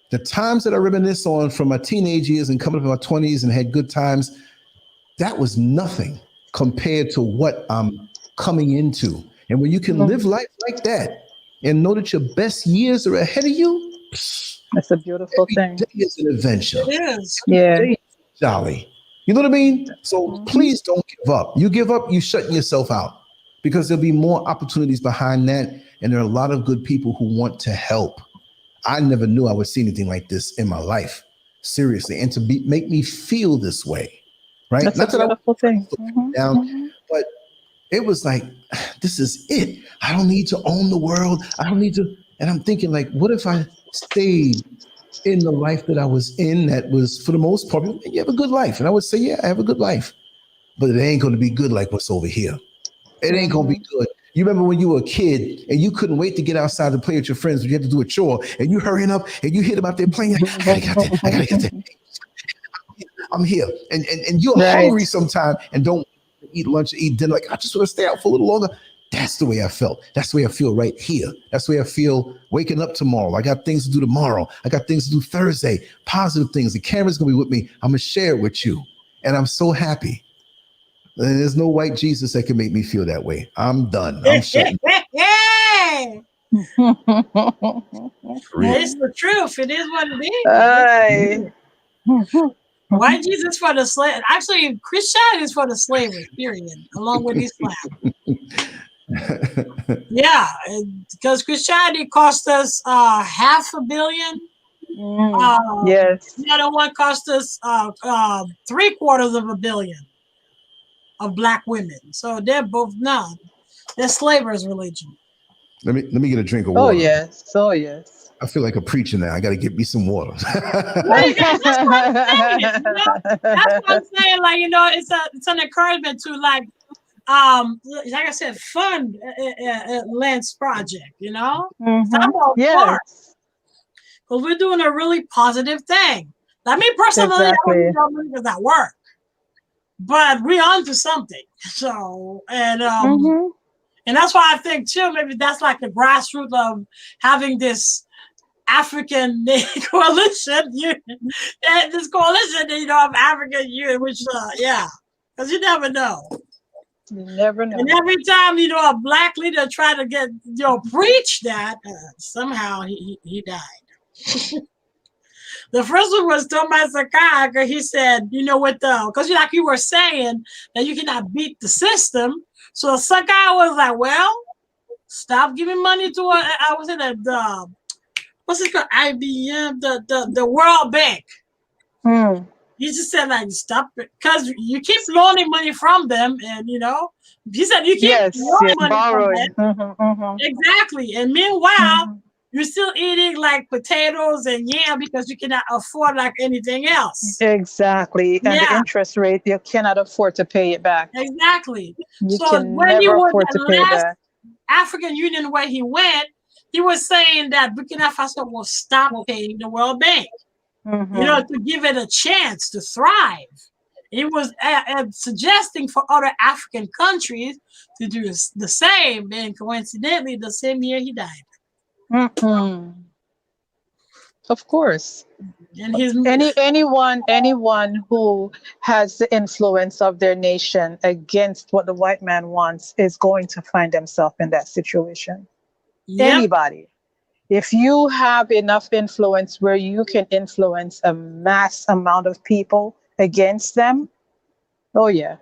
The times that I reminisce on from my teenage years and coming up in my 20s and had good times, that was nothing compared to what I'm coming into. And when you can live life like that and know that your best years are ahead of you, That's a beautiful thing. Day is an adventure. It is. Yeah. Day is jolly. You know what I mean? So please don't give up. You give up, you're shutting yourself out, because there'll be more opportunities behind that. And there are a lot of good people who want to help. I never knew I would see anything like this in my life. Seriously. And to make me feel this way, right? That's Not a that beautiful thing. down, but it was like, this is it. I don't need to own the world. I don't need to. And I'm thinking, like, what if I stayed in the life that I was in, that was, for the most part, you have a good life. And I would say, yeah, I have a good life. But it ain't going to be good like what's over here. It ain't going to be good. You remember when you were a kid and you couldn't wait to get outside to play with your friends, but you had to do a chore, and you hurrying up and you hit them out there playing. I gotta get that. I gotta get that. I'm here. And you're hungry sometime and don't eat lunch or eat dinner. Like, I just want to stay out for a little longer. That's the way I felt. That's the way I feel right here. That's the way I feel waking up tomorrow. I got things to do tomorrow. I got things to do Thursday. Positive things. The camera's going to be with me. I'm going to share it with you. And I'm so happy. And there's no white Jesus that can make me feel that way. I'm done. I'm shutting. Hey! It's the truth. It is what it is. White Jesus for the slave. Actually, Christianity is for the slavers, period, along with Islam. Yeah, because Christianity cost us $500 million. Yes. The other one cost us $750 million of black women. So they're both they're slavers' religion. Let me get a drink of water. Oh yes. Oh yes. I feel like a preacher now. I got to get me some water. That's what I'm saying. That's what I'm saying. Like, it's an encouragement to, like I said, fund Lance project. Yes. Because we're doing a really positive thing. I mean, personally, I don't know because I work, but we're onto something. So, and that's why I think too, maybe that's like the grassroots of having this African coalition, this coalition, of African youth, which, because you never know. You never know. And every time, a black leader try to get, preach that, somehow he died. The first one was Thomas Sakai. He said, because like you were saying, that you cannot beat the system. So Sakai was like, well, stop giving money to I was in the what's it called? IBM, the World Bank. He just said, like, stop it, because you keep loaning money from them, and he said you keep loaning money borrowing. from them. Exactly. And meanwhile, you're still eating like potatoes and yam because you cannot afford like anything else. Exactly. And the interest rate, you cannot afford to pay it back. Exactly. You so can when never he was afford to pay it back. African Union where he went, he was saying that Burkina Faso will stop paying the World Bank, to give it a chance to thrive. He was suggesting for other African countries to do the same, and coincidentally, the same year he died. Of course. And anyone who has the influence of their nation against what the white man wants is going to find themselves in that situation. Yep. Anybody. If you have enough influence where you can influence a mass amount of people against them, oh yeah.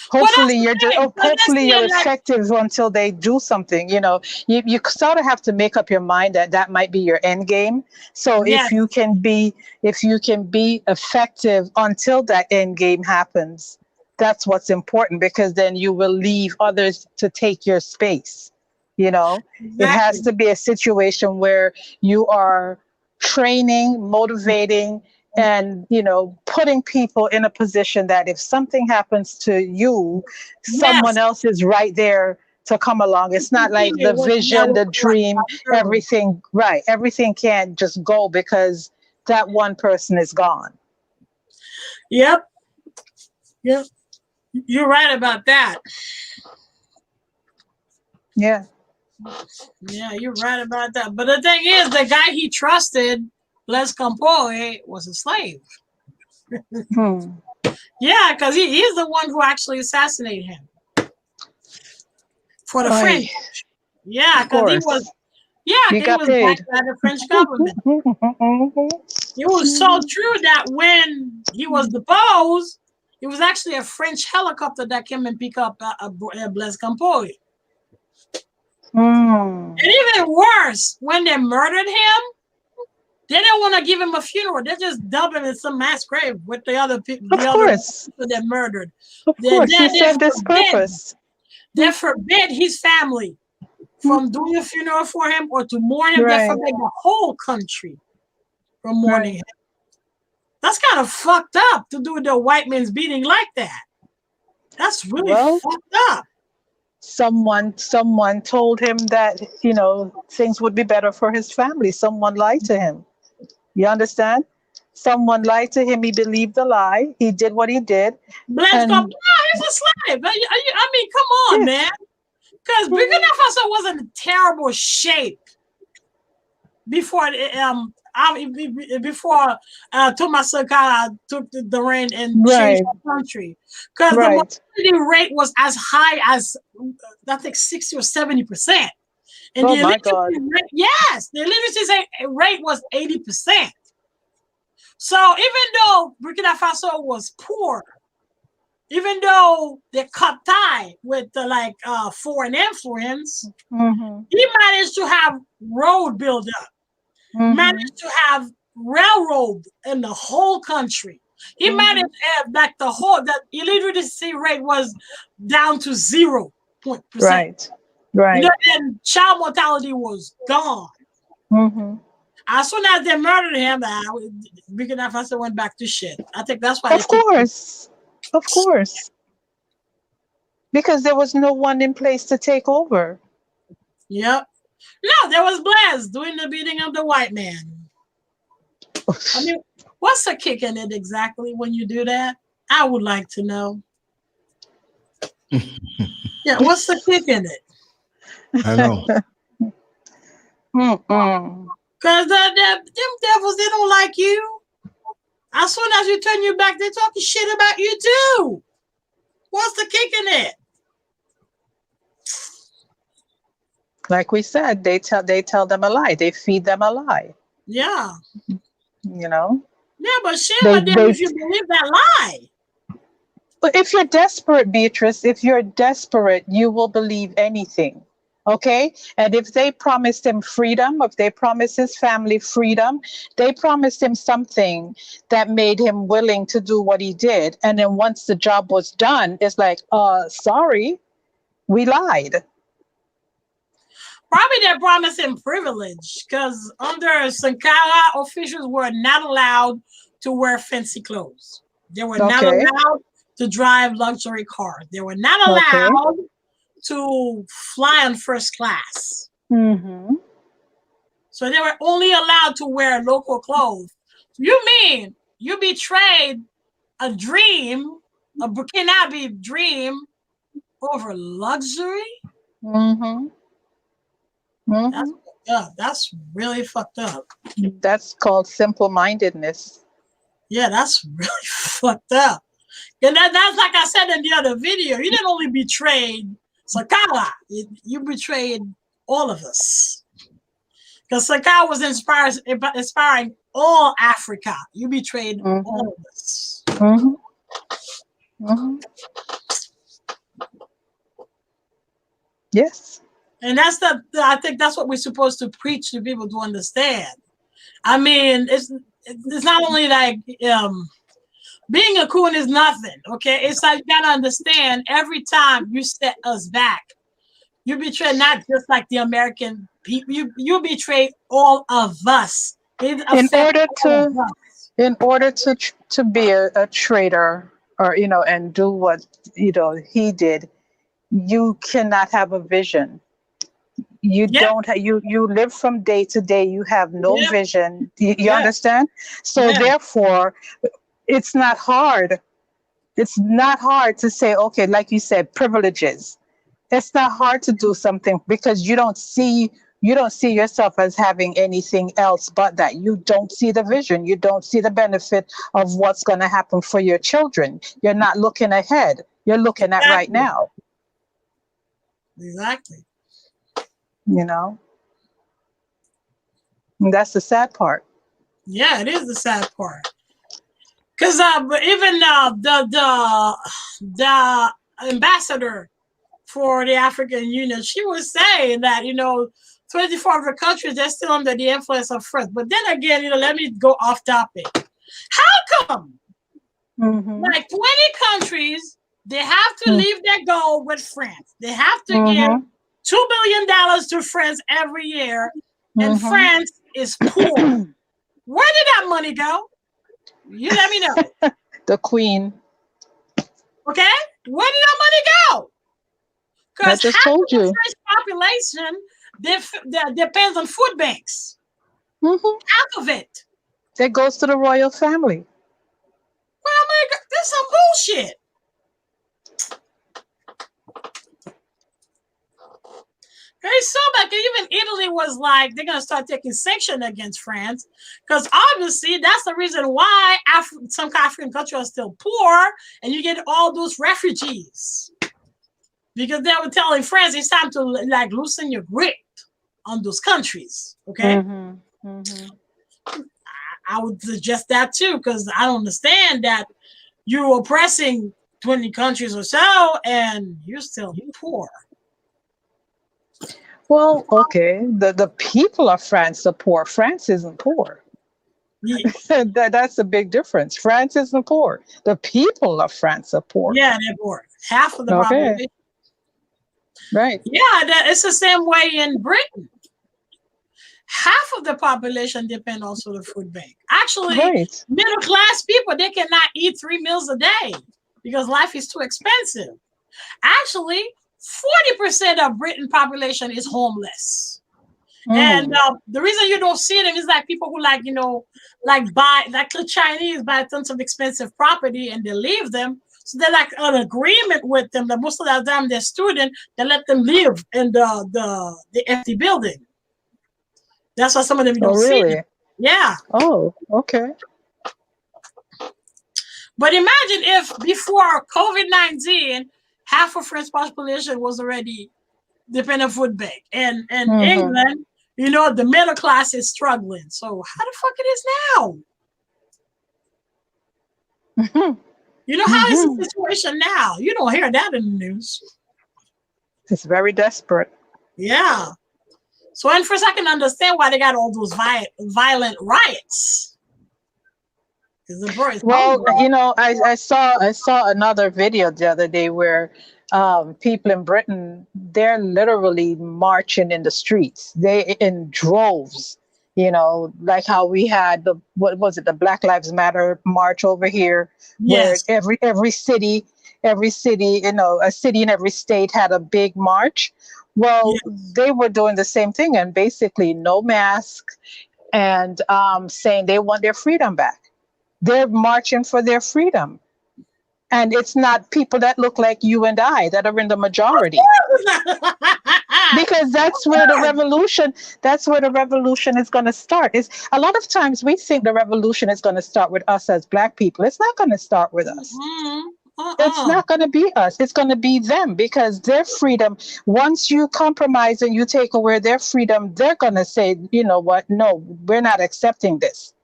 Hopefully you're effective until they do something. You sort of have to make up your mind that might be your end game. So if you can be effective until that end game happens, that's what's important, because then you will leave others to take your space. Exactly. It has to be a situation where you are training, motivating, and putting people in a position that if something happens to you, someone else is right there to come along. It's not like the vision, the dream, everything can't just go because that one person is gone. Yep, you're right about that. Yeah, you're right about that. But the thing is, the guy he trusted, Les Compaore, was a slave. Yeah, because he's the one who actually assassinated him for the French. Yeah, because he was. Yeah, he was backed by the French government. It was so true that when he was deposed, it was actually a French helicopter that came and picked up Blaise Compaoré. And even worse, when they murdered him, they didn't want to give him a funeral. They just dumped him in some mass grave with the other people. Of course, people that murdered. Of course, he served his purpose. They forbid his family from doing a funeral for him or to mourn him. They forbid the whole country from mourning him. That's kind of fucked up to do the white man's beating like that. That's really fucked up. Someone told him that, you know, things would be better for his family. Someone lied to him. You understand? Someone lied to him. He believed the lie. He did what he did. Blaise Compaoré, he's a slave. I mean, come on, man. Because Burkina Faso was in terrible shape before Thomas Sankara took the reign and changed the country. Because the mortality rate was as high as I think 60 or 70%. And the illiteracy rate, the illiteracy rate was 80%. So even though Burkina Faso was poor, even though they cut tie with foreign influence, he managed to have road build up, managed to have railroad in the whole country. He managed that the illiteracy rate was down to 0%. Right. You know, and child mortality was gone. As soon as they murdered him, Burkina Faso went back to shit. I think that's why. Of course. Because there was no one in place to take over. Yep. No, there was Blaise doing the beating of the white man. I mean, what's the kick in it exactly when you do that? I would like to know. Yeah, what's the kick in it? I know. Because them devils, they don't like you. As soon as you turn your back, they're talking shit about you too. What's the kick in it? Like we said, they tell them a lie. They feed them a lie. Yeah. You know? Yeah, but shit with them if you believe that lie. But if you're desperate, Beatrice, if you're desperate, you will believe anything. Okay? And if they promised him freedom, if they promised his family freedom, they promised him something that made him willing to do what he did. And then once the job was done, it's like, sorry, we lied. Probably they promised him privilege because under Sankara, officials were not allowed to wear fancy clothes. They were not allowed to drive luxury cars. They were not allowed to fly on first class. So they were only allowed to wear local clothes. You mean you betrayed a dream, a Burkinabe dream, over luxury? That's really fucked up. That's called simple-mindedness. Yeah, that's really fucked up. And that's like I said in the other video. You didn't only betray Sankara, you betrayed all of us. Because Sankara was inspiring all Africa. You betrayed all of us. Yes. And I think that's what we're supposed to preach to people to understand. I mean, it's not only like being a coon is nothing, okay? It's like you gotta understand every time you set us back, you betray not just like the American people, you betray all of us. In order to be a traitor, or and do what he did, you cannot have a vision. You don't have, you live from day to day. You have no vision. You understand? So therefore, it's not hard. It's not hard to say, okay, like you said, privileges. It's not hard to do something because you don't see You don't see yourself as having anything else but that. You don't see the vision. You don't see the benefit of what's going to happen for your children. You're not looking ahead. You're looking at right now. Exactly. You know? And that's the sad part. Yeah, it is the sad part. Because even the ambassador for the African Union, she was saying that, 24 of the countries, they're still under the influence of France. But then again, let me go off topic. How come? Like 20 countries, they have to leave their goal with France. They have to give $2 billion to France every year, and France is poor. Where did that money go? You let me know. The Queen. Okay? Where did that money go? I just told you. The French population depends on food banks. Half of it. That goes to the royal family. Well, this is some bullshit. Very so back, even Italy was like, they're going to start taking sanctions against France, because obviously that's the reason why some African countries are still poor, and you get all those refugees. Because they were telling France it's time to like loosen your grip on those countries. Okay? I would suggest that too, because I don't understand that you're oppressing 20 countries or so, and you're still poor. Well, okay, the people of France are poor. France isn't poor. Yeah. That's a big difference. France isn't poor. The people of France are poor. Yeah, they're poor. Half of the population. Right. Yeah, it's the same way in Britain. Half of the population depend also on the food bank. Actually, middle class people, they cannot eat 3 meals a day because life is too expensive. Actually, 40% of Britain population is homeless. And the reason you don't see them is like people who like the Chinese buy tons of expensive property and they leave them. So they're like an agreement with them that most of the time they're student, they let them live in the empty building. That's why some of them don't see them. Yeah. Oh, okay. But imagine if before COVID-19, half of French population was already dependent on food bank. And England, the middle class is struggling. So how the fuck it is now? How is the situation now? You don't hear that in the news. It's very desperate. Yeah. So and first I can understand why they got all those violent riots. Well, I saw another video the other day where people in Britain, they're literally marching in the streets. They in droves, like how we had the Black Lives Matter march over here, where every city, a city in every state had a big march. Well, they were doing the same thing, and basically no mask, and saying they want their freedom back. They're marching for their freedom. And it's not people that look like you and I that are in the majority. Because that's where the revolution is going to start. A lot of times we think the revolution is going to start with us as Black people. It's not going to start with us. It's not going to be us. It's going to be them, because their freedom, once you compromise and you take away their freedom, they're going to say, you know what? No, we're not accepting this.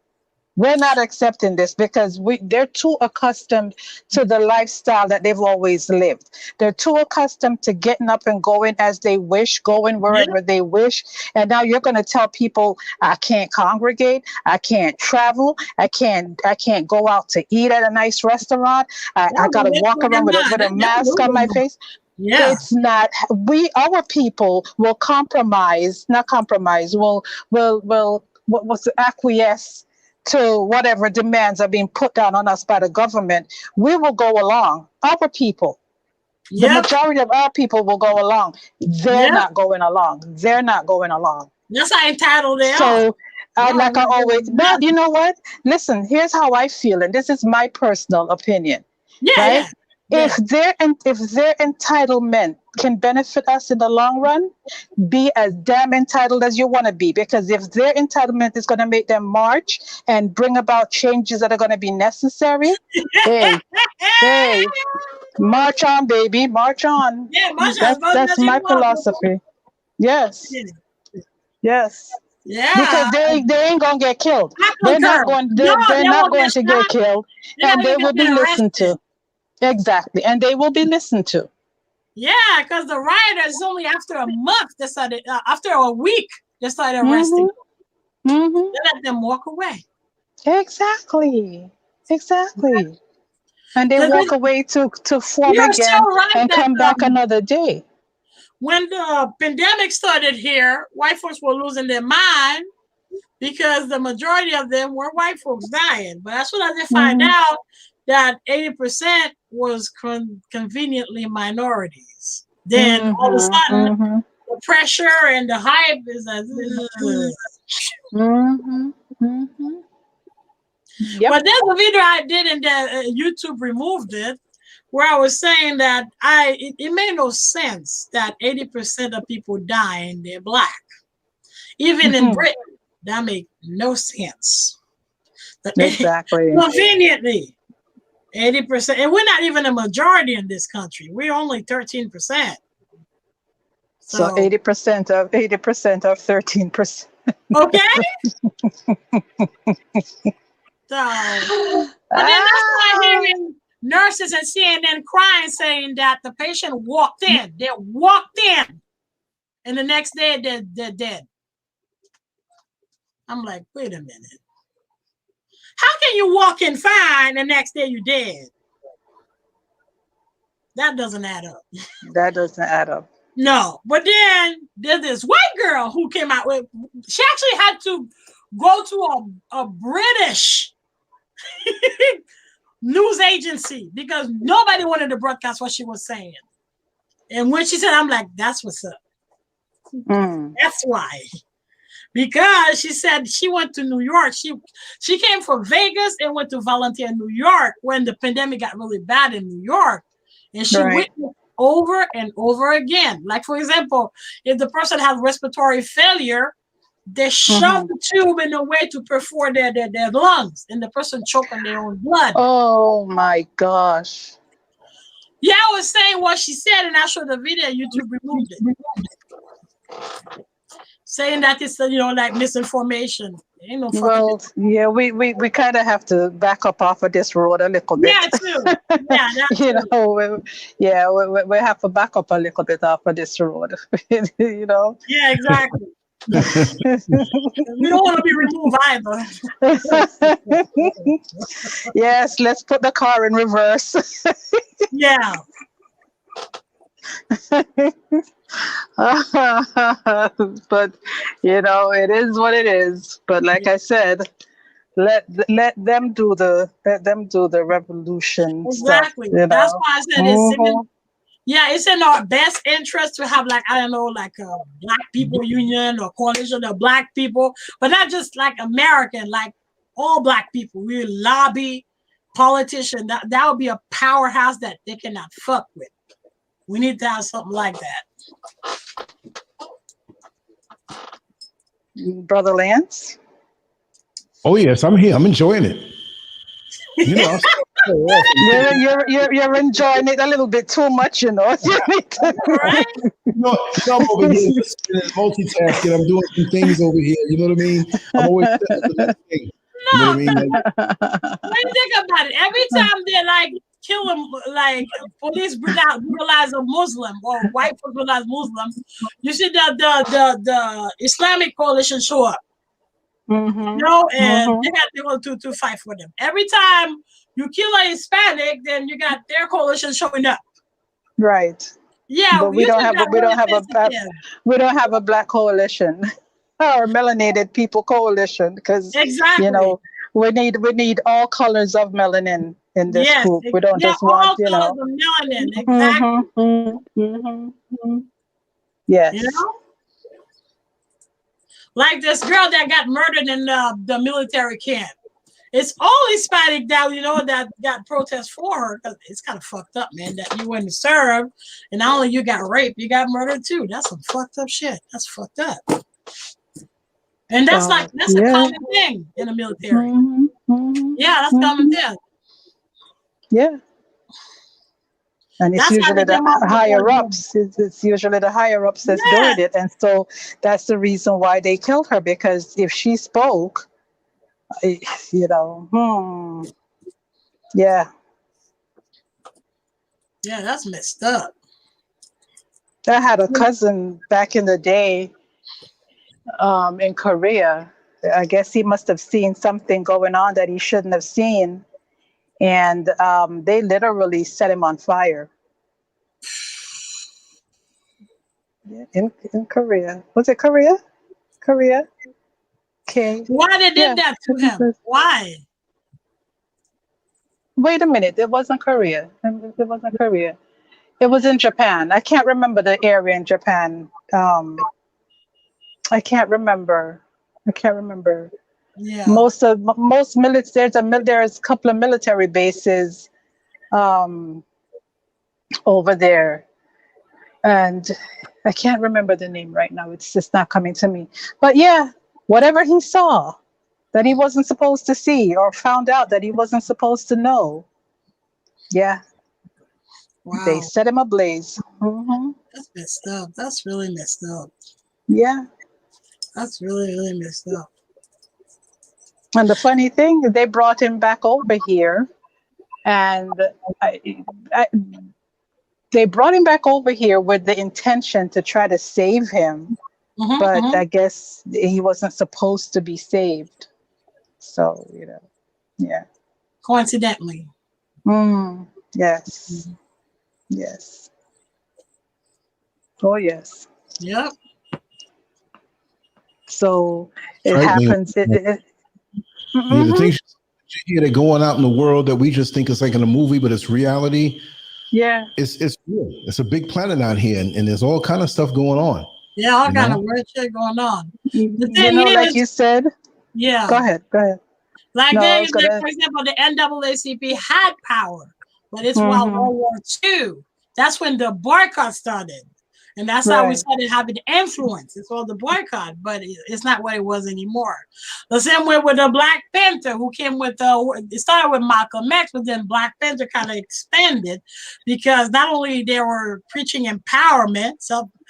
We're not accepting this because they're too accustomed to the lifestyle that they've always lived. They're too accustomed to getting up and going as they wish, going wherever they wish. And now you're going to tell people, I can't congregate, I can't travel, I can't go out to eat at a nice restaurant. I got to walk around with a mask on my face. Yeah. It's not. Our people will acquiesce to whatever demands are being put down on us by the government. We will go along. Our people, the majority of our people will go along. They're not going along. They're not going along. That's how entitled they are. So, but you know what? Listen, here's how I feel, and this is my personal opinion. If their entitlement can benefit us in the long run, be as damn entitled as you want to be. Because if their entitlement is going to make them march and bring about changes that are going to be necessary, hey, march on, baby, march on. Yeah, march on. That's my philosophy. Yes. Yeah. Yes. Yeah. Because they ain't gonna get killed. I They're not concur. going. They're not going to get killed, They're and not they even will be gonna get listened to. Exactly, and they will be listened to. Yeah, because the rioters only after a month they started. After a week they started arresting. Mm-hmm. They let them walk away. Exactly. And they walk away to form You're again so right and that, come back another day. When the pandemic started here, white folks were losing their mind because the majority of them were white folks dying. But as soon as they find out that 80% was conveniently minorities, then all of a sudden the pressure and the hype is like, Yep. But there's a video I did and YouTube removed it, where I was saying that it made no sense that 80% of people dying, they're black. Even in Britain, that made no sense. Exactly. Conveniently, 80%, and we're not even a majority in this country. We're only 13%. So 80% of 13%. Okay. So, but then that's why hearing nurses and CNN crying, saying that the patient walked in. They walked in, and the next day they're dead. I'm like, wait a minute. How can you walk in fine the next day you're dead? That doesn't add up. That doesn't add up. No. But then there's this white girl who came out with, she actually had to go to a British news agency because nobody wanted to broadcast what she was saying. And when she said, I'm like, that's what's up. That's why. Because she said she went to New York. She came from Vegas and went to volunteer in New York when the pandemic got really bad in New York. And she witnessed over and over again. Like, for example, if the person has respiratory failure, they shove the tube in a way to perforate their lungs, and the person choke on their own blood. Oh my gosh. Yeah, I was saying what she said, and I showed the video. YouTube removed it, saying that it's like misinformation. Ain't no well, yeah, we kind of have to back up off of this road a little bit. Yeah, too. Yeah, we have to back up a little bit off of this road. Yeah, exactly. We don't want to be removed either. Yes, let's put the car in reverse. Yeah. But it is what it is. But like I said, let them do the revolution. Exactly. Stuff, That's why I said it's in our best interest to have like a Black People Union or coalition of Black people, but not just like American, like all Black people. We lobby politicians. That would be a powerhouse that they cannot fuck with. We need to have something like that. Brother Lance? Oh yes, I'm here. I'm enjoying it. You're enjoying it a little bit too much, Right? I'm over here multitasking. I'm doing some things over here. You know what I mean? I'm always doing the next thing. You know what I mean? When you think about it, every time they kill them, police brutalize a Muslim or white folks brutalize Muslims, you see the Islamic coalition show up. And they have to go to fight for them. Every time you kill a Hispanic, then you got their coalition showing up. Right. Yeah, but we don't have a Black coalition or melanated people coalition because we need all colors of melanin in this group. We don't just want colors of melanin. Exactly. Yes. Like this girl that got murdered in the military camp. It's all Hispanic that that got protests for her, because it's kind of fucked up, man. That you went to serve, and not only you got raped, you got murdered too. That's some fucked up shit. That's fucked up. And that's a common thing in the military. Yeah, that's common thing. Yeah. And it's usually the higher ups. It's usually the higher ups that's doing it. And so that's the reason why they killed her, because if she spoke, yeah. Yeah, that's messed up. I had a cousin back in the day in Korea. I guess he must have seen something going on that he shouldn't have seen. And they literally set him on fire. In Korea. Was it Korea? Korea? Okay. Why they did that to him? Why? Wait a minute. It wasn't Korea. It wasn't Korea. It was in Japan. I can't remember the area in Japan. I can't remember. Yeah. Most military. There's a couple of military bases over there, and I can't remember the name right now. It's just not coming to me. But yeah, whatever he saw that he wasn't supposed to see, or found out that he wasn't supposed to know, yeah, wow, they set him ablaze. That's messed up. That's really messed up. Yeah, that's really, really messed up. And the funny thing, they brought him back over here, and they brought him back over here with the intention to try to save him, but I guess he wasn't supposed to be saved. So, yeah. Coincidentally. Yes. Yes. Oh, yes. Yep. So it happens. Yeah, the things you hear that going out in the world that we just think is like in a movie, but it's reality. Yeah, it's real. It's a big planet out here, and there's all kind of stuff going on. Yeah, all kind of weird shit going on. The thing is, like you said. Yeah. Go ahead. Like, for example, the NAACP had power, but it's while World War II. That's when the boycott started. And that's how we started having influence. It's all the boycott, but it's not what it was anymore. The same way with the Black Panther, who came with, it started with Malcolm X, but then Black Panther kind of expanded, because not only they were preaching empowerment,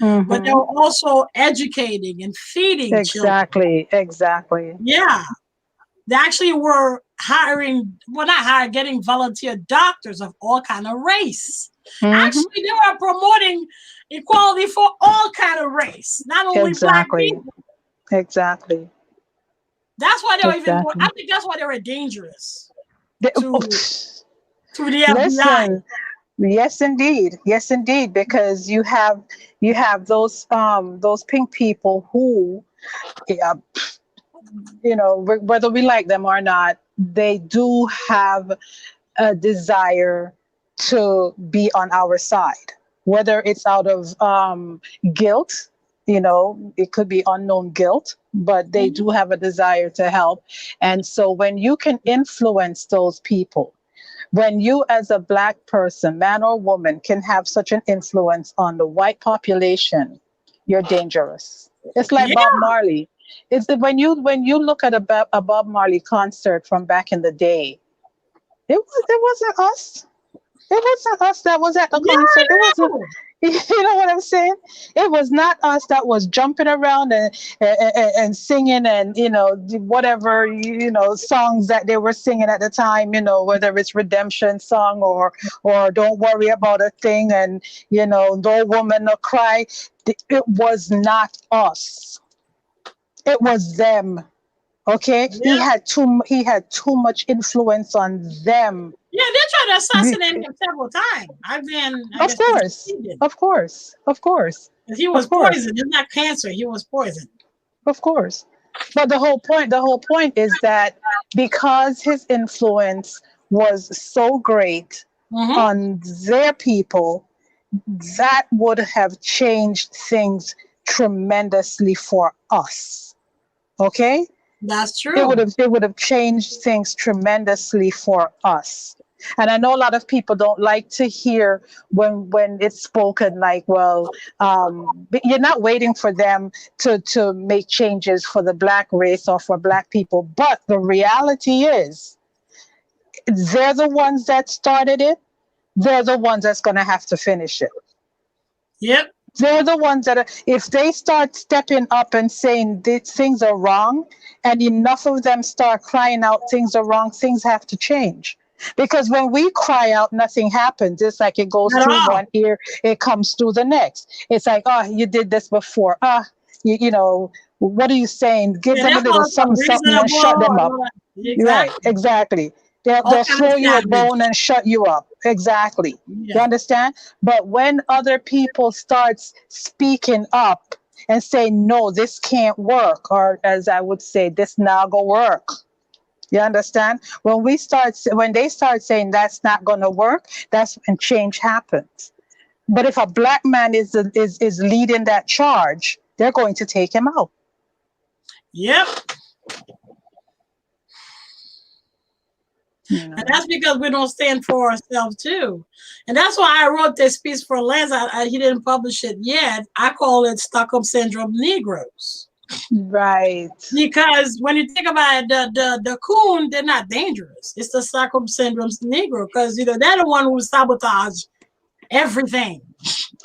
but they were also educating and feeding children. Exactly. Yeah. They actually were getting volunteer doctors of all kind of race. Actually, they were promoting equality for all kind of race, not only Black people. Exactly. That's why they were I think that's why they were dangerous to the FBI. Listen, yes, indeed, because you have those pink people who, whether we like them or not, they do have a desire to be on our side, whether it's out of guilt, it could be unknown guilt, but they do have a desire to help. And so when you can influence those people, when you as a Black person, man or woman, can have such an influence on the white population, you're dangerous. It's like Bob Marley. It's when you look at a Bob Marley concert from back in the day, it wasn't us. It wasn't us that was at the concert. It wasn't. You know what I'm saying? It was not us that was jumping around and singing and whatever songs that they were singing at the time. Whether it's redemption song or don't worry about a thing and no woman no cry. It was not us. It was them. Okay, yeah. he had too much influence on them. Yeah, they tried to assassinate him several times. Of course. He was poisoned. It's not cancer. He was poisoned. Of course. But the whole point is that because his influence was so great on their people, that would have changed things tremendously for us. Okay? That's true. It would have changed things tremendously for us. And I know a lot of people don't like to hear when it's spoken like, well, but you're not waiting for them to make changes for the Black race or for Black people. But the reality is, they're the ones that started it. They're the ones that's going to have to finish it. Yep. They're the ones that if they start stepping up and saying things are wrong, and enough of them start crying out things are wrong, things have to change. Because when we cry out, nothing happens. It's like it goes through one ear, it comes through the next. It's like, oh, you did this before. You know, what are you saying? Give them a little something and shut them up. Exactly. Right, exactly. They'll throw you a bone and shut you up. Exactly. Yeah. You understand? But when other people start speaking up and say, no, this can't work, or as I would say, this not gonna work. You understand? When they start saying that's not gonna work, that's when change happens. But if a Black man is leading that charge, they're going to take him out. Yep. You know. And that's because we don't stand for ourselves too. And that's why I wrote this piece for Lance. He didn't publish it yet. I call it Stockholm Syndrome Negroes. Right. Because when you think about it, the coon, they're not dangerous. It's the Stockholm Syndrome Negro, because, you know, they're the one who sabotage everything.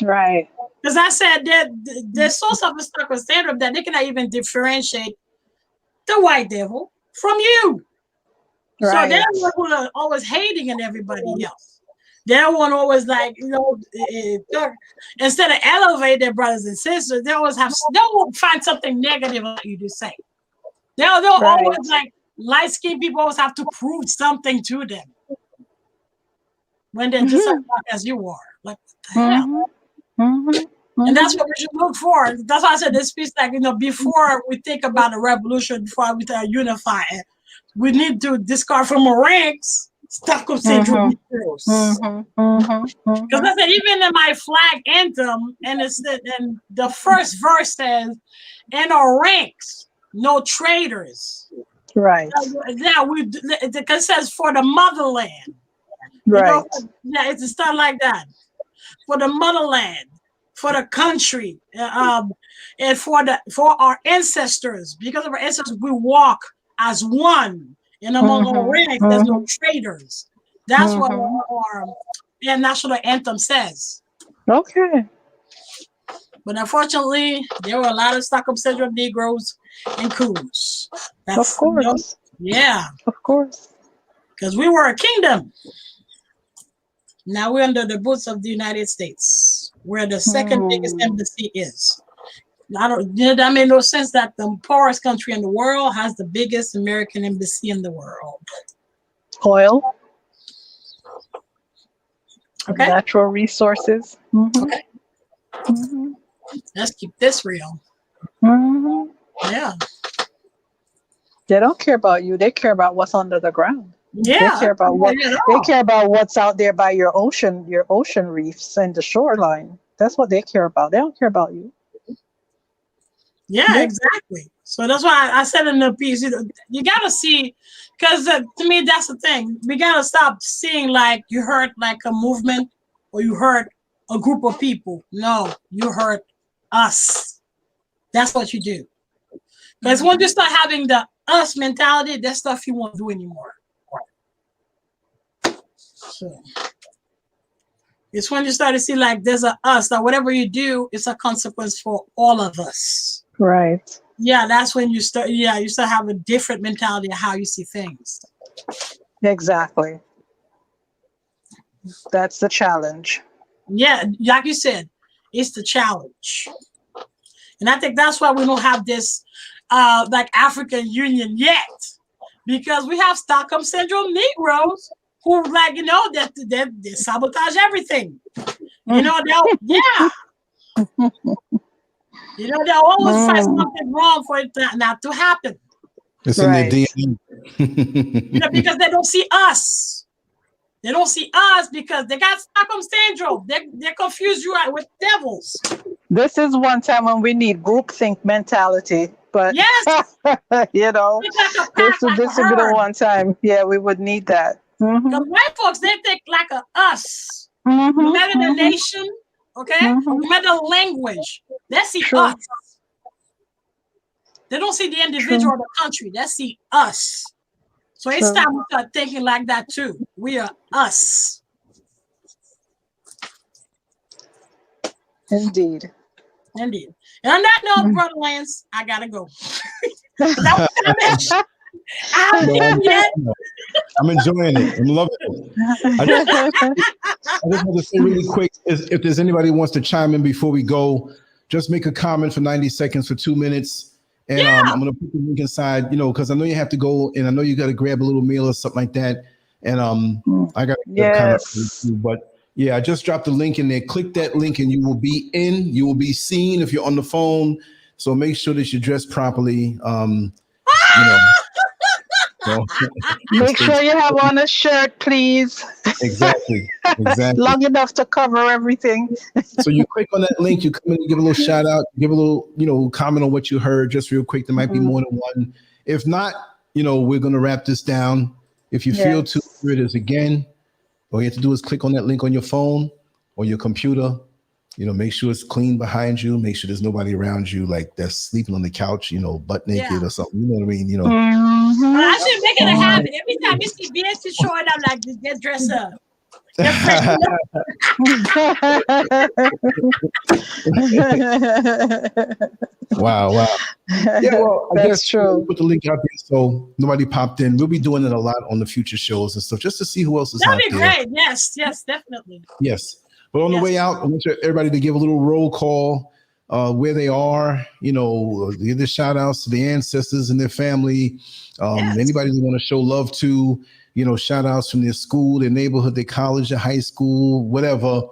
Right. Because I said that they're so of a Stockholm Syndrome that they cannot even differentiate the white devil from you. Right. So they're the one who are always hating on everybody else. They're one always like, you know, instead of elevate their brothers and sisters, they'll find something negative about you to say. They'll always like light-skinned people always have to prove something to them when they're just as black as you are. Like, what the hell? And that's what we should look for. That's why I said this piece, like, you know, before we think about a revolution, before we unify it, we need to discard from our ranks Stockholm Syndrome Negroes. Because I said, even in my flag anthem, and the first verse says, "In our ranks, no traitors." Right. Yeah, because it says for the motherland. Right. You know, it's a stuff like that. For the motherland, for the country, and for our ancestors. Because of our ancestors, we walk as one, and among our ranks, there's no traitors. That's what our national anthem says. Okay. But unfortunately, there were a lot of Stockholm Syndrome Negroes and coons. Of course. You know, yeah. Of course. Because we were a kingdom. Now we're under the boots of the United States, where the second biggest embassy is. That made no sense that the poorest country in the world has the biggest American embassy in the world. Oil. Okay. Natural resources. Okay. Let's keep this real. Yeah. They don't care about you. They care about what's under the ground. Yeah. They care about what's out there by your ocean reefs and the shoreline. That's what they care about. They don't care about you. Yeah, exactly. So that's why I said in the piece, you got to see, because to me, that's the thing. We got to stop seeing like you hurt like a movement or you hurt a group of people. No, you hurt us. That's what you do. Because when you start having the us mentality, that's stuff you won't do anymore. So it's when you start to see like there's a us, that whatever you do, it's a consequence for all of us. Right. Yeah, that's when you start have a different mentality of how you see things. Exactly. That's the challenge. Yeah, like you said, it's the challenge. And I think that's why we don't have this like African Union yet. Because we have Stockholm Syndrome Negroes who, like, you know, they sabotage everything. You know, you know, they'll always find something wrong for it not to happen. It's in their DNA. You know, because they don't see us. They don't see us because they got Stockholm Syndrome. They confuse you with devils. This is one time when we need groupthink mentality but Yes. you know, It's like a this pack, like would a be the herd. one time. Yeah, we would need that. Mhm. The white folks, they think like a us. Mhm, No matter the mhm, nation, okay? mhm. No matter the language, they see True. us. They don't see the individual True. or the country. They see us. So it's True. time we start thinking like that too. We are us. Indeed. Indeed. And on that note, Brother Lance, I gotta go. That was finished. I haven't eaten yet. I'm enjoying it. I'm loving it. I just want to say really quick, if there's anybody who wants to chime in before we go, just make a comment for 90 seconds for 2 minutes. And I'm going to put the link inside, because I know you have to go and I know you got to grab a little meal or something like that. And I got to kind of, but yeah, I just dropped the link in there. Click that link and you will be in. You will be seen if you're on the phone. So make sure that you're dressed properly. Make sure you have on a shirt, please. Exactly. Long enough to cover everything. So you click on that link, you come in and give a little shout out, give a little, comment on what you heard just real quick. There might be more than one. If not, we're going to wrap this down. If you feel to hear this again, all you have to do is click on that link on your phone or your computer. Make sure it's clean behind you. Make sure there's nobody around you like that's sleeping on the couch, butt naked or something. You know what I mean? I should make it a habit. Every time you see BS showing up like this, get dressed up. Wow. Yeah, well, I guess true. Put the link out there so nobody popped in. We'll be doing it a lot on the future shows and stuff just to see who else is out there. That'd be great. Yes, definitely. Yes. But on the way out, I want everybody to give a little roll call where they are, give the shout outs to the ancestors and their family. Anybody they want to show love to, shout outs from their school, their neighborhood, their college, their high school, whatever.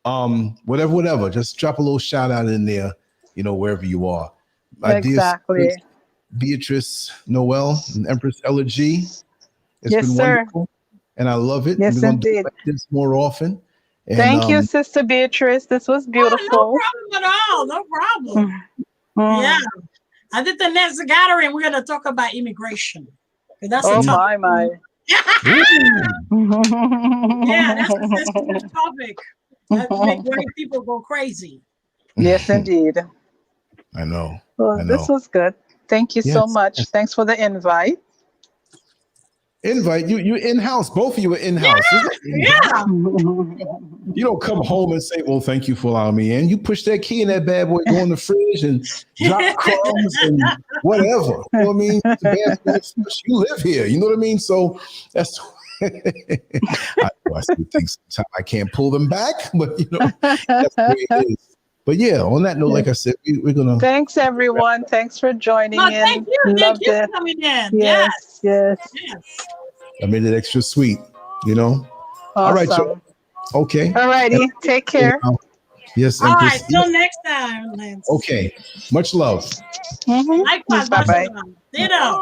Whatever. Just drop a little shout out in there, wherever you are. Exactly. Beatrice Noel and Empress Ella G. It's been wonderful. And I love it. Yes, we're going to do indeed. this more often. And, thank you, Sister Beatrice. This was beautiful. No problem at all. No problem. Yeah. I did the next gathering. We're going to talk about immigration. That's a topic. My. Yeah, that's a sensitive topic. That make white people go crazy. Yes, indeed. I know. Well, this was good. Thank you so much. Thanks for the invite. You in-house. Both of you are in-house. Yeah. You don't come home and say, well, thank you for allowing me in. You push that key in that bad boy, go in the fridge and drop crumbs and whatever. You know what I mean? You live here. You know what I mean? So that's I still think sometimes I can't pull them back, but that's the way it is. But yeah, on that note, like I said, we're gonna. Thanks everyone. Thanks for joining in. Thank you. Thank you for coming in. Yes. I made it extra sweet, Awesome. All right, y'all. Okay. All righty. Take care. Yes. All right. Till next time, Lance. Okay. Much love. Likewise. Bye-bye. Ditto.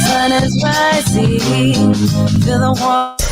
Sun is rising. Feel the warmth.